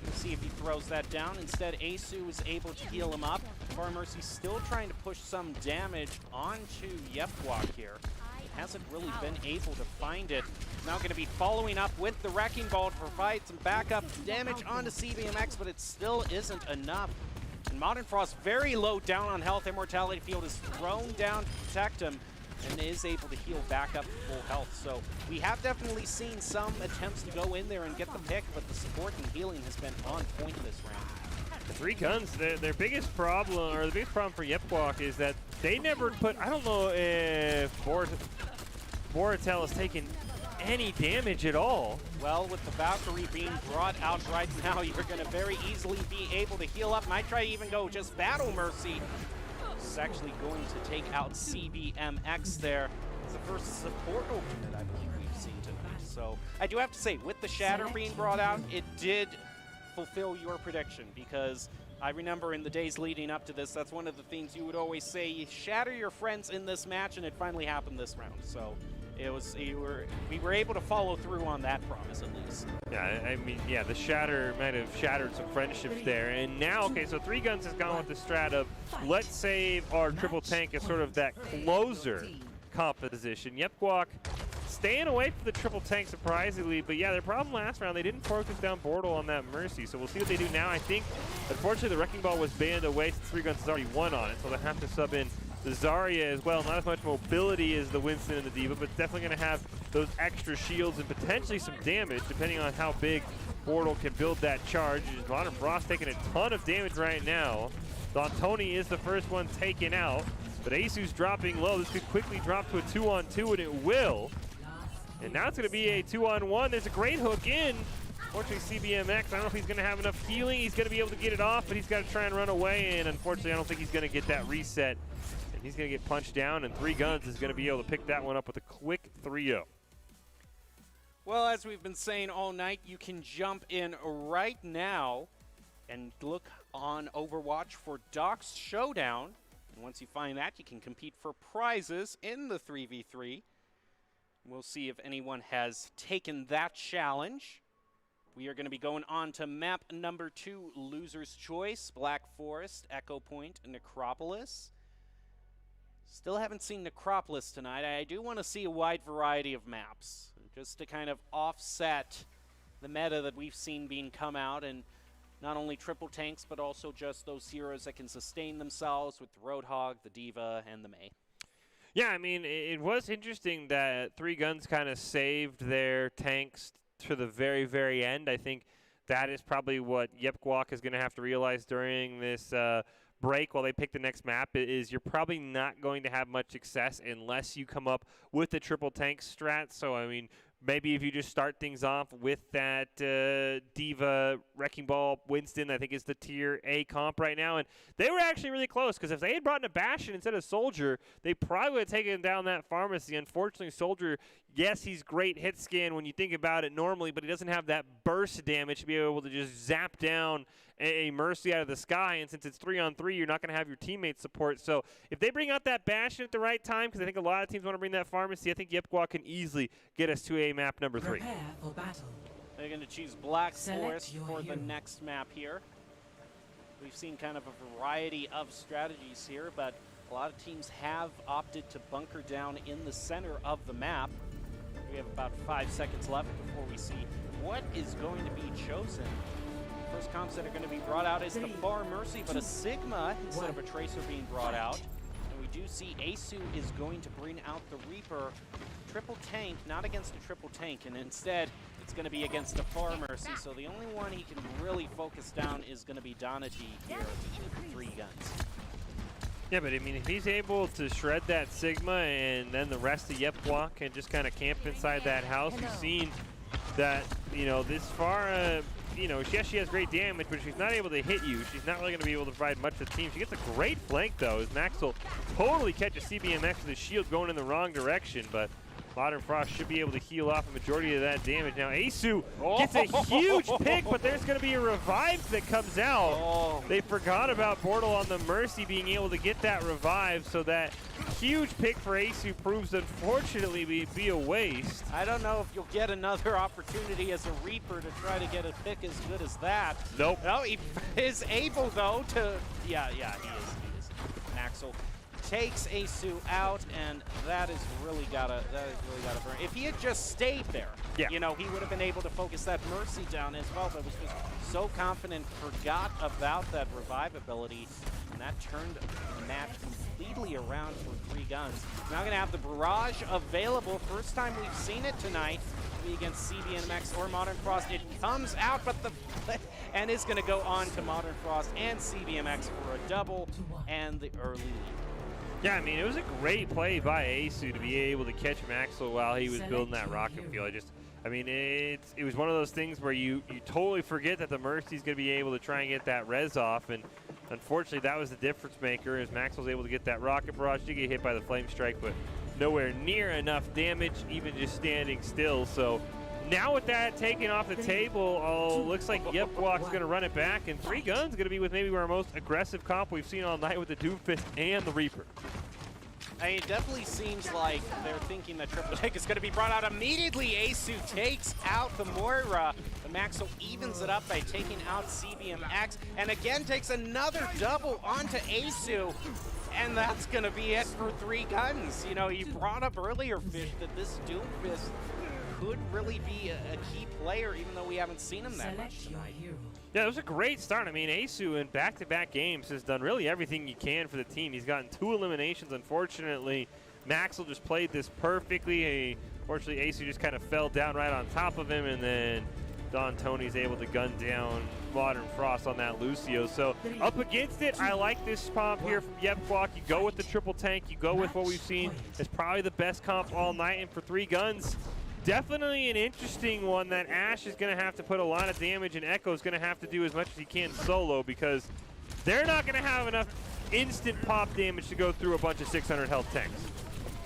we'll see if he throws that down. Instead, Asu is able to heal him up. Far Mercy still trying to push some damage onto Yepwalk here. Hasn't really been able to find it. Now going to be following up with the Wrecking Ball to provide some backup damage onto CBMX, but it still isn't enough. And Modern Frost very low down on health. Immortality Field is thrown down to protect him and is able to heal back up to full health. So we have definitely seen some attempts to go in there and get the pick, but the support and healing has been on point this round. The 3 guns, their biggest problem, or the biggest problem for Yepwalk is that they never put, I don't know if Boratel has taken any damage at all. Well, with the Valkyrie being brought out right now, you're going to very easily be able to heal up. Might try to even go just Battle Mercy. This is actually going to take out CBMX there. It's the first support opener that I believe we've seen tonight. So I do have to say, with the Shatter being brought out, it did fulfill your prediction, because I remember in the days leading up to this, that's one of the things you would always say, you shatter your friends in this match, and it finally happened this round. So it was, we were able to follow through on that promise at least. Yeah, I mean, yeah, the Shatter might have shattered some friendships there. And now, okay, so 3 guns has gone with the strat of let's save our triple tank as sort of that closer composition. Yepwalk staying away from the triple tank surprisingly, but yeah, their problem last round, they didn't focus down Bortle on that Mercy, so we'll see what they do now. I think, unfortunately, the Wrecking Ball was banned away since 3 guns has already won on it, so they have to sub in the Zarya as well. Not as much mobility as the Winston and the Diva, but definitely going to have those extra shields and potentially some damage, depending on how big Bortle can build that charge. Modern Frost taking a ton of damage right now. Tony is the first one taken out, but Asu's dropping low. This could quickly drop to a 2-on-2, and it will. And now it's going to be a 2-on-1. There's a great hook in. Unfortunately, CBMX, I don't know if he's going to have enough healing. He's going to be able to get it off, but he's got to try and run away. And unfortunately, I don't think he's going to get that reset. And he's going to get punched down, and 3 guns is going to be able to pick that one up with a quick 3-0. Well, as we've been saying all night, you can jump in right now and look on Overwatch for Doc's Showdown. And once you find that, you can compete for prizes in the 3v3. We'll see if anyone has taken that challenge. We are going to be going on to map number 2, Loser's Choice, Black Forest, Echo Point, Necropolis. Still haven't seen Necropolis tonight. I do want to see a wide variety of maps, just to kind of offset the meta that we've seen being come out, and not only triple tanks, but also just those heroes that can sustain themselves with the Roadhog, the Diva, and the Mei. Yeah, I mean, it was interesting that 3 guns kind of saved their tanks to the very, very end. I think that is probably what Yepwalk is going to have to realize during this break while they pick the next map, is you're probably not going to have much success unless you come up with the triple tank strat. So, I mean, maybe if you just start things off with that Diva, Wrecking Ball, Winston, I think is the tier A comp right now. And they were actually really close, because if they had brought in a Bastion instead of Soldier, they probably would have taken down that Pharmacy. Unfortunately, Soldier, yes, he's great hit scan when you think about it normally, but he doesn't have that burst damage to be able to just zap down a Mercy out of the sky. And since it's 3-on-3, you're not going to have your teammate support. So if they bring out that Bastion at the right time, because I think a lot of teams want to bring that Pharmacy, I think Yepwalk can easily get us to a map number 3. Prepare for battle. They're going to choose Black Select Forest your for the hero. next map here. We've seen kind of a variety of strategies here, but a lot of teams have opted to bunker down in the center of the map. We have about 5 seconds left before we see what is going to be chosen. First comps that are going to be brought out is the Far Mercy, but a Sigma instead of a Tracer being brought out. And we do see Asu is going to bring out the Reaper. Triple tank, not against a triple tank, and instead it's going to be against the Far Mercy. So the only one he can really focus down is going to be Donati here with 3 guns. Yeah, but I mean, if he's able to shred that Sigma and then the rest of Yepwalk can just kind of camp inside that house, we've seen that, you know, this far, you know, yes, she has great damage, but she's not able to hit you. She's not really going to be able to provide much to the team. She gets a great flank, though, as Max will totally catch a CBMX with his shield going in the wrong direction, but Modern Frost should be able to heal off a majority of that damage. Now Asu gets a huge pick, but there's going to be a revive that comes out. They forgot about Bortle on the Mercy being able to get that revive, so that huge pick for Asu proves unfortunately be a waste. I don't know if you'll get another opportunity as a Reaper to try to get a pick as good as that. Nope. No, he is able though to, yeah, he is. Maxwell takes Asu out, and that is really gotta burn. If he had just stayed there, you know, he would have been able to focus that Mercy down as well, but was just so confident, forgot about that revive ability, and that turned the match completely around for 3 Guns. Now gonna have the Barrage available. First time we've seen it tonight against CBMX or Modern Frost. It comes out, but and is gonna go on to Modern Frost and CBMX for a double and the early lead. Yeah, I mean, it was a great play by Asu to be able to catch Maxwell while he was building that rocket field. I mean, it was one of those things where you totally forget that the Mercy's going to be able to try and get that res off, and unfortunately that was the difference maker as Maxwell's able to get that rocket barrage. Did get hit by the flame strike, but nowhere near enough damage, even just standing still. So now with that taken off the table, looks like Yepwalk's going to run it back, and 3 Guns going to be with maybe our most aggressive comp we've seen all night with the Doomfist and the Reaper. I mean, it definitely seems like they're thinking that Triple Take is going to be brought out immediately. Asu takes out the Moira. The Maxwell evens it up by taking out CBMX, and again takes another double onto Asu. And that's going to be it for 3 Guns. You know, you brought up earlier, Fish, that this Doomfist could really be a key player, even though we haven't seen him that much tonight. Yeah, it was a great start. I mean, Asu in back-to-back games has done really everything he can for the team. He's gotten 2 eliminations. Unfortunately, Maxwell just played this perfectly. Unfortunately, Asu just kind of fell down right on top of him, and then Don Tony's able to gun down Modern Frost on that Lucio. So up against it, I like this comp here from Yepwalk. You go with the triple tank. You go with what we've seen. It's probably the best comp all night, and for 3 Guns, definitely an interesting one that Ash is going to have to put a lot of damage, and Echo's going to have to do as much as he can solo, because they're not going to have enough instant pop damage to go through a bunch of 600 health tanks.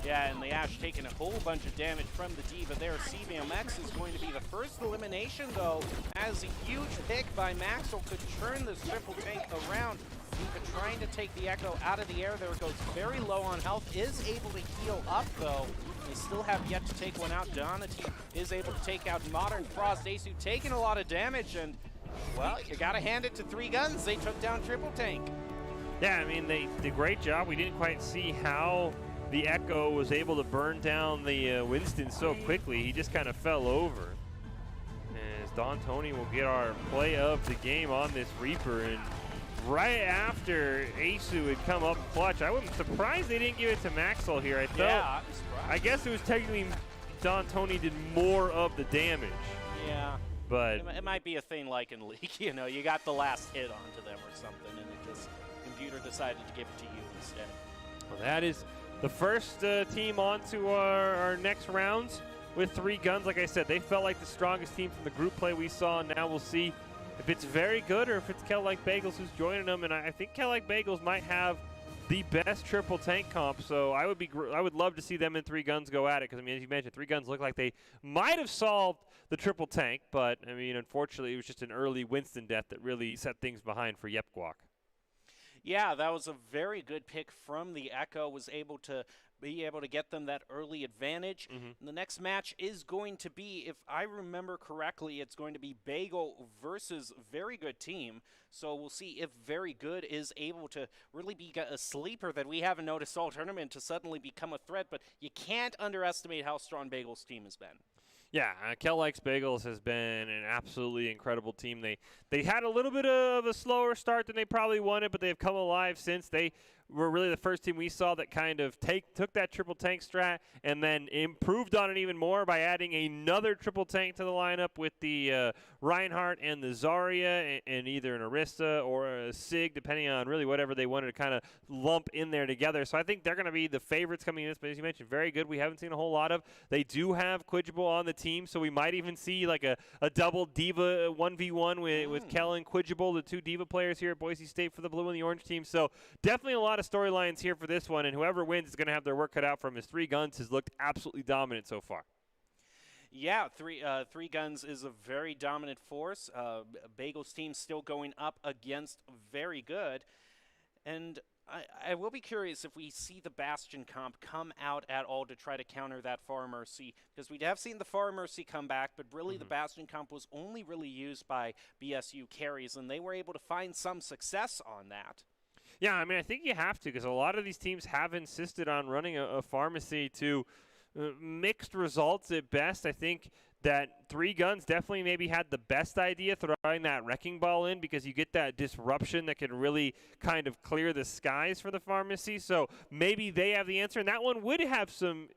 Yeah, and the Ash taking a whole bunch of damage from the Diva there. CBMX is going to be the first elimination, though, as a huge pick by Maxwell could turn this triple tank around. Diva trying to take the Echo out of the air. There it goes, very low on health, is able to heal up, though. They still have yet to take one out. Donati is able to take out Modern Frost. Asu taking a lot of damage, and, well, you got to hand it to 3 Guns. They took down Triple Tank. Yeah, I mean, they did a great job. We didn't quite see how the Echo was able to burn down the Winston so quickly. He just kind of fell over. As Don Tony will get our play of the game on this Reaper, and right after Asu had come up clutch, I wasn't surprised they didn't give it to Maxwell here. I guess it was technically Don Tony did more of the damage. Yeah. But it might be a thing like in League, you know, you got the last hit onto them or something, and it just, computer decided to give it to you instead. Well, that is the first team on to our next rounds with 3 Guns. Like I said, they felt like the strongest team from the group play we saw. Now we'll see if it's very good or if it's Kel-Like Bagels who's joining them. And I think Kel-Like Bagels might have the best triple tank comp. So I would love to see them and 3 Guns go at it, because I mean, as you mentioned, 3 Guns look like they might have solved the triple tank, but I mean, unfortunately, it was just an early Winston death that really set things behind for Yepwalk. Yeah, that was a very good pick from the Echo, was able to be able to get them that early advantage. And the next match is going to be, if I remember correctly, it's going to be Bagel versus Very Good Team. So we'll see if Very Good is able to really be a sleeper that we haven't noticed all tournament to suddenly become a threat, but you can't underestimate how strong Bagel's team has been. Yeah, Kel-Like Bagels has been an absolutely incredible team. They had a little bit of a slower start than they probably wanted, but they've come alive since. They were really the first team we saw that kind of took that triple tank strat and then improved on it even more by adding another triple tank to the lineup with the Reinhardt and the Zarya and either an Orisa or a Sig, depending on really whatever they wanted to kind of lump in there together. So I think they're going to be the favorites coming in this, but as you mentioned, Very Good we haven't seen a whole lot of. They do have Quidgible on the team, so we might even see like a double Diva 1v1 with Kel and Quidgible, the 2 Diva players here at Boise State for the blue and the orange team. So definitely a lot lot of storylines here for this one, and whoever wins is going to have their work cut out for him. His Three Guns has looked absolutely dominant so far. Yeah, Three Guns is a very dominant force. Bagel's team still going up against very good. And I will be curious if we see the Bastion comp come out at all to try to counter that Far Mercy, because we have seen the Far Mercy come back, but really the Bastion comp was only really used by BSU carries, and they were able to find some success on that. Yeah, I mean, I think you have to, because a lot of these teams have insisted on running a pharmacy to mixed results at best. I think that Three Guns definitely maybe had the best idea throwing that Wrecking Ball in, because you get that disruption that can really kind of clear the skies for the pharmacy. So maybe they have the answer, and that one would have some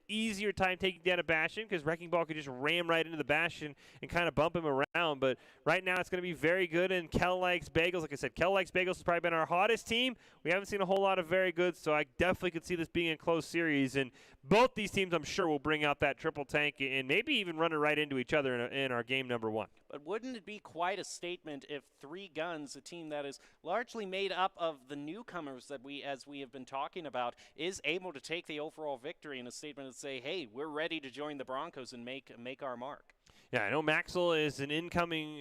easier time taking down a Bastion, because Wrecking Ball could just ram right into the Bastion and kind of bump him around. But right now it's going to be very good, and Kel likes Bagels. Like I said, Kel likes Bagels has probably been our hottest team. We haven't seen a whole lot of very good, so I definitely could see this being a close series. And both these teams, I'm sure, will bring out that triple tank and maybe even run it right into each other in our game number one. But wouldn't it be quite a statement if Three Guns, a team that is largely made up of the newcomers that as we have been talking about, is able to take the overall victory in a statement and say, hey, we're ready to join the Broncos and make our mark? Yeah, I know Maxwell is an incoming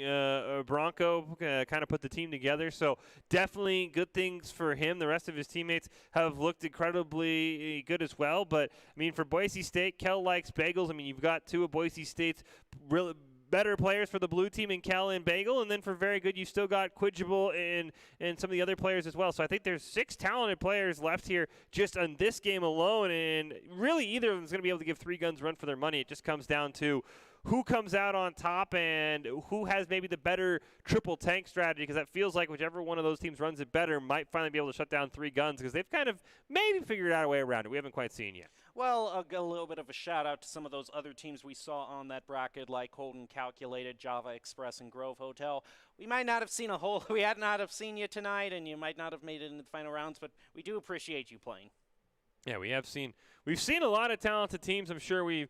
Bronco, kind of put the team together, so definitely good things for him. The rest of his teammates have looked incredibly good as well, but, I mean, for Boise State, Kel likes Bagels. I mean, you've got two of Boise State's really better players for the blue team in Kel and Bagel, and then for very good, you still got Quidgible and some of the other players as well. So I think there's 6 talented players left here just on this game alone, and really either of them is going to be able to give Three Guns run for their money. It just comes down to who comes out on top and who has maybe the better triple tank strategy, because that feels like whichever one of those teams runs it better might finally be able to shut down Three Guns, because they've kind of maybe figured out a way around it. We haven't quite seen yet. Well, a little bit of a shout out to some of those other teams we saw on that bracket, like Holden Calculated, Java Express, and Grove Hotel. We might not have seen we had not have seen you tonight, and you might not have made it in the final rounds, but we do appreciate you playing. Yeah, we've seen a lot of talented teams. I'm sure we've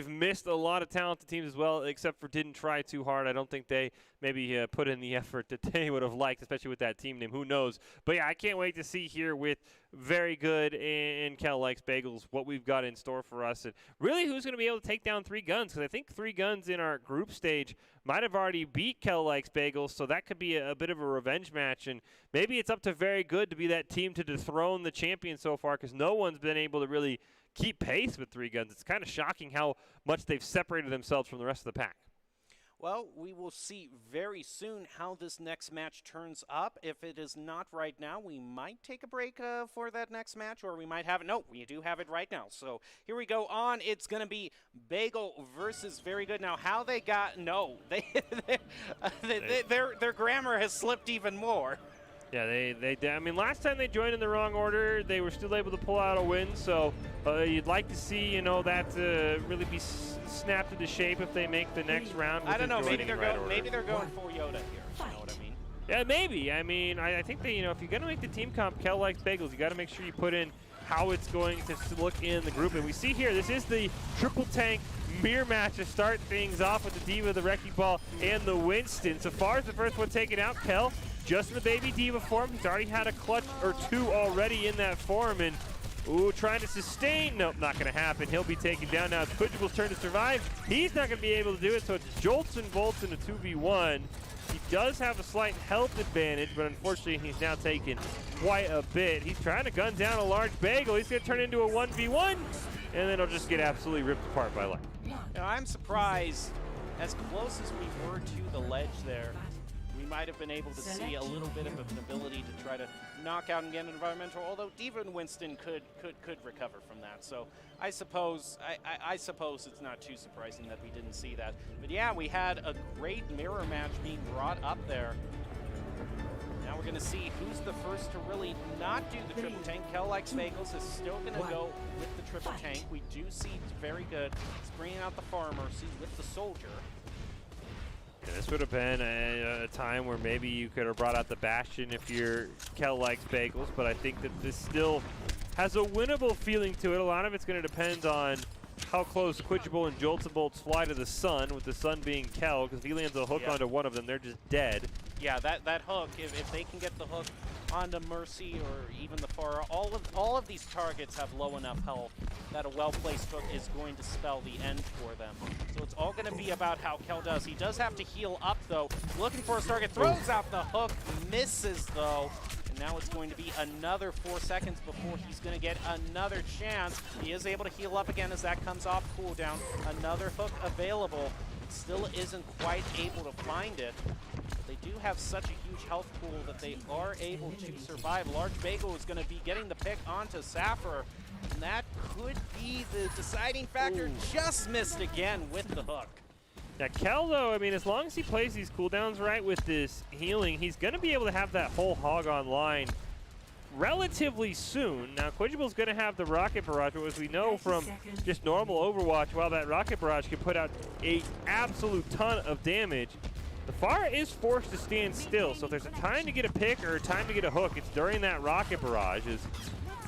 missed a lot of talented teams as well, except for didn't try too hard. I don't think they maybe put in the effort that they would have liked, especially with that team name. Who knows? But yeah, I can't wait to see here with very good and Kel likes Bagels what we've got in store for us, and really who's going to be able to take down Three Guns, because I think Three Guns in our group stage might have already beat Kel likes Bagels, so that could be a bit of a revenge match, and maybe it's up to very good to be that team to dethrone the champion so far, because no one's been able to really keep pace with Three Guns. It's kind of shocking how much they've separated themselves from the rest of the pack. Well, we will see very soon how this next match turns up. If it is not right now, we might take a break for that next match, or we might have it. No, we do have it right now. So here we go on. It's going to be Bagel versus Very Good. Now, how they got their grammar has slipped even more. Yeah, I mean, last time they joined in the wrong order, they were still able to pull out a win. So you'd like to see, that really be snapped into shape if they make the next round. I don't know. Maybe they're going for Yoda here. You know what I mean? Yeah, maybe. I mean, I think that if you're gonna make the team comp, Kel likes Bagels. You got to make sure you put in how it's going to look in the group. And we see here, this is the triple tank mirror match to start things off with the Diva, the Wrecking Ball, and the Winston. So far as the first one taken out, Kel, just in the Baby Diva form. He's already had a clutch or two already in that form, and trying to sustain. Nope, not going to happen. He'll be taken down now. It's Quidgible's turn to survive. He's not going to be able to do it, so it's Jolts and Bolts in a 2v1. He does have a slight health advantage, but unfortunately he's now taken quite a bit. He's trying to gun down a large Bagel. He's going to turn into a 1v1, and then he'll just get absolutely ripped apart by life. Now, I'm surprised, as close as we were to the ledge there, we might have been able to see a little bit of an ability to try to knock out and get an environmental, although Diva and Winston could recover from that. So I suppose it's not too surprising that we didn't see that. But yeah, we had a great mirror match being brought up there. Now we're going to see who's the first to really not do the triple tank. Kel likes Bagels is still going to go with the triple tank. We do see Very Good. He's bringing out the Farmer. See with the Soldier. Yeah, this would have been a time where maybe you could have brought out the Bastion if your Kel likes Bagels, but I think that this still has a winnable feeling to it. A lot of it's going to depend on how close Quidgable and Joltabolts fly to the sun, with the sun being Kel, because if he lands a hook onto one of them, they're just dead. Yeah, that hook, if they can get the hook onto Mercy or even the Pharah, all of these targets have low enough health that a well-placed hook is going to spell the end for them. So it's all going to be about how Kel does. He does have to heal up, though. Looking for his target, throws out the hook, misses, though. And now it's going to be another 4 seconds before he's going to get another chance. He is able to heal up again as that comes off cooldown. Another hook available. Still isn't quite able to find it. But they do have such a huge health pool that they are able to survive. Large Bagel is going to be getting the pick onto Sapphire. And that could be the deciding factor. Just missed again with the hook. Yeah, Kel, though, I mean, as long as he plays these cooldowns right with this healing, he's going to be able to have that whole hog online relatively soon. Now, Quidgible's going to have the Rocket Barrage, but as we know from just normal Overwatch, while that Rocket Barrage can put out an absolute ton of damage, the Pharah is forced to stand still. So if there's a time to get a pick or a time to get a hook, it's during that Rocket Barrage.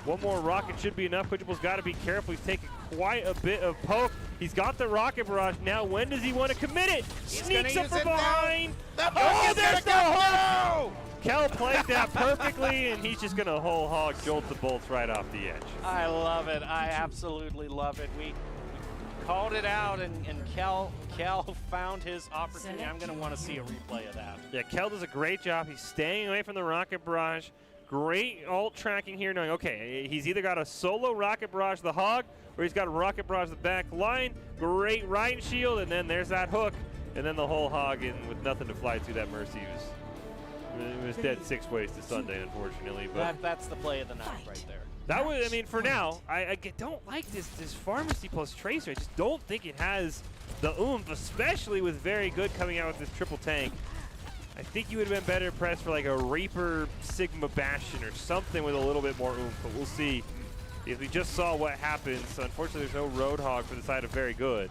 One more rocket should be enough. Quidgible's got to be careful. He's taking quite a bit of poke. He's got the Rocket Barrage. Now, when does he want to commit it? Sneaks up from behind. Oh, there's the hook! Kel played that perfectly, and he's just going to whole hog jolt the bolts right off the edge. I love it. I absolutely love it. We called it out, and Kel found his opportunity. I'm going to want to see a replay of that. Yeah, Kel does a great job. He's staying away from the Rocket Barrage. Great ult tracking here, knowing, okay, he's either got a solo Rocket Barrage the hog, or he's got a Rocket Barrage the back line. Great right shield, and then there's that hook, and then the whole hog, and with nothing to fly through that Mercy was dead 6 ways to Sunday, unfortunately. But that's the play of the night right there. That was, I mean, for now, I don't like this Pharmacy plus Tracer. I just don't think it has the oomph, especially with very good coming out with this triple tank. I think you would have been better pressed for like a Reaper Sigma Bastion or something with a little bit more oomph, but we'll see. If we just saw what happens, unfortunately there's no Roadhog for the side of very good.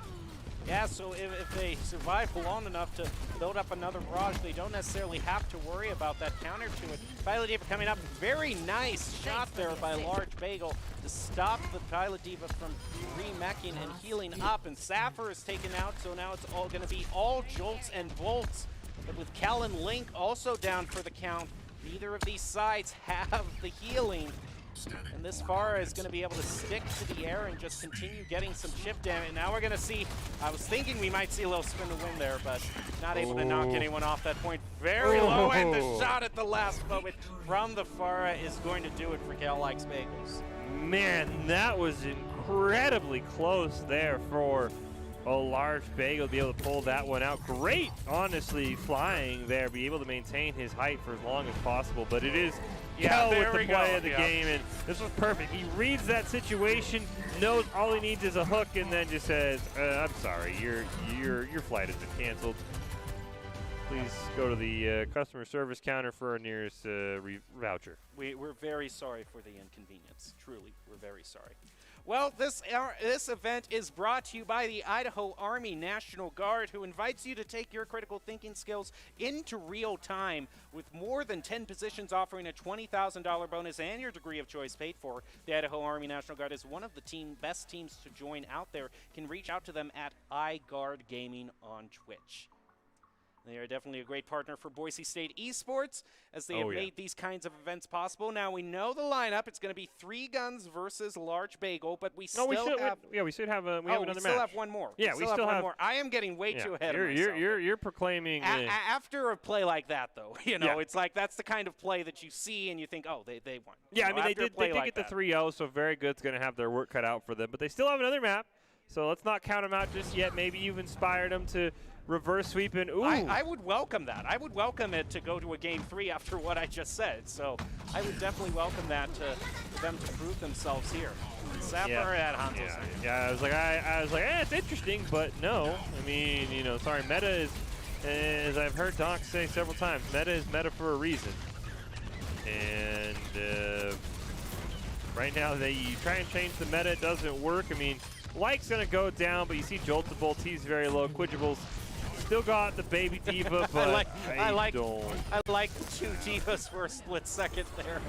Yeah, so if they survive long enough to build up another barrage, they don't necessarily have to worry about that counter to it. Pilot Diva coming up, very nice shot there by Large Bagel to stop the Pilot Diva from remeching and healing up, and Sapphire is taken out, so now it's all going to be all jolts and bolts. But with Cal and Link also down for the count, neither of these sides have the healing. And this Pharah is going to be able to stick to the air and just continue getting some chip damage. Now we're going to see, I was thinking we might see a little spin to win there, but not able to knock anyone off that point. Very low, and the shot at the last moment from the Pharah is going to do it for Cal Likes Bagels. Man, that was incredibly close there for a Large Bagel to be able to pull that one out. Great, honestly, flying there, be able to maintain his height for as long as possible, but it is Kel with the play of the game, and this was perfect. He reads that situation, knows all he needs is a hook, and then just says, I'm sorry, your flight has been canceled. Please go to the customer service counter for our nearest voucher. We're very sorry for the inconvenience. Truly, we're very sorry. Well, this event is brought to you by the Idaho Army National Guard, who invites you to take your critical thinking skills into real time with more than 10 positions offering a $20,000 bonus and your degree of choice paid for. The Idaho Army National Guard is one of the best teams to join out there. You can reach out to them at iGuard Gaming on Twitch. They are definitely a great partner for Boise State Esports, as they have made these kinds of events possible. Now we know the lineup. It's going to be 3 guns versus Large Bagel, but we still have. We should have another match. We still have one more. Yeah, we still have one more. I am getting way too ahead of myself. You're proclaiming. After a play like that, though, it's like that's the kind of play that you see and you think, oh, they won. Yeah, I mean, they did get the 3-0, so Very Good's going to have their work cut out for them. But they still have another map, so let's not count them out just yet. Maybe you've inspired them to reverse sweep and I would welcome that. I would welcome it to go to a game 3 after what I just said. So I would definitely welcome that for them to prove themselves here. Sapphire at Hanzo's. Yeah, I was like, it's interesting, but no. I mean, sorry, meta is, as I've heard Doc say several times, meta is meta for a reason. And right now, you try and change the meta, it doesn't work. I mean, Like's going to go down, but you see Joltabolt, he's very low. Quidgible's still got the baby diva, but I like don't. I like two divas for a split second there.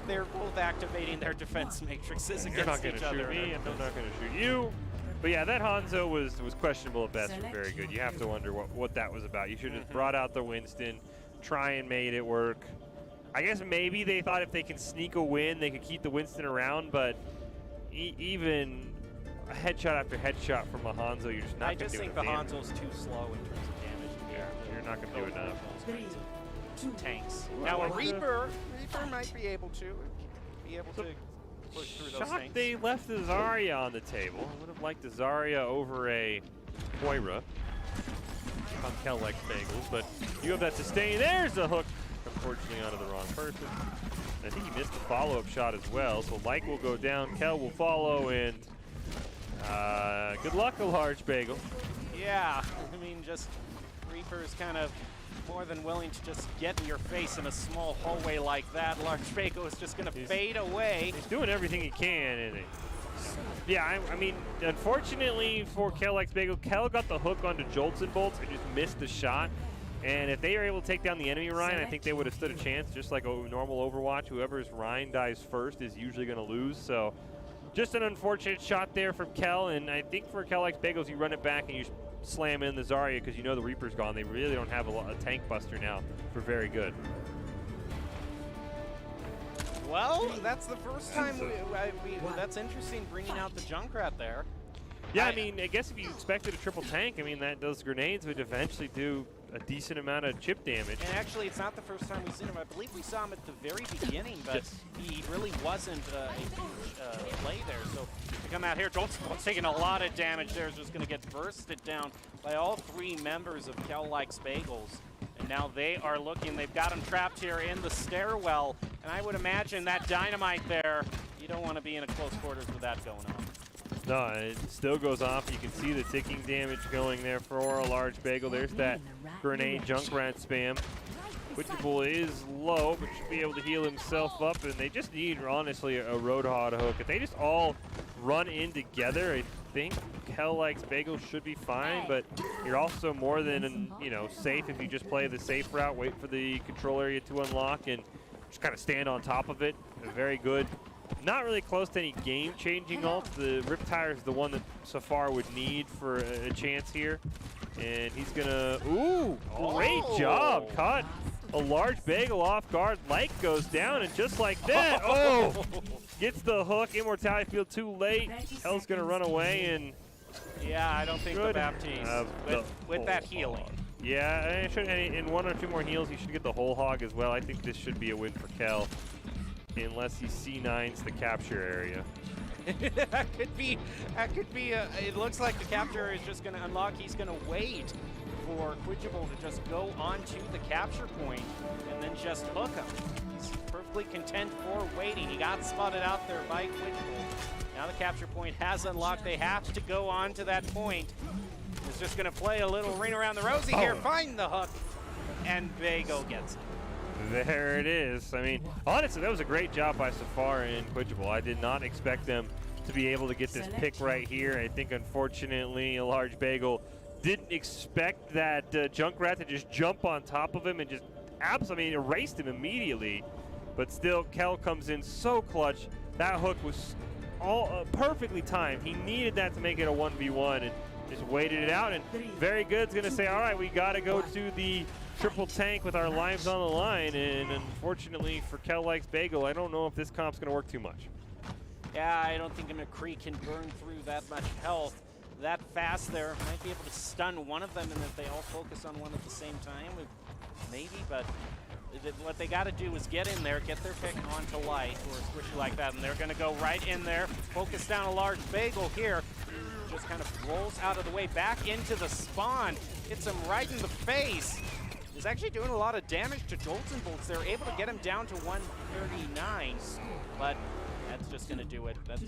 They're both activating their defense matrices You're not against going each to other. shoot me, and I'm not going to shoot you. But yeah, that Hanzo was questionable at best, but very good. You have to wonder what that was about. You should have brought out the Winston, try and made it work. I guess maybe they thought if they can sneak a win, they could keep the Winston around, but even a headshot after headshot from a Hanzo, you're just not going to do I just think enough the damage. Hanzo's too slow in terms of damage. Yeah, you're not going to do enough. Tanks. Ooh, Now I a like Reaper might be able to push through those Shocked things. they left the Zarya on the table. I would have liked the Zarya over a Moira. Kel likes bagels, but you have that sustain. There's the hook. Unfortunately, onto the wrong person. I think he missed the follow-up shot as well, so Like will go down, Kel will follow, and good luck, a large bagel. Yeah, I mean, just Reaper's kind of more than willing to just get in your face in a small hallway like that. Large Bago is just going to fade away. He's doing everything he can, and yeah, I mean, unfortunately for Kel likes bagel, Kel got the hook onto Jolts and Bolts and just missed the shot. And if they are able to take down the enemy Rhine, I think they would have stood a chance, just like a normal Overwatch. Whoever's Rhine dies first is usually going to lose. So just an unfortunate shot there from Kel, and I think for Kel likes bagels, you run it back and you slam in the Zarya because you know the Reaper's gone. They really don't have a tank buster now for very good. Well, that's the first time that's interesting, bringing out the Junkrat there. Yeah, I mean, I guess if you expected a triple tank, I mean, those grenades would eventually do a decent amount of chip damage. And actually, it's not the first time we've seen him. I believe we saw him at the very beginning, but he really wasn't a huge play there. So to come out here, Jolt's taking a lot of damage there. Is just going to get bursted down by all three members of Kel Likes Bagels. And now they are looking. They've got him trapped here in the stairwell. And I would imagine that dynamite there, you don't want to be in a close quarters with that going on. No, it still goes off. You can see the ticking damage going there for a large bagel. There's that grenade Junkrat spam. Quintuple is low, but should be able to heal himself up. And they just need, honestly, a Roadhog hook. If they just all run in together, I think Kel Likes Bagel should be fine. But you're also more than, safe if you just play the safe route, wait for the control area to unlock, and just kind of stand on top of it. Very good. Not really close to any game-changing ult. The Riptire is the one that Safar would need for a chance here. And he's gonna, great job. Caught a large bagel off guard. Like goes down, and just like that, gets the hook. Immortality field too late. Kel's gonna run away, and yeah, I don't think the Baptiste with that healing. Yeah, in one or two more heals, he should get the whole hog as well. I think this should be a win for Kel. Unless he C9s the capture area. that could be, it looks like the capture is just going to unlock. He's going to wait for Quidgeable to just go onto the capture point and then just hook him. He's perfectly content for waiting. He got spotted out there by Quidgeable. Now the capture point has unlocked. They have to go on to that point. He's just going to play a little ring around the rosy here, find the hook, and Bago gets it. There it is. I mean, honestly, that was a great job by Safar and Quidgeable. I did not expect them to be able to get this pick right here. I think, unfortunately, a large bagel didn't expect that Junkrat to just jump on top of him and just erased him immediately. But still, Kel comes in so clutch. That hook was all perfectly timed. He needed that to make it a 1v1 and just waited it out. And very good's going to say, all right, we got to go to the triple tank with our lives on the line, and unfortunately for Kel Likes Bagel, I don't know if this comp's going to work too much. Yeah, I don't think a McCree can burn through that much health that fast there. Might be able to stun one of them, and if they all focus on one at the same time, maybe, but what they got to do is get in there, get their pick onto Light or Squishy like that, and they're going to go right in there, focus down a large bagel here. Just kind of rolls out of the way, back into the spawn, hits him right in the face. He's actually doing a lot of damage to Jolts and Bolts. They're able to get him down to 139, but that's just going to do it. Triple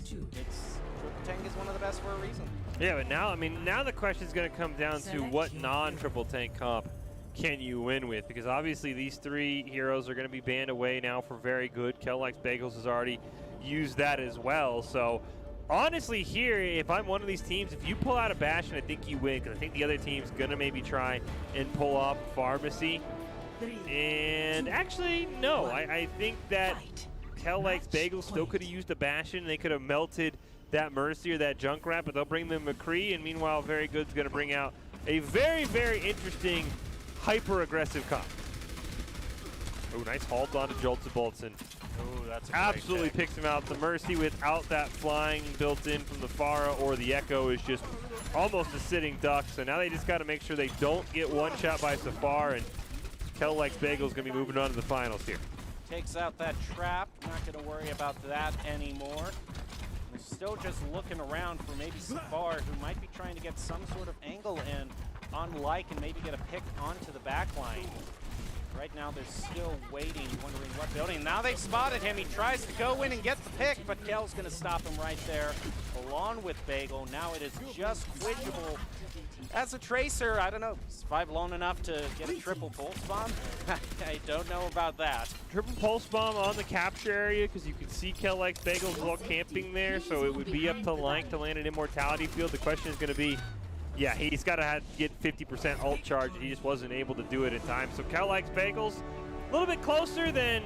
Tank is one of the best for a reason. Yeah, but now the question is going to come down to what non-triple tank comp can you win with? Because obviously these three heroes are going to be banned away now for very good. Kel Likes Bagels has already used that as well. So honestly, here, if I'm one of these teams, if you pull out a Bastion, I think you win, because I think the other team's going to maybe try and pull off Pharmacy. And actually, no. I think that Kel-Like's Bagels still could have used a Bastion. They could have melted that Mercy or that Junkrat, but they'll bring the McCree, and meanwhile, Very Good's going to bring out a very, very interesting, hyper-aggressive comp. Oh, nice halt onto Joltz Boltson. Oh, that's a great Absolutely pick. picks him out. The Mercy without that flying built in from the Pharah or the Echo is just almost a sitting duck. So now they just got to make sure they don't get one shot by Safar, and Kel-Like's Bagel's going to be moving on to the finals here. Takes out that trap. Not going to worry about that anymore. We're still just looking around for maybe Safar, who might be trying to get some sort of angle in on Like and maybe get a pick onto the back line. Right now, they're still waiting, wondering what building. Now they've spotted him. He tries to go in and get the pick, but Kel's going to stop him right there, along with Bagel. Now it is just Quidgeable. As a tracer, I don't know, is 5 lone enough to get a triple pulse bomb? I don't know about that. Triple pulse bomb on the capture area, because you can see Kel-Like's Bagels while camping there, so it would be up to Lank to land an immortality field. The question is going to be, yeah, he's got to get 50% ult charge, and he just wasn't able to do it in time. So Kel-Like's Bagels, a little bit closer than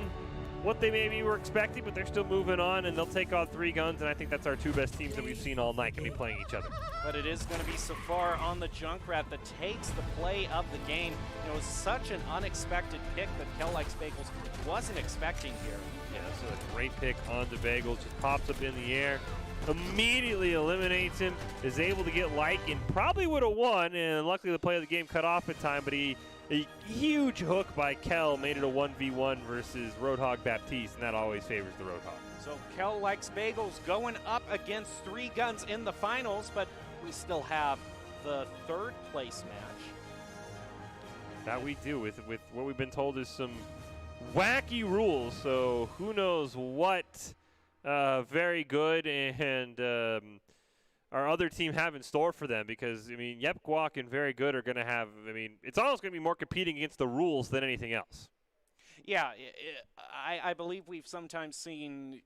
what they maybe were expecting, but they're still moving on, and they'll take on 3 guns, and I think that's our 2 best teams that we've seen all night going to be playing each other. But it is going to be Safar on the Junkrat that takes the play of the game. It was such an unexpected pick that Kel-Like's Bagels wasn't expecting here. Yeah, this is a great pick onto Bagels, just pops up in the air, immediately eliminates him, is able to get Like, and probably would have won, and luckily the play of the game cut off in time, but a huge hook by Kel made it a 1v1 versus Roadhog Baptiste, and that always favors the Roadhog. So Kel-Like's Bagels going up against 3 guns in the finals, but we still have the 3rd place match. That we do with what we've been told is some wacky rules, so who knows what Very Good and our other team have in store for them, because, I mean, Yep Guac and Very Good are going to have, I mean, it's almost going to be more competing against the rules than anything else. Yeah, I believe we've sometimes seen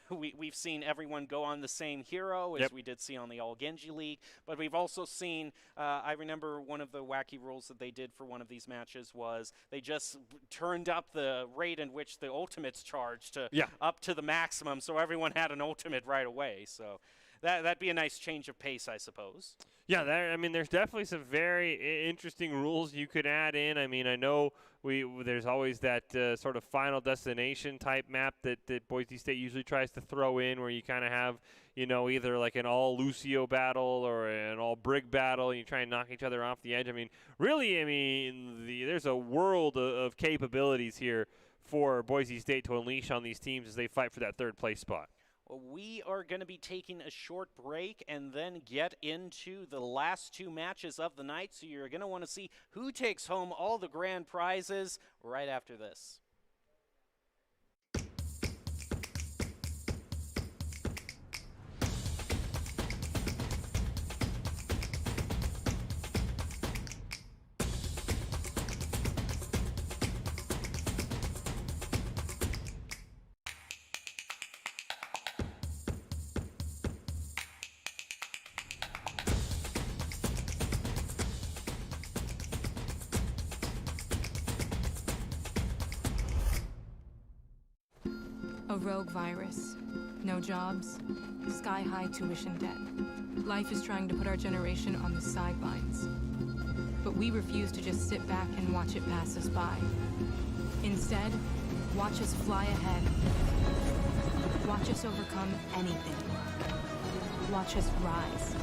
we've seen everyone go on the same hero, as we did see on the All Genji League, but we've also seen, I remember one of the wacky rules that they did for one of these matches was they just turned up the rate in which the ultimates charged to up to the maximum, so everyone had an ultimate right away. So that'd be a nice change of pace, I suppose. Yeah, I mean, there's definitely some very interesting rules you could add in. I mean, I know there's always that sort of final destination type map that Boise State usually tries to throw in, where you kind of have, you know, either like an all Lucio battle or an all Brig battle, and you try and knock each other off the edge. I mean, really, I mean, there's a world of capabilities here for Boise State to unleash on these teams as they fight for that 3rd place spot. We are going to be taking a short break and then get into the last 2 matches of the night. So you're going to want to see who takes home all the grand prizes right after this. A rogue virus. No jobs. Sky-high tuition debt. Life is trying to put our generation on the sidelines. But we refuse to just sit back and watch it pass us by. Instead, watch us fly ahead. Watch us overcome anything. Watch us rise.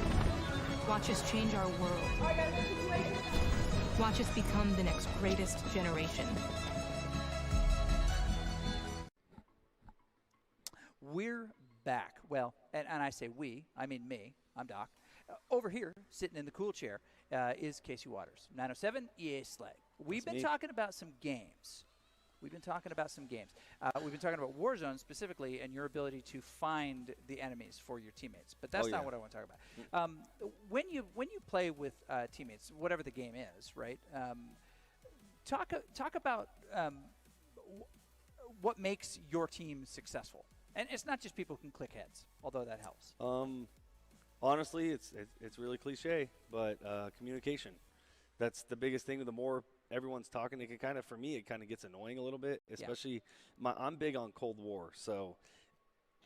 Watch us change our world. Watch us become the next greatest generation. We're back. Well, and I say we, I mean me. I'm Doc. Over here, sitting in the cool chair, is Casey Waters. 907 EA Slag. We've been talking about some games. We've been talking about Warzone specifically and your ability to find the enemies for your teammates. But that's not what I want to talk about. When you play with teammates, whatever the game is, right? Talk about what makes your team successful. And it's not just people who can click heads, although that helps. Honestly, it's really cliche, but communication. That's the biggest thing. The more everyone's talking, it can kind of, for me, it kind of gets annoying a little bit. Especially, I'm big on Cold War, so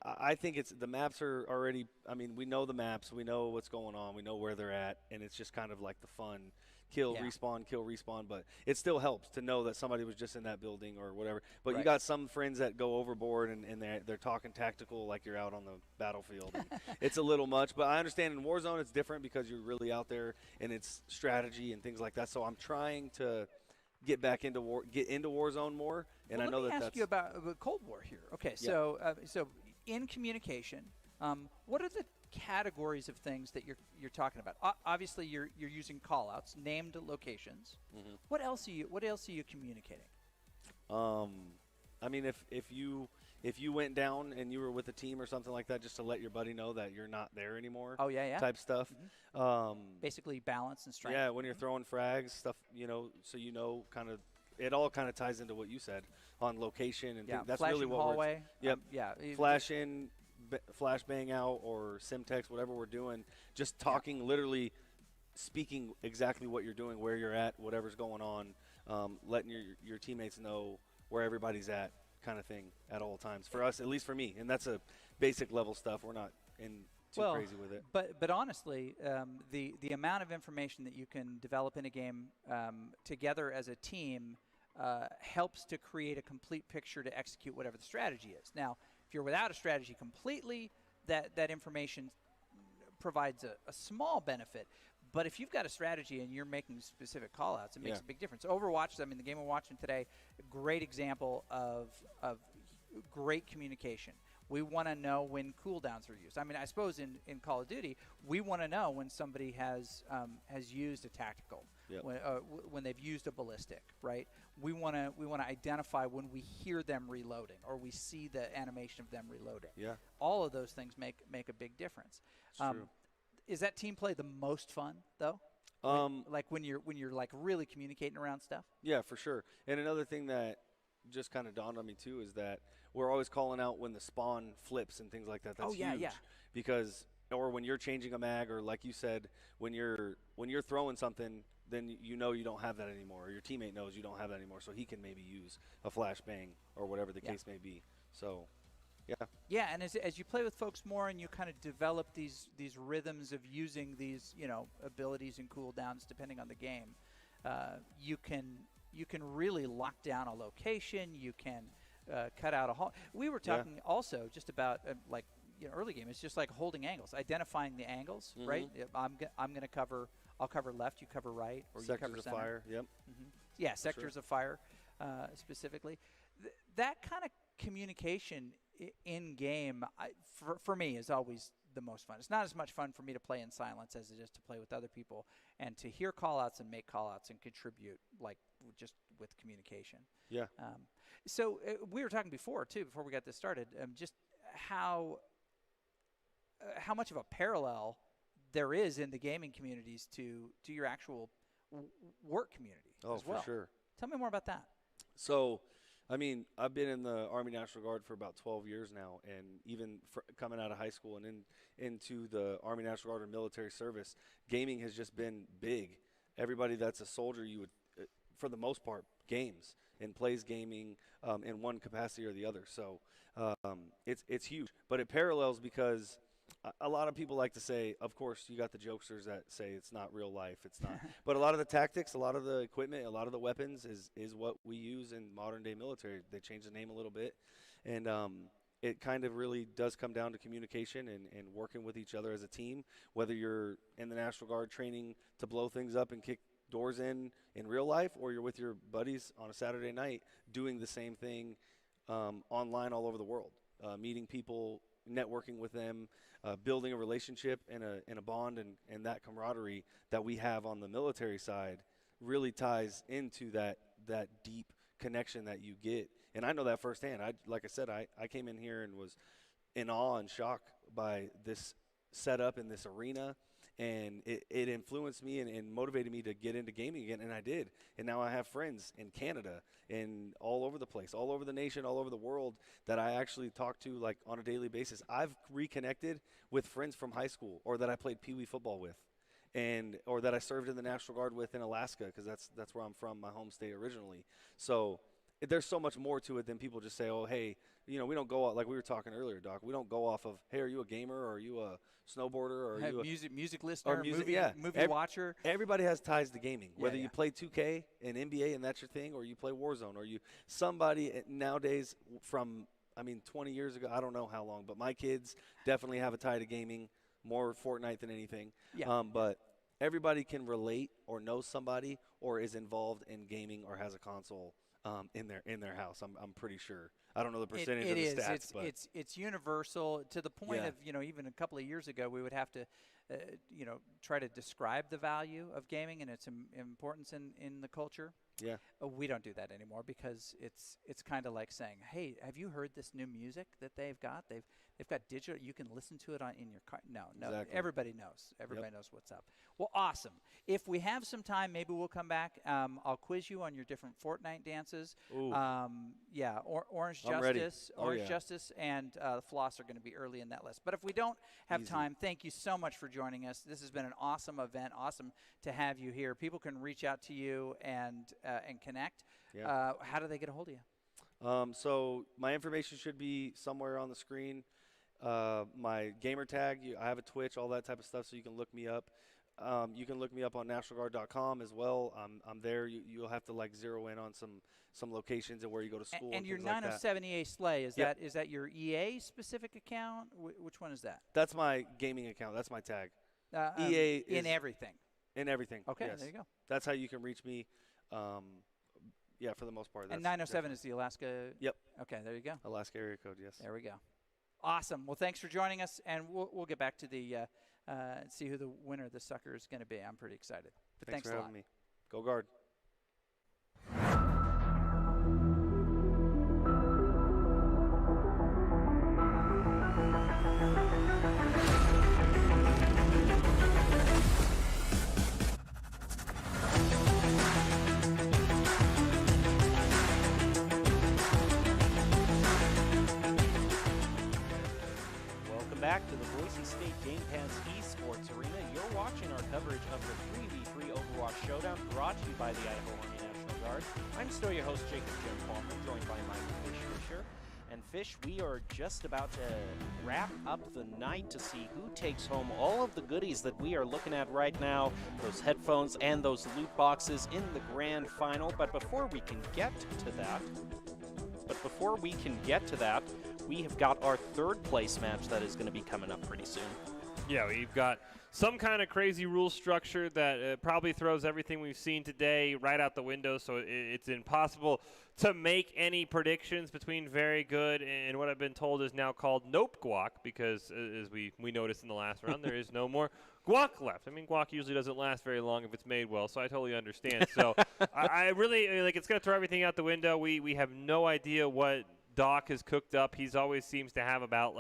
I think it's the maps are already. I mean, we know the maps, we know what's going on, we know where they're at, and it's just kind of like the fun. Kill, respawn, but it still helps to know that somebody was just in that building or whatever. But you got some friends that go overboard and they're talking tactical like you're out on the battlefield. It's a little much, but I understand in Warzone it's different because you're really out there and it's strategy and things like that. So I'm trying to get into Warzone more, and well, I know let me that's ask you about Cold War here. Okay, so in communication, what are the categories of things that you're talking about? Obviously, you're using callouts, named locations. Mm-hmm. What else are you communicating? I mean, if you went down and you were with a team or something like that, just to let your buddy know that you're not there anymore. Oh yeah. Type stuff. Mm-hmm. Basically, balance and strength. Yeah, when you're throwing frags, stuff, so kind of. It all kind of ties into what you said on location and things. That's really what hallway. Yep. Yeah. Flash in. Flashbang out or Simtex, whatever we're doing, just talking, literally speaking exactly what you're doing, where you're at, whatever's going on, letting your teammates know where everybody's at, kind of thing at all times. For us, at least for me, and that's a basic level stuff. We're not in too crazy with it. But honestly, the amount of information that you can develop in a game together as a team helps to create a complete picture to execute whatever the strategy is. Now, if you're without a strategy completely, that information provides a small benefit. But if you've got a strategy and you're making specific callouts, it makes a big difference. Overwatch, I mean, the game we're watching today, a great example of great communication. We want to know when cooldowns are used. I mean, I suppose in Call of Duty, we want to know when somebody has used a tactical, when they've used a ballistic, right? We want to identify when we hear them reloading or we see the animation of them reloading. Yeah. All of those things make a big difference. It's true. Is that team play the most fun though? Like when you're like really communicating around stuff? Yeah, for sure. And another thing that just kind of dawned on me too is that we're always calling out when the spawn flips and things like that. That's huge. Because when you're changing a mag, or like you said, when you're throwing something, then you know you don't have that anymore, or your teammate knows you don't have that anymore, so he can maybe use a flashbang or whatever the case may be. So, yeah. Yeah, and as you play with folks more and you kind of develop these rhythms of using these abilities and cooldowns depending on the game, you can really lock down a location. You can cut out a hall. We were talking also just about early game. It's just like holding angles, identifying the angles, right? I'm going to cover. I'll cover left. You cover right, or sectors you cover of center. fire. Yep. Yeah, sectors of fire, specifically. That kind of communication in game, for me, is always the most fun. It's not as much fun for me to play in silence as it is to play with other people and to hear call-outs and make call-outs and contribute, like just with communication. Yeah. So we were talking before we got this started, just how much of a parallel there is in the gaming communities to your actual work community as well. For sure. Tell me more about that. So, I mean, I've been in the Army National Guard for about 12 years now, and even coming out of high school and into the Army National Guard or military service, gaming has just been big. Everybody that's a soldier, you would, for the most part, games and plays gaming in one capacity or the other. So it's huge. But it parallels because a lot of people like to say, of course, you got the jokesters that say it's not real life. It's not. But a lot of the tactics, a lot of the equipment, a lot of the weapons is what we use in modern day military. They changed the name a little bit. And it kind of really does come down to communication and working with each other as a team, whether you're in the National Guard training to blow things up and kick doors in real life, or you're with your buddies on a Saturday night doing the same thing online all over the world, meeting people, networking with them, building a relationship and a bond and that camaraderie that we have on the military side really ties into that deep connection that you get. And I know that firsthand. Like I said, I came in here and was in awe and shock by this setup in this arena And it influenced me and motivated me to get into gaming again, and I did. And now I have friends in Canada and all over the place, all over the nation, all over the world that I actually talk to like on a daily basis. I've reconnected with friends from high school or that I played Pee Wee football with, or that I served in the National Guard with in Alaska, because that's where I'm from, my home state originally. So there's so much more to it than people just say, oh, hey, we don't go out, like we were talking earlier, Doc. We don't go off of, hey, are you a gamer, or are you a snowboarder, or are you a music listener, movie watcher? Everybody has ties to gaming, whether you play 2K and NBA and that's your thing, or you play Warzone, or somebody nowadays from 20 years ago, I don't know how long, but my kids definitely have a tie to gaming, more Fortnite than anything. Yeah. But everybody can relate or know somebody or is involved in gaming or has a console in their house. I'm pretty sure. I don't know the percentage of the stats, but it's universal to the point of even a couple of years ago we would have to try to describe the value of gaming and its importance in the culture. Yeah. We don't do that anymore because it's kind of like saying, hey, have you heard this new music that they've got? They've got digital. You can listen to it in your car. No, exactly. Everybody knows. Everybody knows what's up. Well, awesome. If we have some time, maybe we'll come back. I'll quiz you on your different Fortnite dances. Ooh. Orange I'm ready. Justice, Oh, Orange yeah. Justice, and Floss are going to be early in that list. But if we don't have Easy. time, thank you so much for joining us. This has been an awesome event. Awesome to have you here. People can reach out to you and connect. Yeah. How do they get a hold of you? So my information should be somewhere on the screen. My gamer tag, I have a Twitch, all that type of stuff, so you can look me up. You can look me up on nationalguard.com as well. I'm there. You'll have to zero in on some locations and where you go to school. And your things like that. 907EA Slay, is Yep. that your EA specific account? Which one is that? That's my gaming account. That's my tag. EA is in everything. In everything. Okay, yes. there you go. That's how you can reach me. For the most part. And 907 is the Alaska. Yep. Okay, there you go. Alaska area code. Yes. There we go. Awesome. Well, thanks for joining us, and we'll get back to the see who the winner of the sucker is going to be. I'm pretty excited. But thanks for a lot. having me. Go Guard. Welcome back to the Boise State Game Pants Esports Arena. You're watching our coverage of the 3v3 Overwatch Showdown brought to you by the Idaho Army National Guard. I'm still your host, Jacob Jim Palmer, joined by Mike Fish Fisher. And Fish, we are just about to wrap up the night to see who takes home all of the goodies that we are looking at right now, those headphones and those loot boxes in the grand final. But before we can get to that, we have got our third place match that is going to be coming up pretty soon. Yeah, we've got some kind of crazy rule structure that probably throws everything we've seen today right out the window, so it's impossible to make any predictions between very good and what I've been told is now called Nope Guac, because as we noticed in the last round, there is no more guac left. I mean, guac usually doesn't last very long if it's made well, so I totally understand. So I really, it's going to throw everything out the window. We have no idea what Doc has cooked up. He's always seems to have about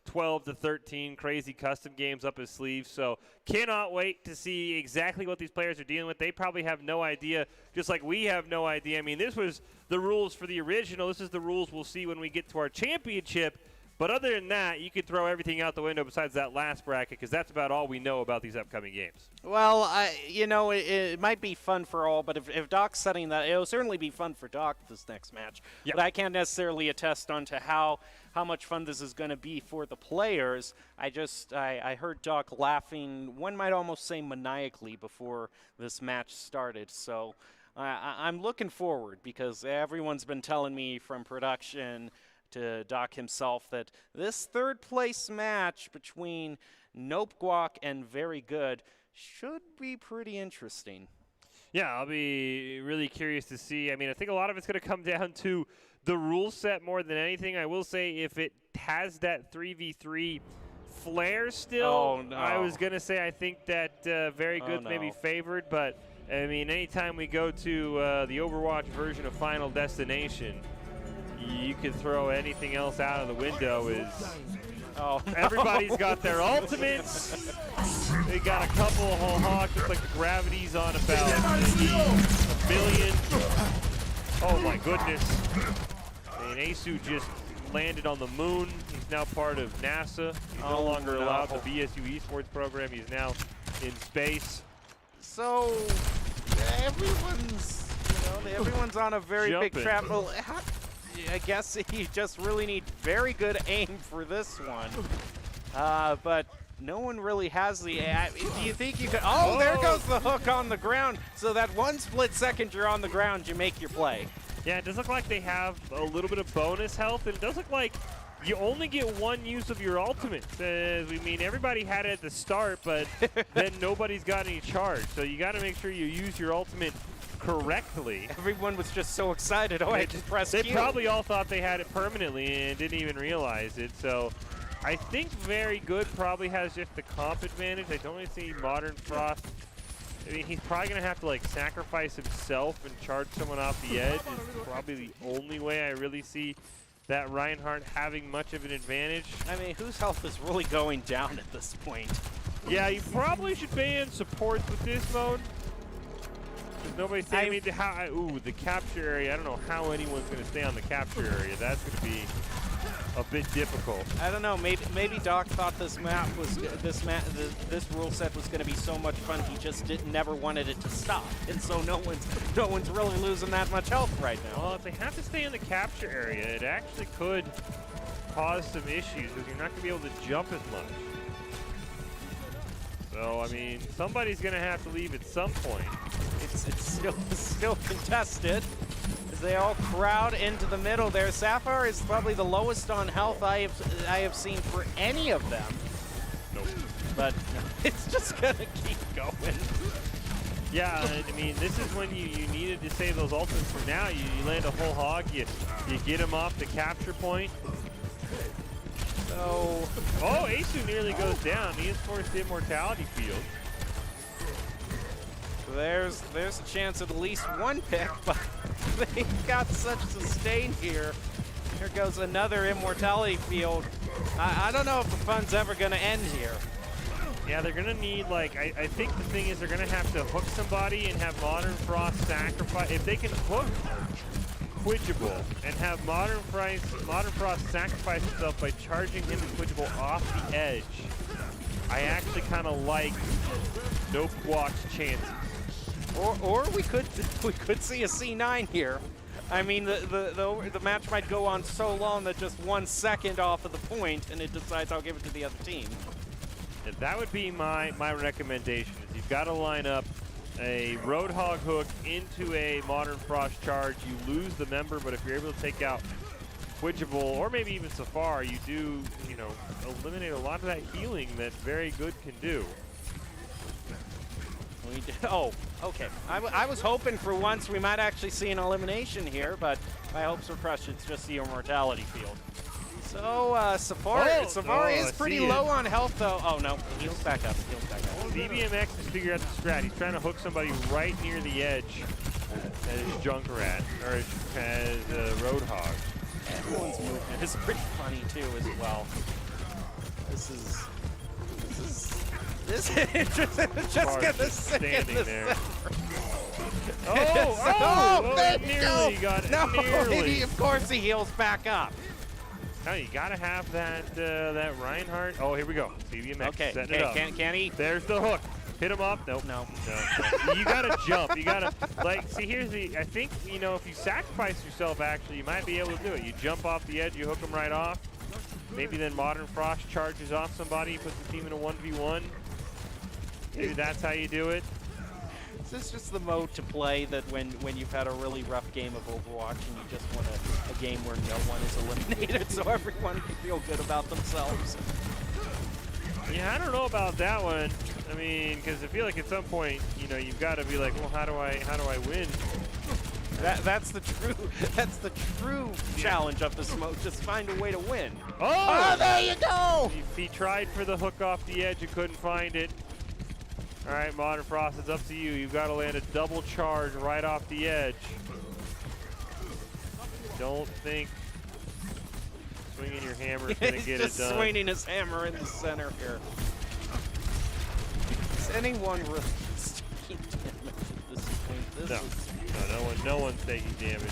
12 to 13 crazy custom games up his sleeve. So cannot wait to see exactly what these players are dealing with. They probably have no idea, just like we have no idea. I mean, this was the rules for the original. This is the rules we'll see when we get to our championship. But other than that, you could throw everything out the window besides that last bracket, because that's about all we know about these upcoming games. Well, it might be fun for all, but if Doc's setting that, it'll certainly be fun for Doc this next match. Yep. But I can't necessarily attest onto how much fun this is going to be for the players. I heard Doc laughing, one might almost say maniacally, before this match started. So I'm looking forward, because everyone's been telling me from production to Doc himself that this third place match between Nope Guac and Very Good should be pretty interesting. Yeah, I'll be really curious to see. I mean, I think a lot of it's going to come down to the rule set more than anything. I will say if it has that 3v3 flair still, I was going to say I think that Very Good may be favored, but I mean, anytime we go to the Overwatch version of Final Destination, you could throw anything else out of the window. Oh, no. Everybody's got their ultimates. They got a couple of whole hawks. Looks like the gravity's on about a million. Oh my goodness. And Asu just landed on the moon. He's now part of NASA. He's no longer allowed the BSU esports program. He's now in space. So everyone's on a very big trap. Well, I guess you just really need very good aim for this one. But no one really has the. Do you think you could? Oh, there goes the hook on the ground. So that one split second you're on the ground, you make your play. Yeah, it does look like they have a little bit of bonus health, and it does look like you only get one use of your ultimate. I mean, everybody had it at the start, but then nobody's got any charge. So you got to make sure you use your ultimate correctly. Everyone was just so excited. Oh, I just pressed Q. They probably all thought they had it permanently and didn't even realize it. So I think Very Good probably has just the comp advantage. I don't really see Modern Frost. I mean, he's probably going to have to like sacrifice himself and charge someone off the edge. Is probably the only way I really see that Reinhardt having much of an advantage. I mean, whose health is really going down at this point? Yeah, you probably should ban supports with this mode. Nobody's saying me ooh, the capture area. I don't know how anyone's going to stay on the capture area. That's going to be a bit difficult. I don't know. Maybe Doc thought this map was this rule set was going to be so much fun. He just never wanted it to stop, and so no one's really losing that much health right now. Well, if they have to stay in the capture area, it actually could cause some issues because you're not going to be able to jump as much. So I mean, somebody's going to have to leave at some point. It's still contested as they all crowd into the middle there. Sapphire is probably the lowest on health I have seen for any of them. Nope. But it's just gonna keep going. Yeah, I mean, this is when you needed to save those ultimates for now. You land a whole hog, you get him off the capture point. So, oh, Asu nearly goes down. He is forced to immortality field. There's a chance at least one pick, but they've got such sustain here. Here goes another immortality field. I don't know if the fun's ever going to end here. Yeah, they're going to need, like, I think the thing is they're going to have to hook somebody and have Modern Frost sacrifice. If they can hook Quidgeable and have Modern Frost sacrifice himself by charging him and Quidgeable off the edge, I actually kind of like Nope Walk's chances. Or we could see a C9 here. I mean, the match might go on so long that just 1 second off of the point, and it decides I'll give it to the other team. And that would be my recommendation. Is you've got to line up a Roadhog hook into a Modern Frost charge. You lose the member, but if you're able to take out Quidgeable or maybe even Safari, you do, eliminate a lot of that healing that Very Good can do. Oh, okay. I was hoping for once we might actually see an elimination here, but my hopes were crushed. It's just the immortality field. So, Safari is pretty low on health, though. Oh, no. Heals back up. BBMX has figured out the strat. He's trying to hook somebody right near the edge as Junkrat, or as Roadhog. Everyone's movement is pretty funny, too, as well. This is just gonna sit in the center. There you go. Nearly. Of course he heals back up. No, you gotta have that Reinhardt. Oh, here we go. BBMX setting it up. Can he? There's the hook. Hit him up. Nope. No. You gotta jump. You gotta, see, here's I think, if you sacrifice yourself, actually, you might be able to do it. You jump off the edge, you hook him right off. Maybe then Modern Frost charges off somebody, puts the team in a 1v1. Maybe that's how you do it. This is just the mode to play that when you've had a really rough game of Overwatch and you just want a game where no one is eliminated so everyone can feel good about themselves. Yeah, I don't know about that one. I mean, because I feel like at some point, you've got to be like, well, how do I win? That's the true challenge of this mode. Just find a way to win. Oh, there you go! He tried for the hook off the edge and couldn't find it. All right, Modern Frost, it's up to you. You've got to land a double charge right off the edge. Don't think Swinging your hammer is going to He's get just it done. swinging his hammer in the center here. Is anyone really taking damage at this point? This is No one's taking damage.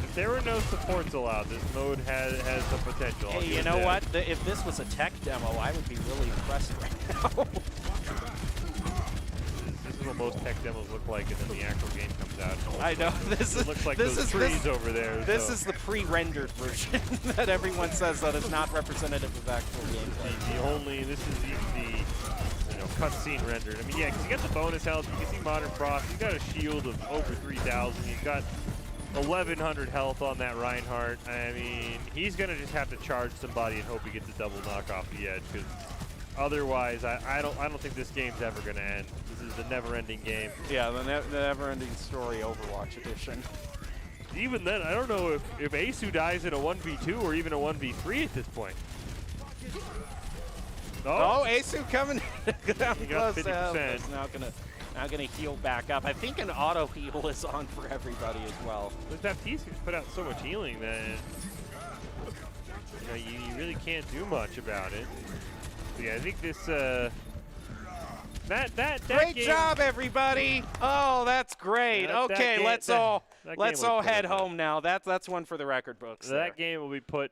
If there were no supports allowed, this mode has the potential. I'll Hey, give you it know that. what? If this was a tech demo, I would be really impressed right now. This is what most tech demos look like, and then the actual game comes out. I know. It looks like those trees over there. This so. is the pre-rendered version that everyone says that is not representative of actual gameplay. This is the cutscene rendered. I mean, yeah, because you got the bonus health. You can see Modern Frost. He's got a shield of over 3,000. He's got 1,100 health on that Reinhardt. I mean, he's gonna just have to charge somebody and hope he gets a double knock off the edge. Because otherwise, I don't think this game's ever gonna end. This is the never-ending game. Yeah, the never-ending story Overwatch edition. Even then, I don't know if Asu dies in a 1v2 or even a 1v3 at this point. Oh, Asu coming down He got close. 50%. It's now gonna heal back up. I think an auto heal is on for everybody as well. But Baptiste can put out so much healing that you really can't do much about it. But yeah, I think this that Great game, job, everybody! Oh, that's great. That Okay, game- let's that- all that let's game all was head good. home now. That's one for the record books. that game will be put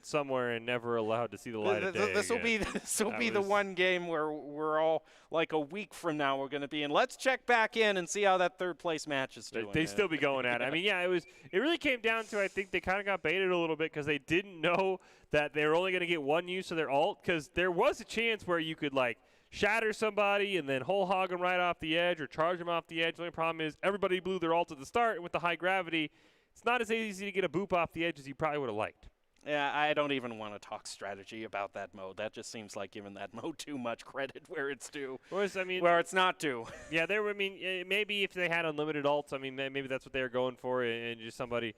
somewhere and never allowed to see the light of day. This will be the one game where we're all like a week from now we're going to be in. Let's check back in and see how that third place match is doing. They still be going at it. I mean, yeah, it really came down to, I think they kind of got baited a little bit because they didn't know that they were only going to get one use of their ult, because there was a chance where you could like shatter somebody and then whole hog them right off the edge or charge them off the edge. The only problem is everybody blew their ult at the start, and with the high gravity, it's not as easy to get a boop off the edge as you probably would have liked. Yeah, I don't even want to talk strategy about that mode. That just seems like giving that mode too much credit where it's due. Where it's not due. Yeah, maybe if they had unlimited ults, I mean, maybe that's what they were going for, and just somebody,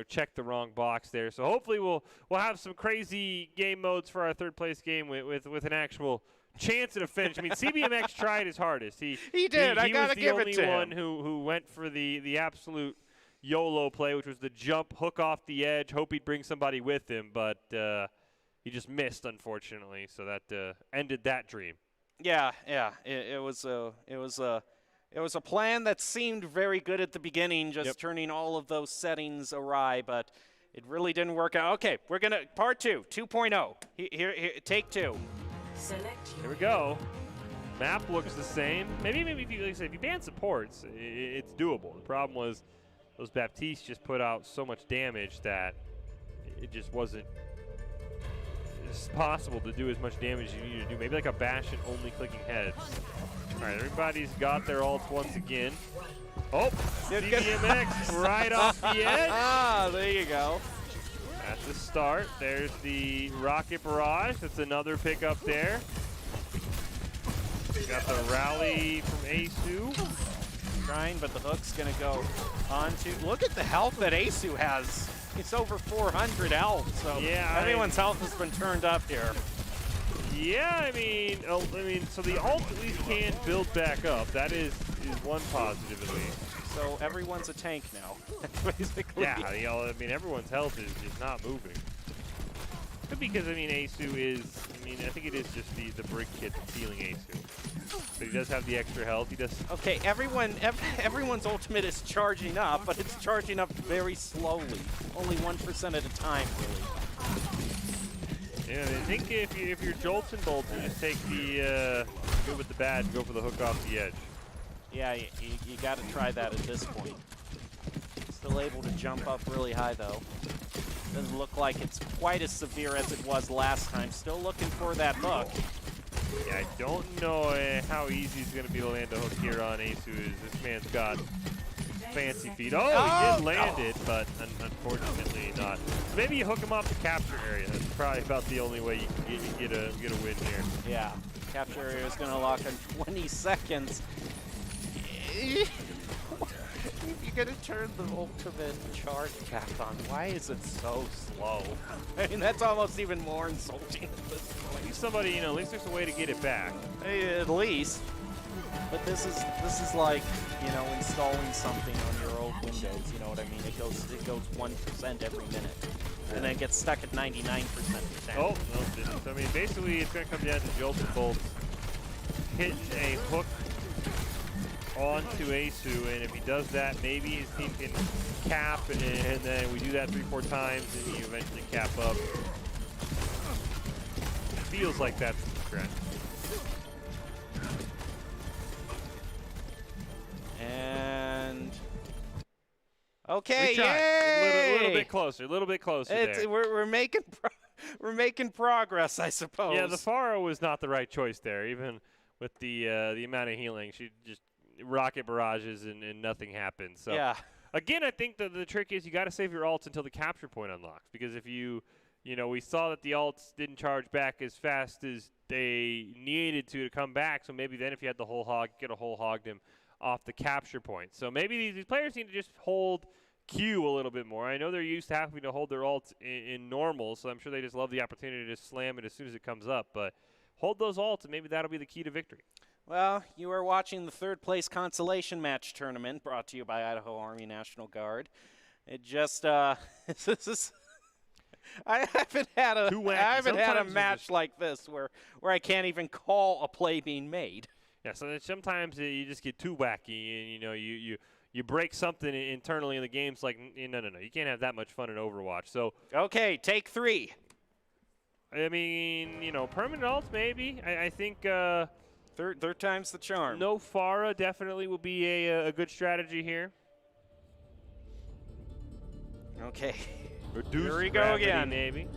checked the wrong box there. So hopefully we'll have some crazy game modes for our third place game with an actual chance at a finish. I mean, CBMX tried his hardest. He did. I gotta give it to him. He was the only one who went for the absolute YOLO play, which was the jump, hook off the edge, hope he'd bring somebody with him, but he just missed, unfortunately. So that ended that dream. Yeah. It was a plan that seemed very good at the beginning, just turning all of those settings awry, but it really didn't work out. Okay, we're gonna part 2.0. Here, take 2. Here we go. Map looks the same. Maybe if you ban supports, it's doable. The problem was those Baptistes just put out so much damage that it just wasn't possible to do as much damage as you need to do. Maybe like a Bastion only clicking heads. All right, everybody's got their ults once again. Oh, CBMX right off the edge. Ah, there you go. At the start, there's the Rocket Barrage. That's another pickup there. Got the rally from Asu. Trying, but the hook's gonna go on to. Look at the health that Asu has. It's over 400 health. So yeah, everyone's health has been turned up here. Yeah, I mean, so the ult at least can build back up. That is one positive at least. So everyone's a tank now, basically. Yeah, everyone's health is just not moving. Could be because, Asu is, I think it is just the brick kit that's healing Asu. But he does have the extra health. He does. Okay, everyone's ultimate is charging up, but it's charging up very slowly. Only 1% at a time, really. Yeah, I think if you're Jolts and Bolts, you just take the good with the bad and go for the hook off the edge. Yeah, you got to try that at this point. Still able to jump up really high, though. Doesn't look like it's quite as severe as it was last time. Still looking for that hook. Yeah, I don't know how easy it's going to be to land a hook here on Asu. This man's got fancy feet. Oh, he did land it, but unfortunately not. So maybe you hook him off the capture area. That's probably about the only way you can get a win here. Yeah, capture area is going to lock in 20 seconds. You're going to turn the ultimate charge back on. Why is it so slow? I mean, that's almost even more insulting at this point. At least somebody, at least there's a way to get it back. At least. But this is like, you know, installing something on your old Windows. You know what I mean? It goes 1% every minute, and then it gets stuck at 99% of the time. Oh, no, it didn't. I mean, basically, it's going to come down to Jolt and Bolt hitting a hook onto Asu, and if he does that, maybe his team can cap, and then we do that 3-4 times, and you eventually cap up. Feels like that's the trend. And okay, We tried. yay! A little bit closer, there. We're making progress, I suppose. Yeah, the Pharaoh was not the right choice there, even with the amount of healing. She just rocket barrages and nothing happens. So yeah. Again, I think the trick is you got to save your ults until the capture point unlocks, because if you know, we saw that the ults didn't charge back as fast as they needed to come back, so maybe then if you had the whole hog, get a whole hogged him off the capture point. So maybe these players need to just hold Q a little bit more. I know they're used to having to hold their ults in normal, so I'm sure they just love the opportunity to just slam it as soon as it comes up, but hold those ults, and maybe that'll be the key to victory. Well, you are watching the third place consolation match tournament brought to you by Idaho Army National Guard. It just, this is, I haven't had a match like this where I can't even call a play being made. Yeah, so sometimes you just get too wacky, and you know you break something internally in the games. Like no, you can't have that much fun in Overwatch. So okay, take 3. I mean, you know, permanent ults maybe. I think third time's the charm. No Pharah definitely will be a good strategy here. Okay. Here we go again. Maybe.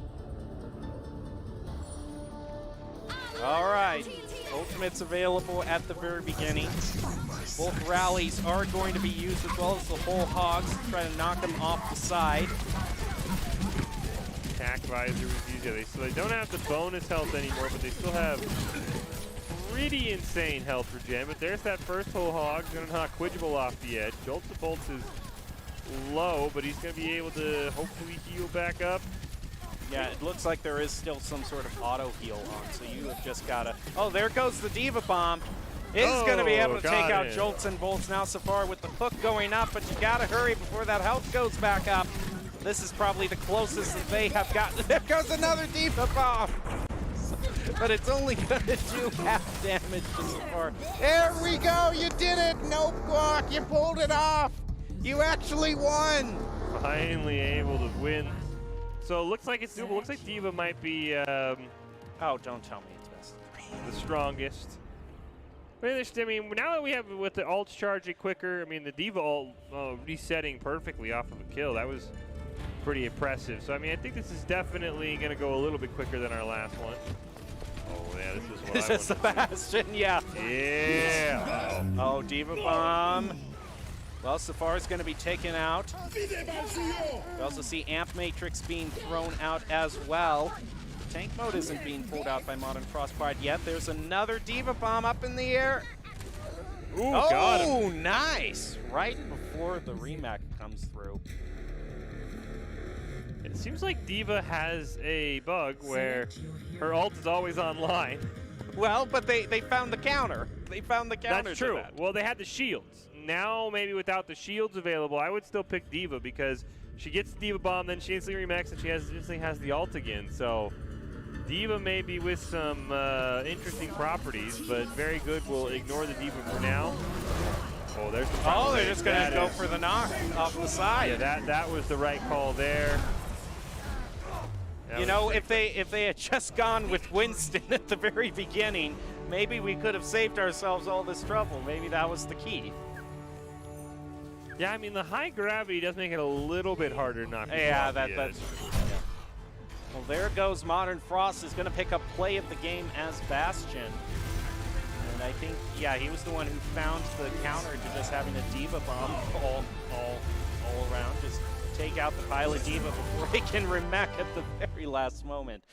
All right. Ultimates available at the very beginning. Both rallies are going to be used, as well as the whole hogs to try to knock them off the side. Attack visor was used. So they don't have the bonus health anymore, but they still have pretty insane health for Jen. But there's that first whole hog. Going to knock Quidgeable off the edge. Jolt the Bolts is low, but he's going to be able to hopefully heal back up. Yeah, it looks like there is still some sort of auto heal on, so you have just got to... Oh, there goes the Diva Bomb. Is going to be able to take out Jolts and Bolts now so far with the hook going up, but you got to hurry before that health goes back up. This is probably the closest that they have gotten. There goes another Diva Bomb. But it's only going to do half damage so far. There we go. You did it. No block. You pulled it off. You actually won. Finally able to win. So it looks like it's doable. Looks like Diva might be oh, don't tell me it's best. The strongest. I mean, now that we have with the ults charging quicker, I mean, the Diva ult resetting perfectly off of a kill, that was pretty impressive. So, I mean, I think this is definitely going to go a little bit quicker than our last one. Oh, yeah, this is what This is Sebastian, yeah. Yeah. Oh, Diva Bomb. Well, Safari's going to be taken out. We also see Amp Matrix being thrown out as well. Tank mode isn't being pulled out by Modern Frostbite yet. There's another Diva Bomb up in the air. Ooh, got him. Oh, nice. Right before the remake comes through. It seems like Diva has a bug where her ult is always online. Well, but they found the counter. They found the counter. That's true. To that. Well, they had the shields. Now, maybe without the shields available, I would still pick Diva because she gets the Diva Bomb, then she instantly remacks, and she instantly has the ult again. So Diva maybe with some interesting properties, but very good. We'll ignore the Diva for now. Oh, there's the Oh, they're just going to go for the knock off the side. Yeah, that was the right call there. You know, if they had just gone with Winston at the very beginning, maybe we could have saved ourselves all this trouble. Maybe that was the key. Yeah, I mean, the high gravity does make it a little bit harder to knock people off the edge. That's Well, there goes Modern Frost, is going to pick up play of the game as Bastion. And I think, yeah, he was the one who found the counter to just having a Diva Bomb all around. Just take out the pilot Diva before he can remech at the very last moment.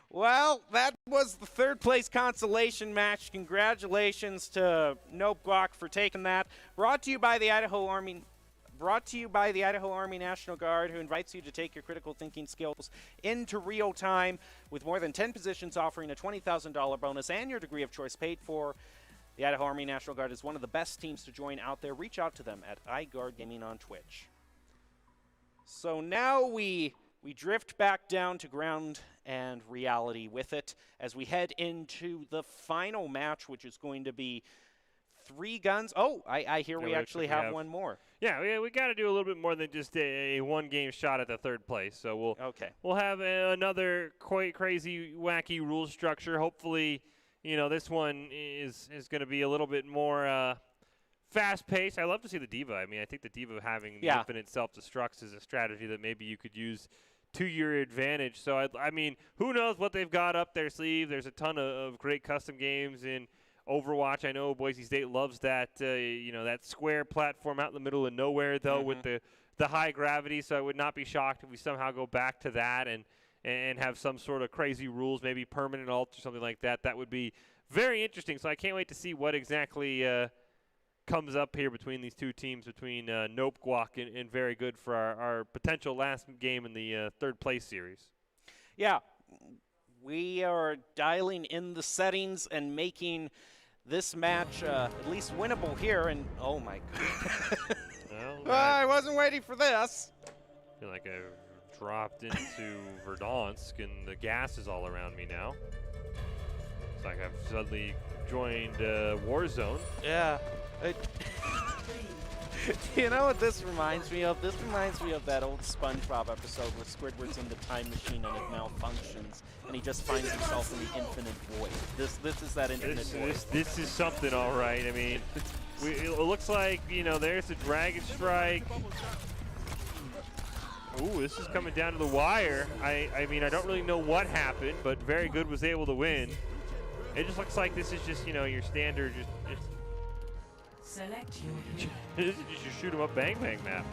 Well, that was the third place consolation match. Congratulations to Nope Glock for taking that. Brought to you by the Idaho Army National Guard, who invites you to take your critical thinking skills into real time with more than 10 positions offering a $20,000 bonus and your degree of choice paid for. The Idaho Army National Guard is one of the best teams to join out there. Reach out to them at iGuard Gaming on Twitch. So now we drift back down to ground and reality with it as we head into the final match, which is going to be 3 guns. Oh, I hear we actually have one more. Yeah, we got to do a little bit more than just a 1-game shot at the 3rd place. So we'll have another quite crazy, wacky rule structure. Hopefully, this one is going to be a little bit more fast-paced. I love to see the Diva. I mean, I think the Diva having the infinite self-destructs is a strategy that maybe you could use to your advantage. So, I mean, who knows what they've got up their sleeve. There's a ton of great custom games in Overwatch. I know Boise State loves that, that square platform out in the middle of nowhere, though, with the high gravity. So I would not be shocked if we somehow go back to that and have some sort of crazy rules, maybe permanent ult or something like that. That would be very interesting. So I can't wait to see what exactly comes up here between these two teams, between Nope, Guac, and Very Good for our potential last game in the 3rd place series. Yeah, we are dialing in the settings and making this match at least winnable here. And oh my God. Well, I wasn't waiting for this. I feel like I dropped into Verdansk and the gas is all around me now. It's like I've suddenly joined Warzone. Yeah. You know what this reminds me of? This reminds me of that old SpongeBob episode where Squidward's in the time machine and it malfunctions, and he just finds himself in the infinite void. This is that infinite void. This is something, all right. I mean, it looks like, there's a Dragon Strike. Ooh, this is coming down to the wire. I mean, I don't really know what happened, but Very Good was able to win. It just looks like this is just, your standard, Select your this is just your shoot 'em up bang bang map.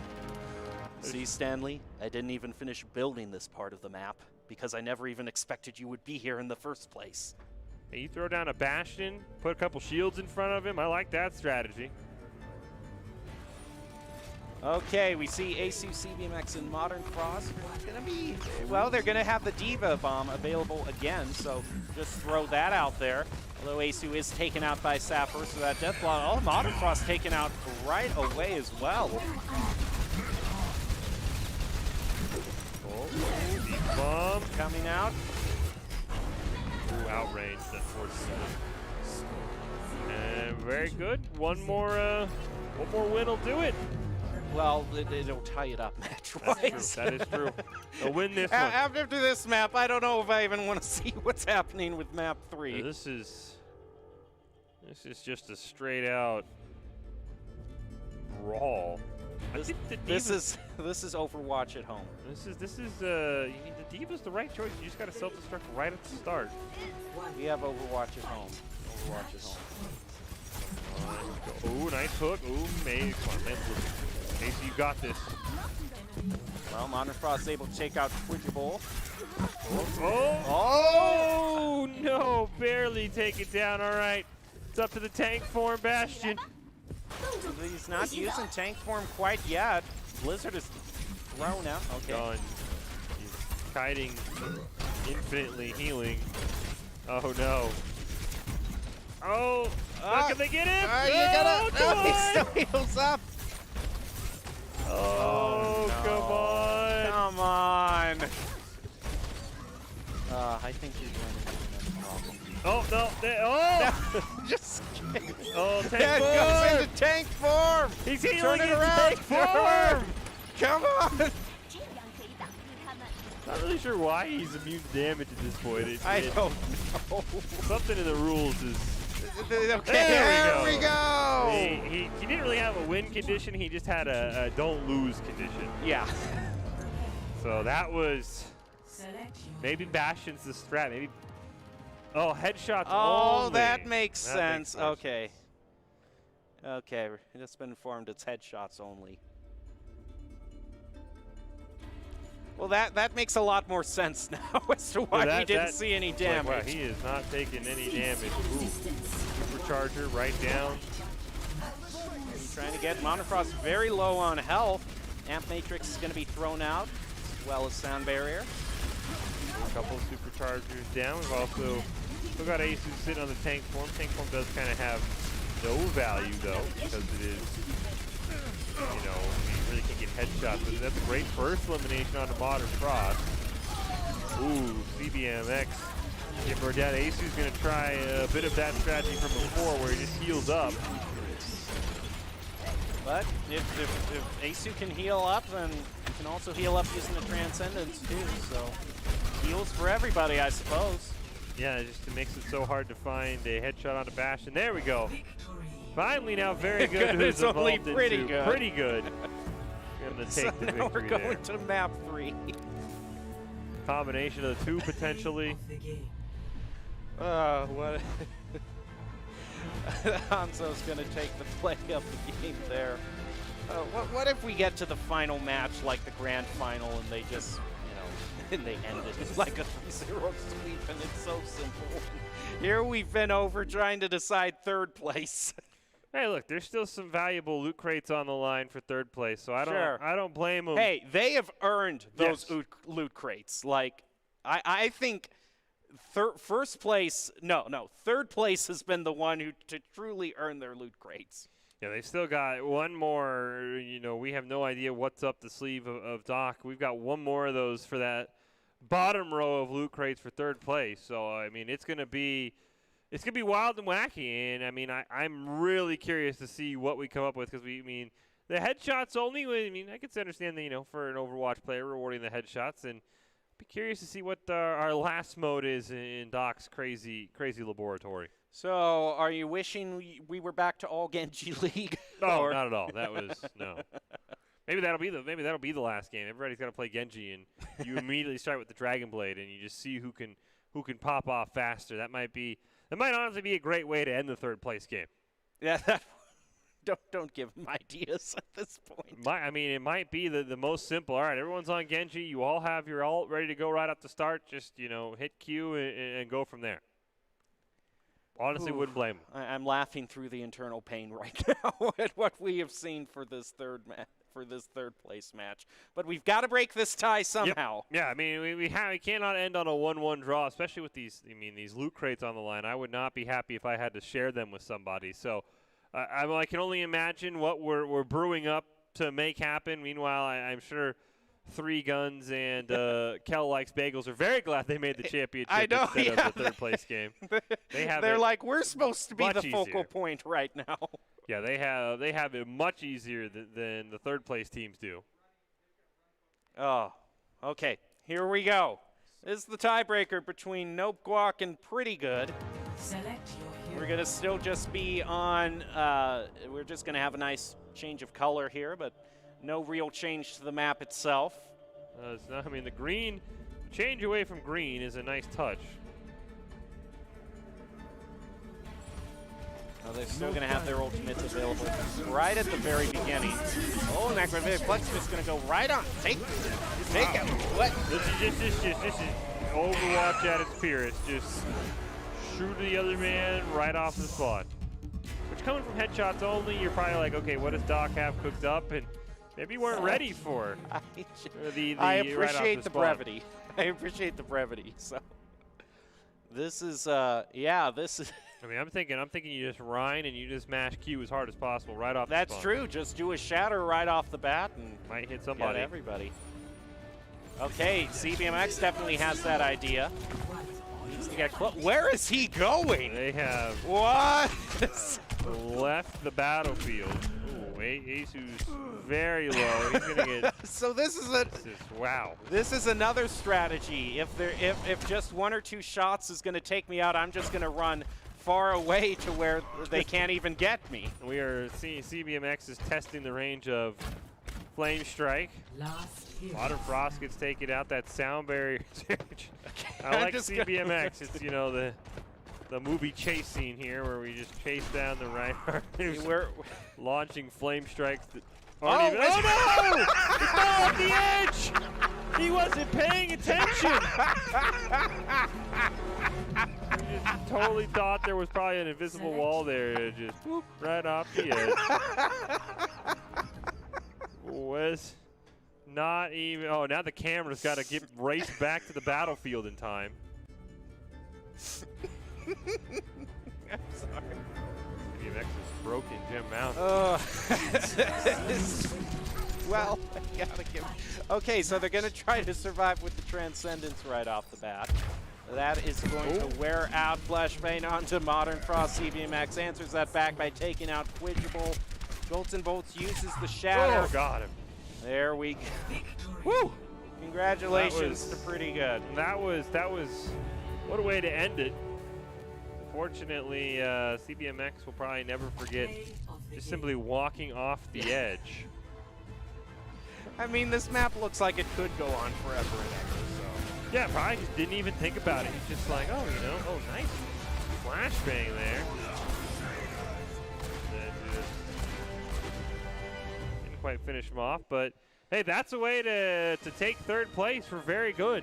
See, Stanley, I didn't even finish building this part of the map because I never even expected you would be here in the first place. Hey, you throw down a Bastion, put a couple shields in front of him. I like that strategy. Okay, we see Asu, CBMX, and Modern Frost. It's going to be, well, they're going to have the Diva Bomb available again, so just throw that out there. Although Asu is taken out by Sapper, so that death block. Oh, Modern Frost taken out right away as well. Oh, bomb coming out. Ooh, outranged, unfortunately. And Very Good. One more win will do it. Well, it'll tie it up match-wise. That is true. They'll win this one. After this map, I don't know if I even want to see what's happening with map 3. This is just a straight-out brawl. This is Overwatch at home. The Diva's the right choice. You just got to self-destruct right at the start. We have Overwatch at home. Overwatch at home. Ooh, nice hook. Ooh, maybe. Come on, man. Casey, you got this. Well, Modern Frost is able to take out Twitchable. Oh, no. Barely take it down. All right. It's up to the tank form, Bastion. He's not using tank form quite yet. Blizzard is thrown out. Okay. Done. He's kiting, infinitely healing. Oh, no. Oh, can they get him? He still heals up. Oh, no. Come on. I think he's running into Oh, no. Just kidding. Oh, tank that form. goes into tank form. He's healing. Turn it around. Tank form. Come on. Not really sure why he's immune to damage at this point. I don't know. Something in the rules is... Okay, there we go. He didn't really have a win condition. He just had a don't lose condition. Yeah. So that was maybe Bastion's the strat. Maybe. Oh, headshots. Oh, only. that makes sense. Makes okay. Okay, it's been informed it's headshots only. Well, that makes a lot more sense now as to why we didn't see any damage. Like, wow, he is not taking any damage. Ooh. Supercharger right down. He's trying to get Modern Frost very low on health. Amp Matrix is going to be thrown out, as well as Sound Barrier. A couple superchargers down. We've also Still got Ace who's sitting on the tank form. Tank form does kind of have no value though, because it is, you know, you really can get headshots. But that's a great first elimination on the Modern Frost. Ooh, CBMX. Give her down. Ace who's going to try a bit of that strategy from before where he just heals up. But if Asu can heal up, then you can also heal up using the Transcendence too. So heals for everybody, I suppose. Yeah, just it makes it so hard to find a headshot on the Bash. And there we go. Finally now very good. It's only pretty into good. Pretty good. Gonna take So the now we're victory going there. to map 3. Combination of the two potentially. What? Hanzo's going to take the play of the game there. What if we get to the final match like the grand final and they just, you know, and they end it like a 3-0 sweep and it's so simple. Here we've been over trying to decide third place. Hey, look, there's still some valuable loot crates on the line for third place, so I don't blame them. Hey, they have earned those Yes. loot crates. Like, I think first place, third place has been the one who to truly earn their loot crates. Yeah, they still got one more. You know, we have no idea what's up the sleeve of Doc. We've got one more of those for that bottom row of loot crates for third place. So, I mean, it's going to be wild and wacky. And, I mean, I'm really curious to see what we come up with because, the headshots only, I can understand that, you know, for an Overwatch player rewarding the headshots. And be curious to see what our last mode is in Doc's crazy laboratory. So, are you wishing we were back to all Genji League? No, not at all. That was no. Maybe that'll be the last game. Everybody's got to play Genji, and you immediately start with the Dragon Blade, and you just see who can pop off faster. That might honestly be a great way to end the third place game. Yeah, don't give them ideas at this point. It might be the most simple. All right, everyone's on Genji. You all have your ult ready to go right up the start. Just hit Q and go from there. Honestly, wouldn't blame him. I'm laughing through the internal pain right now at what we have seen for this third place match. But we've got to break this tie somehow. Yep. Yeah, we cannot end on a 1-1 draw, especially with these loot crates on the line. I would not be happy if I had to share them with somebody. So I can only imagine what we're brewing up to make happen. Meanwhile, I'm sure Three Guns and Kel Likes Bagels are very glad they made the championship instead of the third place game. They're like, we're supposed to be the focal easier. point right now. Yeah, they have it much easier than the third place teams do. Oh, okay. Here we go. This is the tiebreaker between Nope Guac and Pretty Good. We're going to still just be on, we're just going to have a nice change of color here, but no real change to the map itself. The green, change away from green is a nice touch. Oh, they're still going to have their ultimates available right at the very beginning. Oh, and that Gravity Flex is going to go right on. Take it. What? This is Overwatch at its purest. Just shoot the other man right off the spot. Which, coming from headshots only, you're probably like, okay, what does Doc have cooked up? And maybe you weren't ready for I appreciate the brevity. I appreciate the brevity. So this is, this is. I'm thinking you just Rhine and you just mash Q as hard as possible right off the That's spawn. true. Just do a shatter right off the bat and might hit somebody. Get everybody. Okay, CBMX definitely has that idea. Needs to get close. Where is he going? They have what? left the battlefield. Ooh, Asu's very low. He's gonna get. So this is wow. This is another strategy. If just one or two shots is going to take me out, I'm just going to run far away to where they can't even get me. We are seeing CBMX is testing the range of Flame Strike. Modern Frost gets taken out. That sound barrier. I like CBMX. It's the movie chase scene here where we just chase down the Reinhardt. We're launching Flame Strikes. Oh no! He fell off the edge! He wasn't paying attention! He just totally thought there was probably an invisible wall there. Just whoop, right off the edge. Was not even. Oh, now the camera's got to race back to the battlefield in time. I'm sorry. BMX is broken, Jim Mount. Well, I gotta give. Okay, so they're gonna try to survive with the Transcendence right off the bat. That is going to wear out Flashbane onto Modern Frost. CBMX answers that back by taking out Quidgeable. Jolts and Bolts uses the Shatter. Oh, got him. There we go. Woo! Congratulations to Pretty Good. That was, what a way to end it. Unfortunately, CBMX will probably never forget just simply walking off the edge. I mean, this map looks like it could go on forever and ever, so. Yeah, probably just didn't even think about it. He's just like, oh, you know, oh, nice flashbang there. Then just didn't quite finish him off, but hey, that's a way to take third place for very good.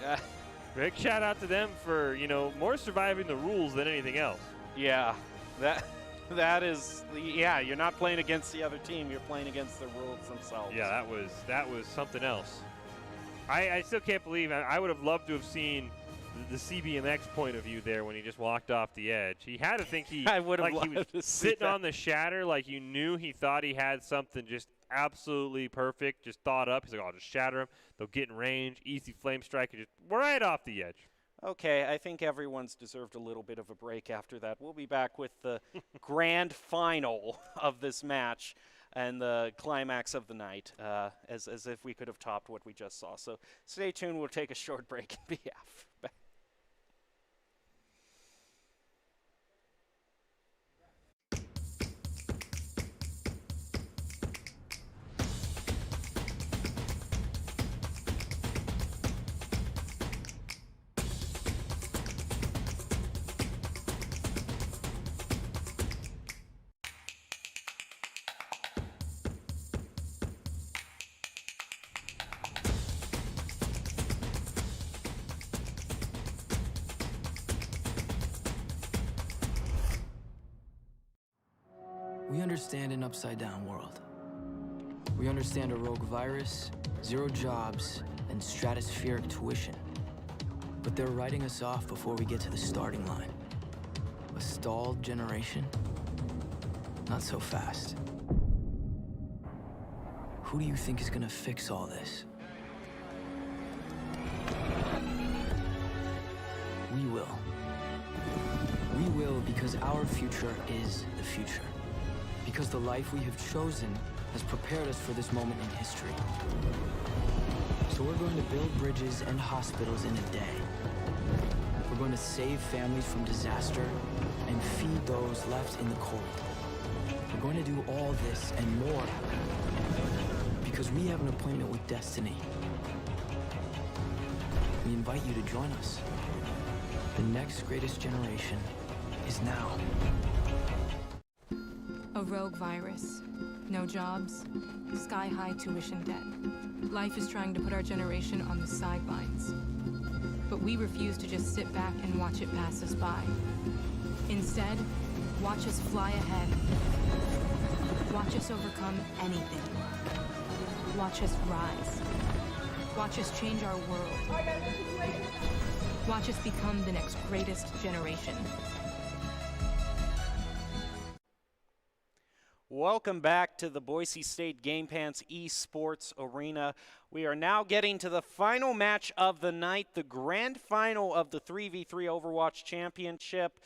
Yeah. Big shout out to them for, you know, more surviving the rules than anything else. Yeah, that is, yeah, you're not playing against the other team, you're playing against the rules themselves. Yeah, that was something else. I still can't believe, I would have loved to have seen the CBMX point of view there when he just walked off the edge. He had to think he, I would have like he was to sitting on the shatter, like you knew he thought he had something just absolutely perfect, just thought up. He's like, oh, I'll just shatter him. They'll get in range, easy flame strike, and just right off the edge. Okay, I think everyone's deserved a little bit of a break after that. We'll be back with the grand final of this match and the climax of the night, as if we could have topped what we just saw. So stay tuned. We'll take a short break and be back. We understand an upside-down world. We understand a rogue virus, 0 jobs, and stratospheric tuition. But they're writing us off before we get to the starting line. A stalled generation? Not so fast. Who do you think is gonna fix all this? We will. We will because our future is the future. Because the life we have chosen has prepared us for this moment in history. So we're going to build bridges and hospitals in a day. We're going to save families from disaster and feed those left in the cold. We're going to do all this and more because we have an appointment with destiny. We invite you to join us. The next greatest generation is now. A rogue virus. No jobs. Sky-high tuition debt. Life is trying to put our generation on the sidelines. But we refuse to just sit back and watch it pass us by. Instead, watch us fly ahead. Watch us overcome anything. Watch us rise. Watch us change our world. Watch us become the next greatest generation. Welcome back to the Boise State Game Pants Esports Arena. We are now getting to the final match of the night, the grand final of the 3v3 Overwatch Championship.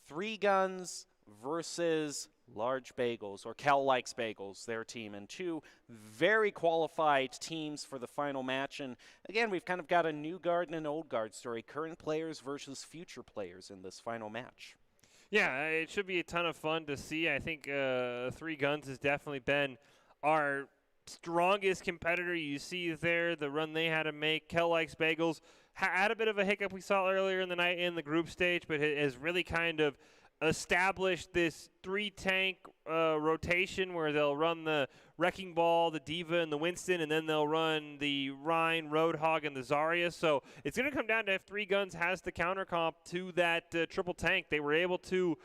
3 Guns versus Large Bagels, or Cal Likes Bagels, their team, and 2 very qualified teams for the final match. And again, we've kind of got a new guard and an old guard story, current players versus future players in this final match. Yeah, it should be a ton of fun to see. I think 3 Guns has definitely been our strongest competitor. You see there the run they had to make. Kel Likes Bagels had a bit of a hiccup we saw earlier in the night in the group stage, but has really kind of established this 3-tank rotation where they'll run the Wrecking Ball, the Diva, and the Winston, and then they'll run the Rhine, Roadhog, and the Zarya. So it's going to come down to if 3 Guns has the counter comp to that triple tank. They were able to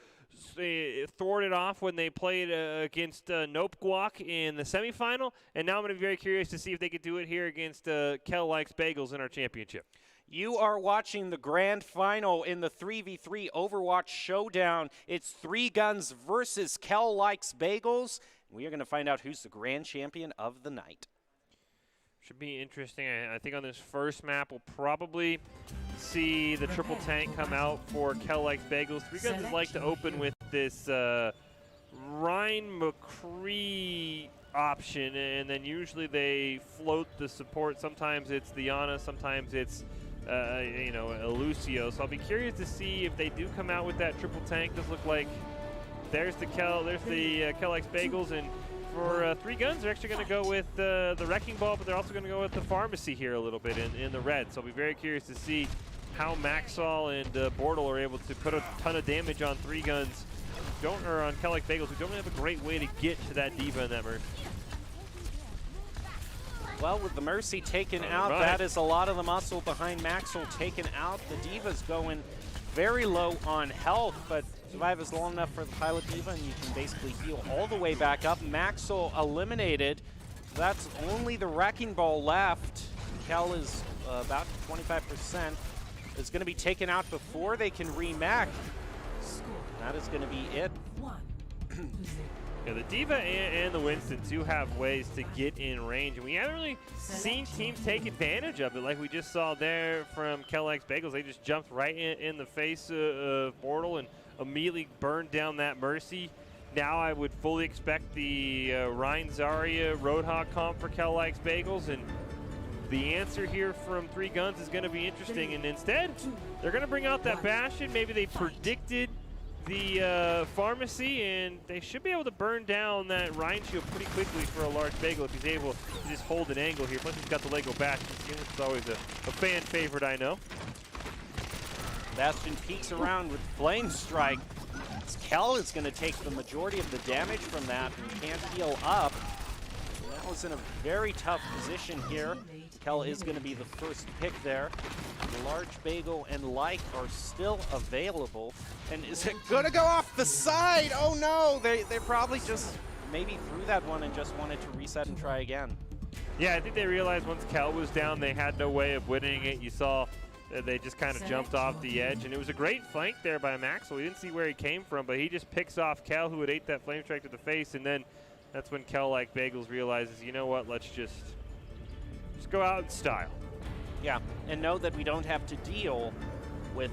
thwart it off when they played against Nope Guac in the semifinal, and now I'm going to be very curious to see if they could do it here against Kel Likes Bagels in our championship. You are watching the grand final in the 3v3 Overwatch Showdown. It's 3 Guns versus Kel Likes Bagels. We are going to find out who's the grand champion of the night. Should be interesting. I think on this first map, we'll probably see the triple tank come out for Kel Likes Bagels. 3 Guns like to open with this Ryan McCree option, and then usually they float the support. Sometimes it's the Ana, sometimes it's you know, a Lucio. So I'll be curious to see if they do come out with that triple tank. Does look like there's the Kel Likes Bagels, and for 3 Guns, they're actually going to go with the Wrecking Ball, but they're also going to go with the Pharmacy here a little bit in the red. So I'll be very curious to see how Maxall and Bortle are able to put a ton of damage on 3 Guns. Or on Kel Likes Bagels, we don't really have a great way to get to that D.Va and that Mercy. Well, with the Mercy taken out, that is a lot of the muscle behind Maxall taken out. The D.Va's going very low on health, but survive is long enough for the Pilot D.Va, and you can basically heal all the way back up. Maxall eliminated. That's only the Wrecking Ball left. Kel is about 25%. Is going to be taken out before they can remech. That is going to be it. Yeah, the D.Va and the Winston do have ways to get in range, and we haven't really seen teams take advantage of it like we just saw there from Kel Likes Bagels. They just jumped right in the face of Bortle and immediately burned down that Mercy. Now I would fully expect the Ryan Zarya Roadhog comp for Kel Likes Bagels, and the answer here from 3 Guns is going to be interesting, and instead they're going to bring out that Bastion. Maybe they predicted the Pharmacy, and they should be able to burn down that Ryan shield pretty quickly for a large Bagel if he's able to just hold an angle here. Plus he's got the Lego Bastion, which is always a fan favorite, I know. Bastion peeks around with Flame Strike. Kel is going to take the majority of the damage from that and can't heal up. That was in a very tough position here. Kel is going to be the first pick there. The large Bagel and Like are still available. And is it going to go off the side? Oh no, they probably just maybe threw that one and just wanted to reset and try again. Yeah, I think they realized once Kel was down, they had no way of winning it. You saw they just kind of jumped off the edge, and it was a great flank there by Maxall. We didn't see where he came from, but he just picks off Kel, who had ate that Flame Strike to the face, and then that's when Kel Likes Bagels realizes, you know what, let's just go out in style. Yeah, and know that we don't have to deal with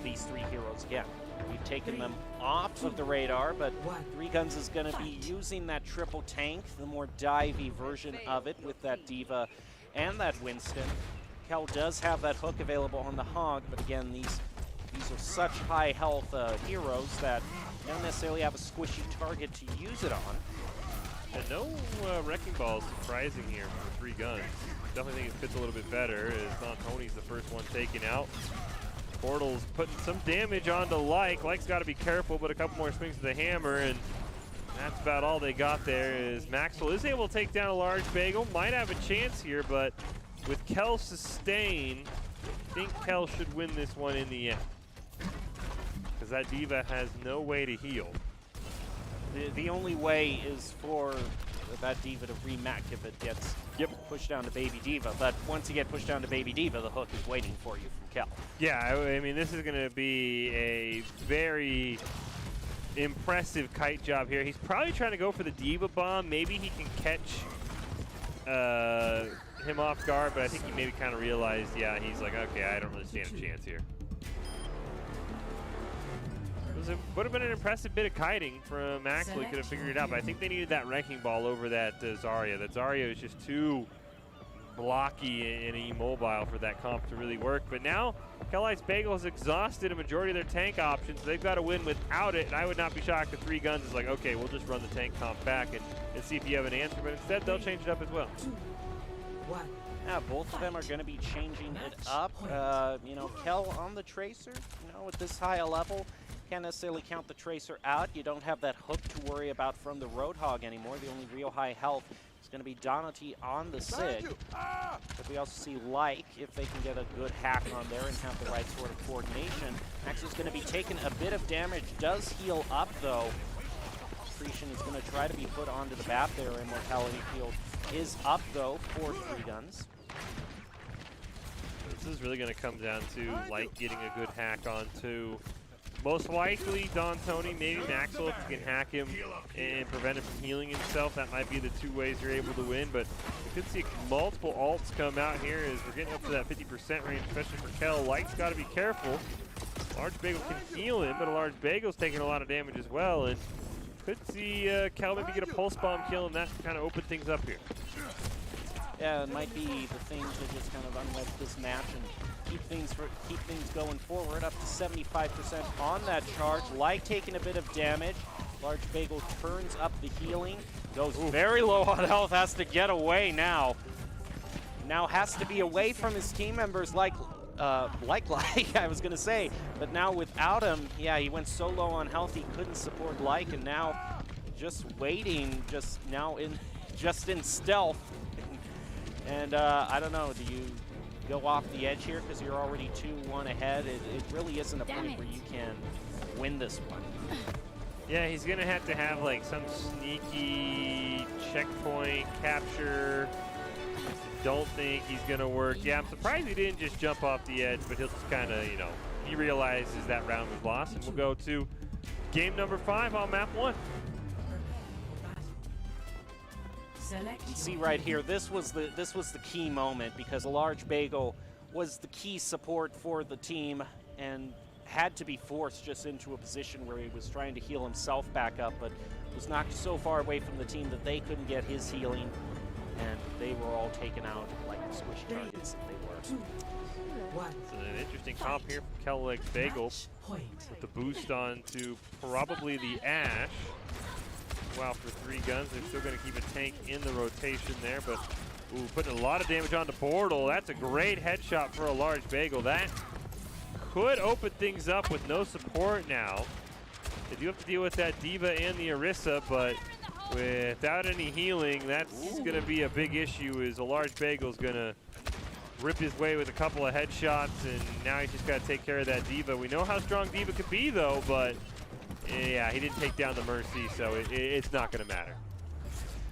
these 3 heroes again. We've taken them off of the radar, but 3 Guns is going to be using that triple tank, the more divey version of it with that D.Va and that Winston. Kel does have that hook available on the Hog, but again, these are such high health heroes that don't necessarily have a squishy target to use it on. And no Wrecking Ball is surprising here for 3 Guns. Definitely think it fits a little bit better, as Don Tony's the first one taken out. Bortle's putting some damage onto Like. Like's got to be careful, but a couple more swings of the hammer, and that's about all they got there. Is Maxall is able to take down a large Bagel. Might have a chance here, but with Kel sustain, I think Kel should win this one in the end, because that D.Va has no way to heal. The only way is for that D.Va to remech if it gets pushed down to Baby D.Va. But once you get pushed down to Baby D.Va, the hook is waiting for you from Kel. Yeah, I mean, this is going to be a very impressive kite job here. He's probably trying to go for the D.Va bomb. Maybe he can catch him off guard, but I think he maybe kind of realized, yeah, he's like, okay, I don't really stand a chance here. It would have been an impressive bit of kiting from Maxall. He could have figured it out, but I think they needed that Wrecking Ball over that Zarya. That Zarya is just too blocky and immobile for that comp to really work. But now, Kel Likes Bagel has exhausted a majority of their tank options. They've got to win without it, and I would not be shocked if 3 Guns is like, okay, we'll just run the tank comp back and see if you have an answer. But instead, they'll change it up as well. Yeah, both of them are going to be changing it up. You know, Kel on the Tracer, you know, at this high a level, can't necessarily count the Tracer out. You don't have that hook to worry about from the Roadhog anymore. The only real high health is going to be Donati on the Sig. But we also see Like, if they can get a good hack on there and have the right sort of coordination. Maxall's going to be taking a bit of damage, does heal up though. Accretion is going to try to be put onto the BAP there. Immortality field is up though for 3 Guns. This is really going to come down to Light getting a good hack onto most likely Don Tony, maybe Maxwell if you can hack him and prevent him from healing himself. That might be the two ways you're able to win, but we could see multiple ults come out here as we're getting up to that 50% range, especially for Kel. Light's got to be careful. Large Bagel can heal him, but a Large Bagel's taking a lot of damage as well, and could see Kel maybe get a pulse bomb kill, and that kind of open things up here. Yeah, it might be the thing to just kind of unwedge this match and keep things going forward. Up to 75% on that charge. Light taking a bit of damage. Large Bagel turns up the healing. Goes very low on health. Has to get away now. Now has to be away from his team members like I was gonna say, but now without him, yeah, he went so low on health he couldn't support Like, and now just waiting, just in stealth. And I don't know, do you go off the edge here because you're already 2-1 ahead? It really isn't a point where you can win this one. Yeah, he's gonna have to have like some sneaky checkpoint capture. Don't think he's gonna work. Yeah, I'm surprised he didn't just jump off the edge, but he'll just kind of, you know, he realizes that round was lost, and we'll go to game number 5 on map 1. You see right here, this was the key moment because a Large Bagel was the key support for the team and had to be forced just into a position where he was trying to heal himself back up, but was knocked so far away from the team that they couldn't get his healing, and they were all taken out like the squishy targets that they were. It's an interesting comp here from Kel-Legs Bagel with the boost on to probably the Ash. Wow, for 3 guns, they're still going to keep a tank in the rotation there, but putting a lot of damage onto Portal. That's a great headshot for a Large Bagel. That could open things up with no support now. They do have to deal with that Diva and the Orisa, but without any healing, that's going to be a big issue, is a Large Bagel's going to rip his way with a couple of headshots, and now he's just got to take care of that Diva. We know how strong Diva could be, though, but yeah, he didn't take down the Mercy, so it's not going to matter.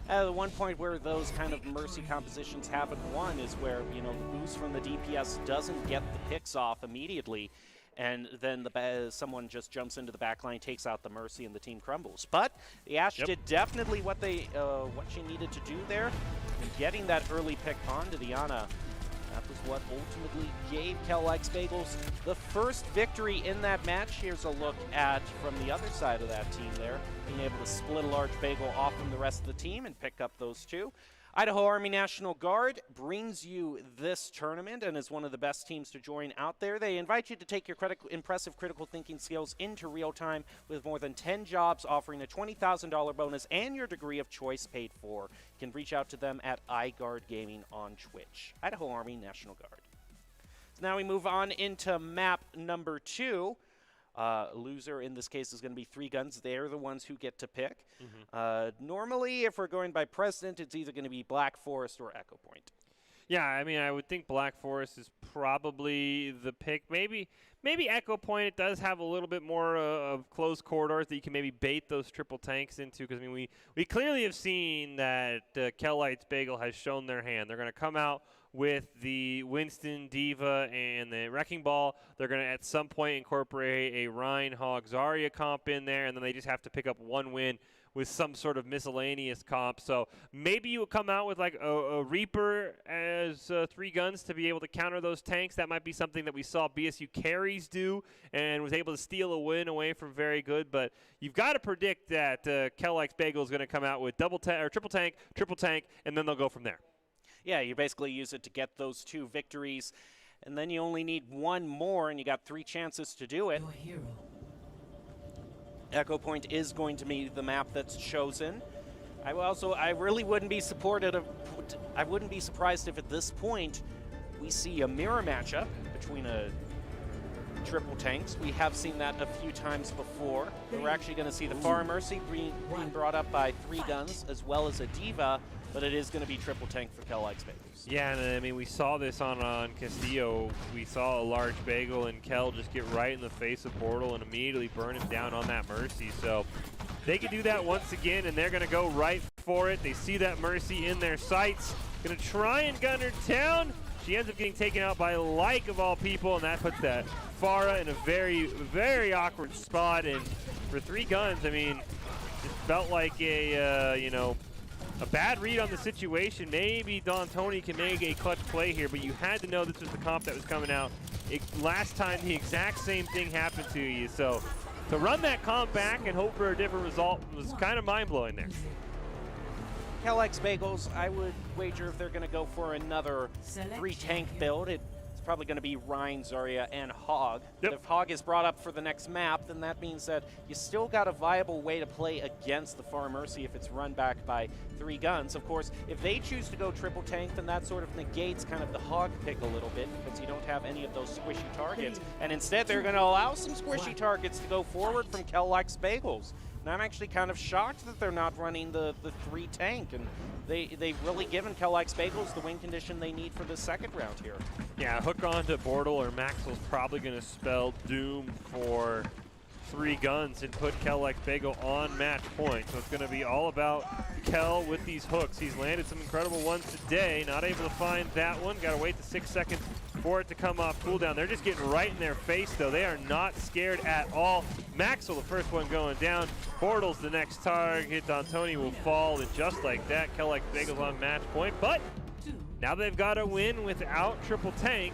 The one point where those kind of Mercy compositions haven't won is where, you know, the boost from the DPS doesn't get the picks off immediately, and then someone just jumps into the backline, takes out the Mercy, and the team crumbles. But the Ashe did definitely what she needed to do there, and getting that early pick onto the Ana. That was what ultimately gave Kel-Legs Bagels the first victory in that match. Here's a look at from the other side of that team there, being able to split a Large Bagel off from the rest of the team and pick up those 2. Idaho Army National Guard brings you this tournament and is one of the best teams to join out there. They invite you to take your impressive critical thinking skills into real time with more than 10 jobs offering a $20,000 bonus and your degree of choice paid for. You can reach out to them at iGuard Gaming on Twitch. Idaho Army National Guard. So now we move on into map number 2. Loser in this case is going to be 3 guns. They're the ones who get to pick. Normally, if we're going by precedent, it's either going to be Black Forest or Echo Point. Yeah, I mean, I would think Black Forest is probably the pick. Maybe Echo Point, it does have a little bit more of closed corridors that you can maybe bait those triple tanks into, because I mean, we clearly have seen that Kel-Legs Bagel has shown their hand. They're going to come out with the Winston, Diva, and the Wrecking Ball. They're going to at some point incorporate a Rhine, Hog, Zarya comp in there, and then they just have to pick up 1 win with some sort of miscellaneous comp. So maybe you would come out with like a Reaper as 3 guns to be able to counter those tanks. That might be something that we saw BSU carries do and was able to steal a win away from Very Good. But you've got to predict that Kel-Legs Bagel is going to come out with triple tank, and then they'll go from there. Yeah, you basically use it to get those 2 victories, and then you only need 1 more, and you got 3 chances to do it. Echo Point is going to be the map that's chosen. I really wouldn't be I wouldn't be surprised if at this point we see a mirror matchup between triple tanks. We have seen that a few times before. We're actually going to see the Far Mercy being brought up by 3 guns as well as a Diva, but it is going to be triple tank for Kel-Legs Bagels. Yeah, and I mean, we saw this on Castillo. We saw a Large Bagel and Kel just get right in the face of Portal and immediately burn him down on that Mercy. So they could do that once again, and they're going to go right for it. They see that Mercy in their sights. Gonna try and gun her down. She ends up getting taken out by Like of all people, and that puts that Farah in a very, very awkward spot. And for 3 guns, I mean, it felt like a, you know, a bad read on the situation. Maybe Don Tony can make a clutch play here, but you had to know this was the comp that was coming out. Last time, the exact same thing happened to you. So to run that comp back and hope for a different result was kind of mind-blowing there. Kellex Bagels, I would wager if they're going to go for another 3-tank build, it's probably going to be Ryan, Zarya, and Hog. Yep. If Hog is brought up for the next map, then that means that you still got a viable way to play against the Far Mercy if it's run back by 3 guns. Of course, if they choose to go triple tank, then that sort of negates kind of the Hog pick a little bit because you don't have any of those squishy targets. And instead, they're going to allow some squishy targets to go forward from Kellex Bagels. And I'm actually kind of shocked that they're not running the 3-tank, and they've really given Kellex Bagels the win condition they need for the second round here. Yeah, hook onto Bortle or Maxwell's probably going to spell doom for 3 guns and put Kellex Bagel on match point. So it's going to be all about Kel with these hooks. He's landed some incredible ones today, not able to find that one. Got to wait the 6 seconds for it to come off cooldown. They're just getting right in their face, though. They are not scared at all. Maxwell, the first one going down. Bortle's the next target. D'Antoni will fall, and just like that, Kellex Bagels on match point. But now they've got a win without triple tank.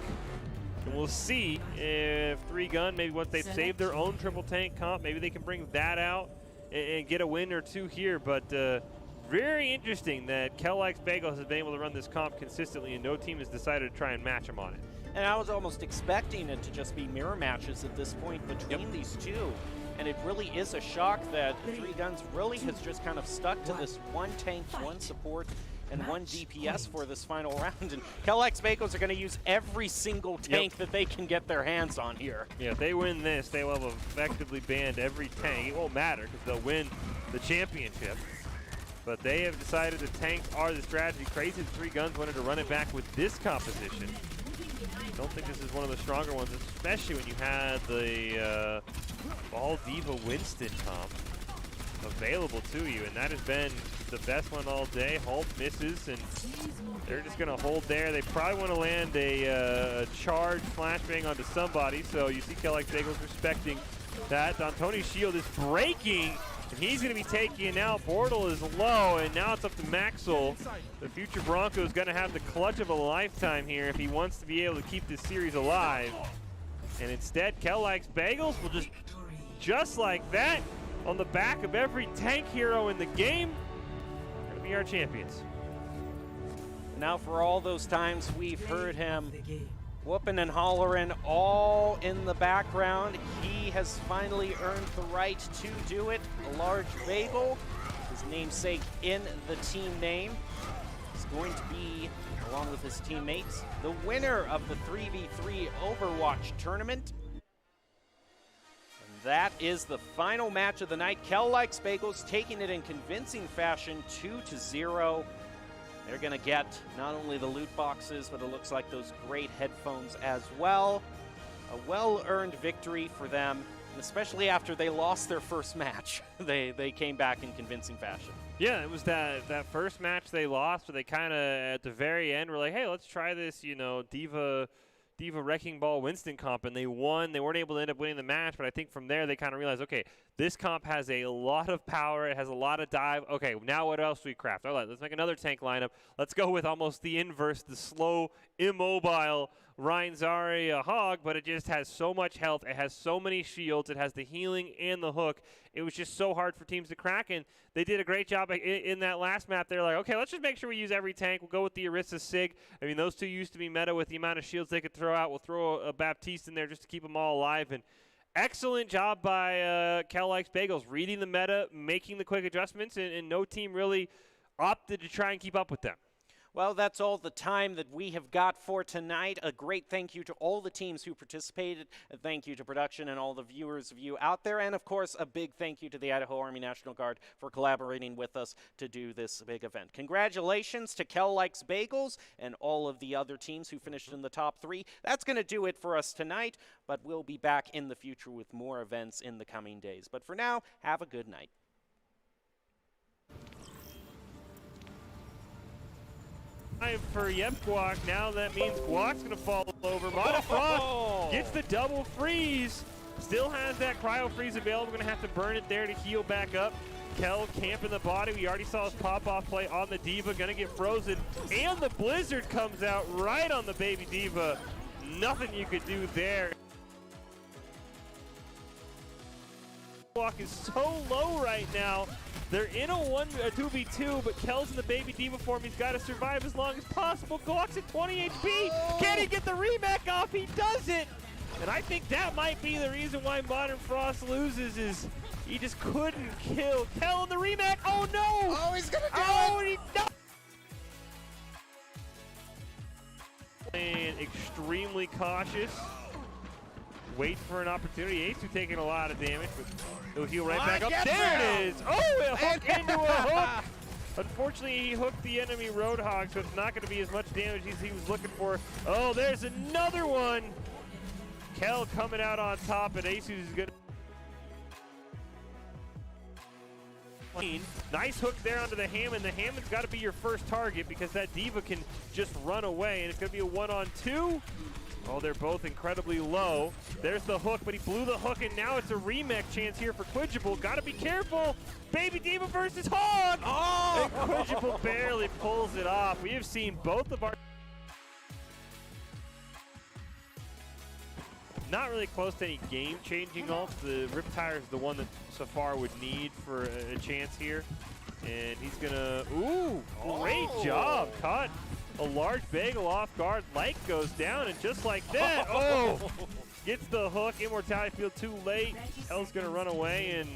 And we'll see if 3 gun, maybe once they've saved their own triple tank comp, maybe they can bring that out and get a win or 2 here. But very interesting that Kellex Bagels has been able to run this comp consistently, and no team has decided to try and match them on it. And I was almost expecting it to just be mirror matches at this point between these two. And it really is a shock that 3 guns really has just kind of stuck to this 1 tank, 1 support, and 1 DPS for this final round. And Kellex Bagels are going to use every single tank that they can get their hands on here. Yeah, if they win this, they will have effectively banned every tank. It won't matter because they'll win the championship. But they have decided that tanks are the strategy. Crazy that 3 guns wanted to run it back with this composition. I don't think this is one of the stronger ones, especially when you had the Ball Diva Winston comp available to you, and that has been the best one all day. Halt misses, and they're just going to hold there. They probably want to land a charge flashbang onto somebody, so you see Kellex Bagels respecting that. D'Antoni's shield is breaking, and he's going to be taking out. Bortle is low, and now it's up to Maxwell. The future Bronco is going to have the clutch of a lifetime here if he wants to be able to keep this series alive. And instead, Kellex Bagels will just like that, on the back of every tank hero in the game, going to be our champions. Now for all those times we've heard him whooping and hollering all in the background, he has finally earned the right to do it. A large bagel, his namesake in the team name, is going to be, along with his teammates, the winner of the 3v3 Overwatch tournament. That is the final match of the night. Kellex Bagels taking it in convincing fashion, 2-0. They're going to get not only the loot boxes, but it looks like those great headphones as well. A well-earned victory for them, and especially after they lost their first match. They came back in convincing fashion. Yeah, it was that first match they lost, where they kind of, at the very end, were like, hey, let's try this, you know, Diva Wrecking Ball Winston comp, and they won. They weren't able to end up winning the match, but I think from there they kind of realized, okay, this comp has a lot of power. It has a lot of dive. Okay, now what else do we craft? All right, let's make another tank lineup. Let's go with almost the inverse, the slow, immobile Ryan Zarya Hog, but it just has so much health. It has so many shields. It has the healing and the hook. It was just so hard for teams to crack, and they did a great job in that last map. They're like, okay, let's just make sure we use every tank. We'll go with the Orisa Sig. I mean, those two used to be meta with the amount of shields they could throw out. We'll throw a Baptiste in there just to keep them all alive. And excellent job by Kellex Bagels, reading the meta, making the quick adjustments, and no team really opted to try and keep up with them. Well, that's all the time that we have got for tonight. A great thank you to all the teams who participated. A thank you to production and all the viewers of you out there. And, of course, a big thank you to the Idaho Army National Guard for collaborating with us to do this big event. Congratulations to Kellex Bagels and all of the other teams who finished in the top 3. That's going to do it for us tonight, but we'll be back in the future with more events in the coming days. But for now, have a good night. For Guac. Now that means Guac's going to fall over. Frost gets the double freeze. Still has that cryo freeze available. Going to have to burn it there to heal back up. Kel camping the body. We already saw his pop-off play on the Diva. Going to get frozen. And the Blizzard comes out right on the baby Diva. Nothing you could do there. Guac is so low right now. They're in a 2v2, but Kel's in the baby Diva form. He's got to survive as long as possible. Guac's at 20 HP. Can he get the remake off? He does it. And I think that might be the reason why Modern Frost loses is he just couldn't kill Kel in the remake. Oh no! Oh, he's gonna do it! He does. And extremely cautious. Wait for an opportunity. Asu taking a lot of damage, but he'll heal right back up. There it is! Oh, a hook into a hook! Unfortunately, he hooked the enemy Roadhog, so it's not going to be as much damage as he was looking for. Oh, there's another one! Kel coming out on top, and Asu is going to... Nice hook there onto the Hammond. The Hammond's got to be your first target because that Diva can just run away, and it's going to be a 1-on-2. Oh, they're both incredibly low. There's the hook, but he blew the hook, and now it's a remake chance here for Quidgible. Got to be careful. Baby Diva versus Hog. Oh! And Quidgible barely pulls it off. We have seen both of our... Not really close to any game-changing ults. The Riptire is the one that Safar would need for a chance here. And he's going to... Ooh, great job. Caught a large bagel off guard. Light goes down, and just like that, gets the hook. Immortality Field too late. Kel's going to run away, and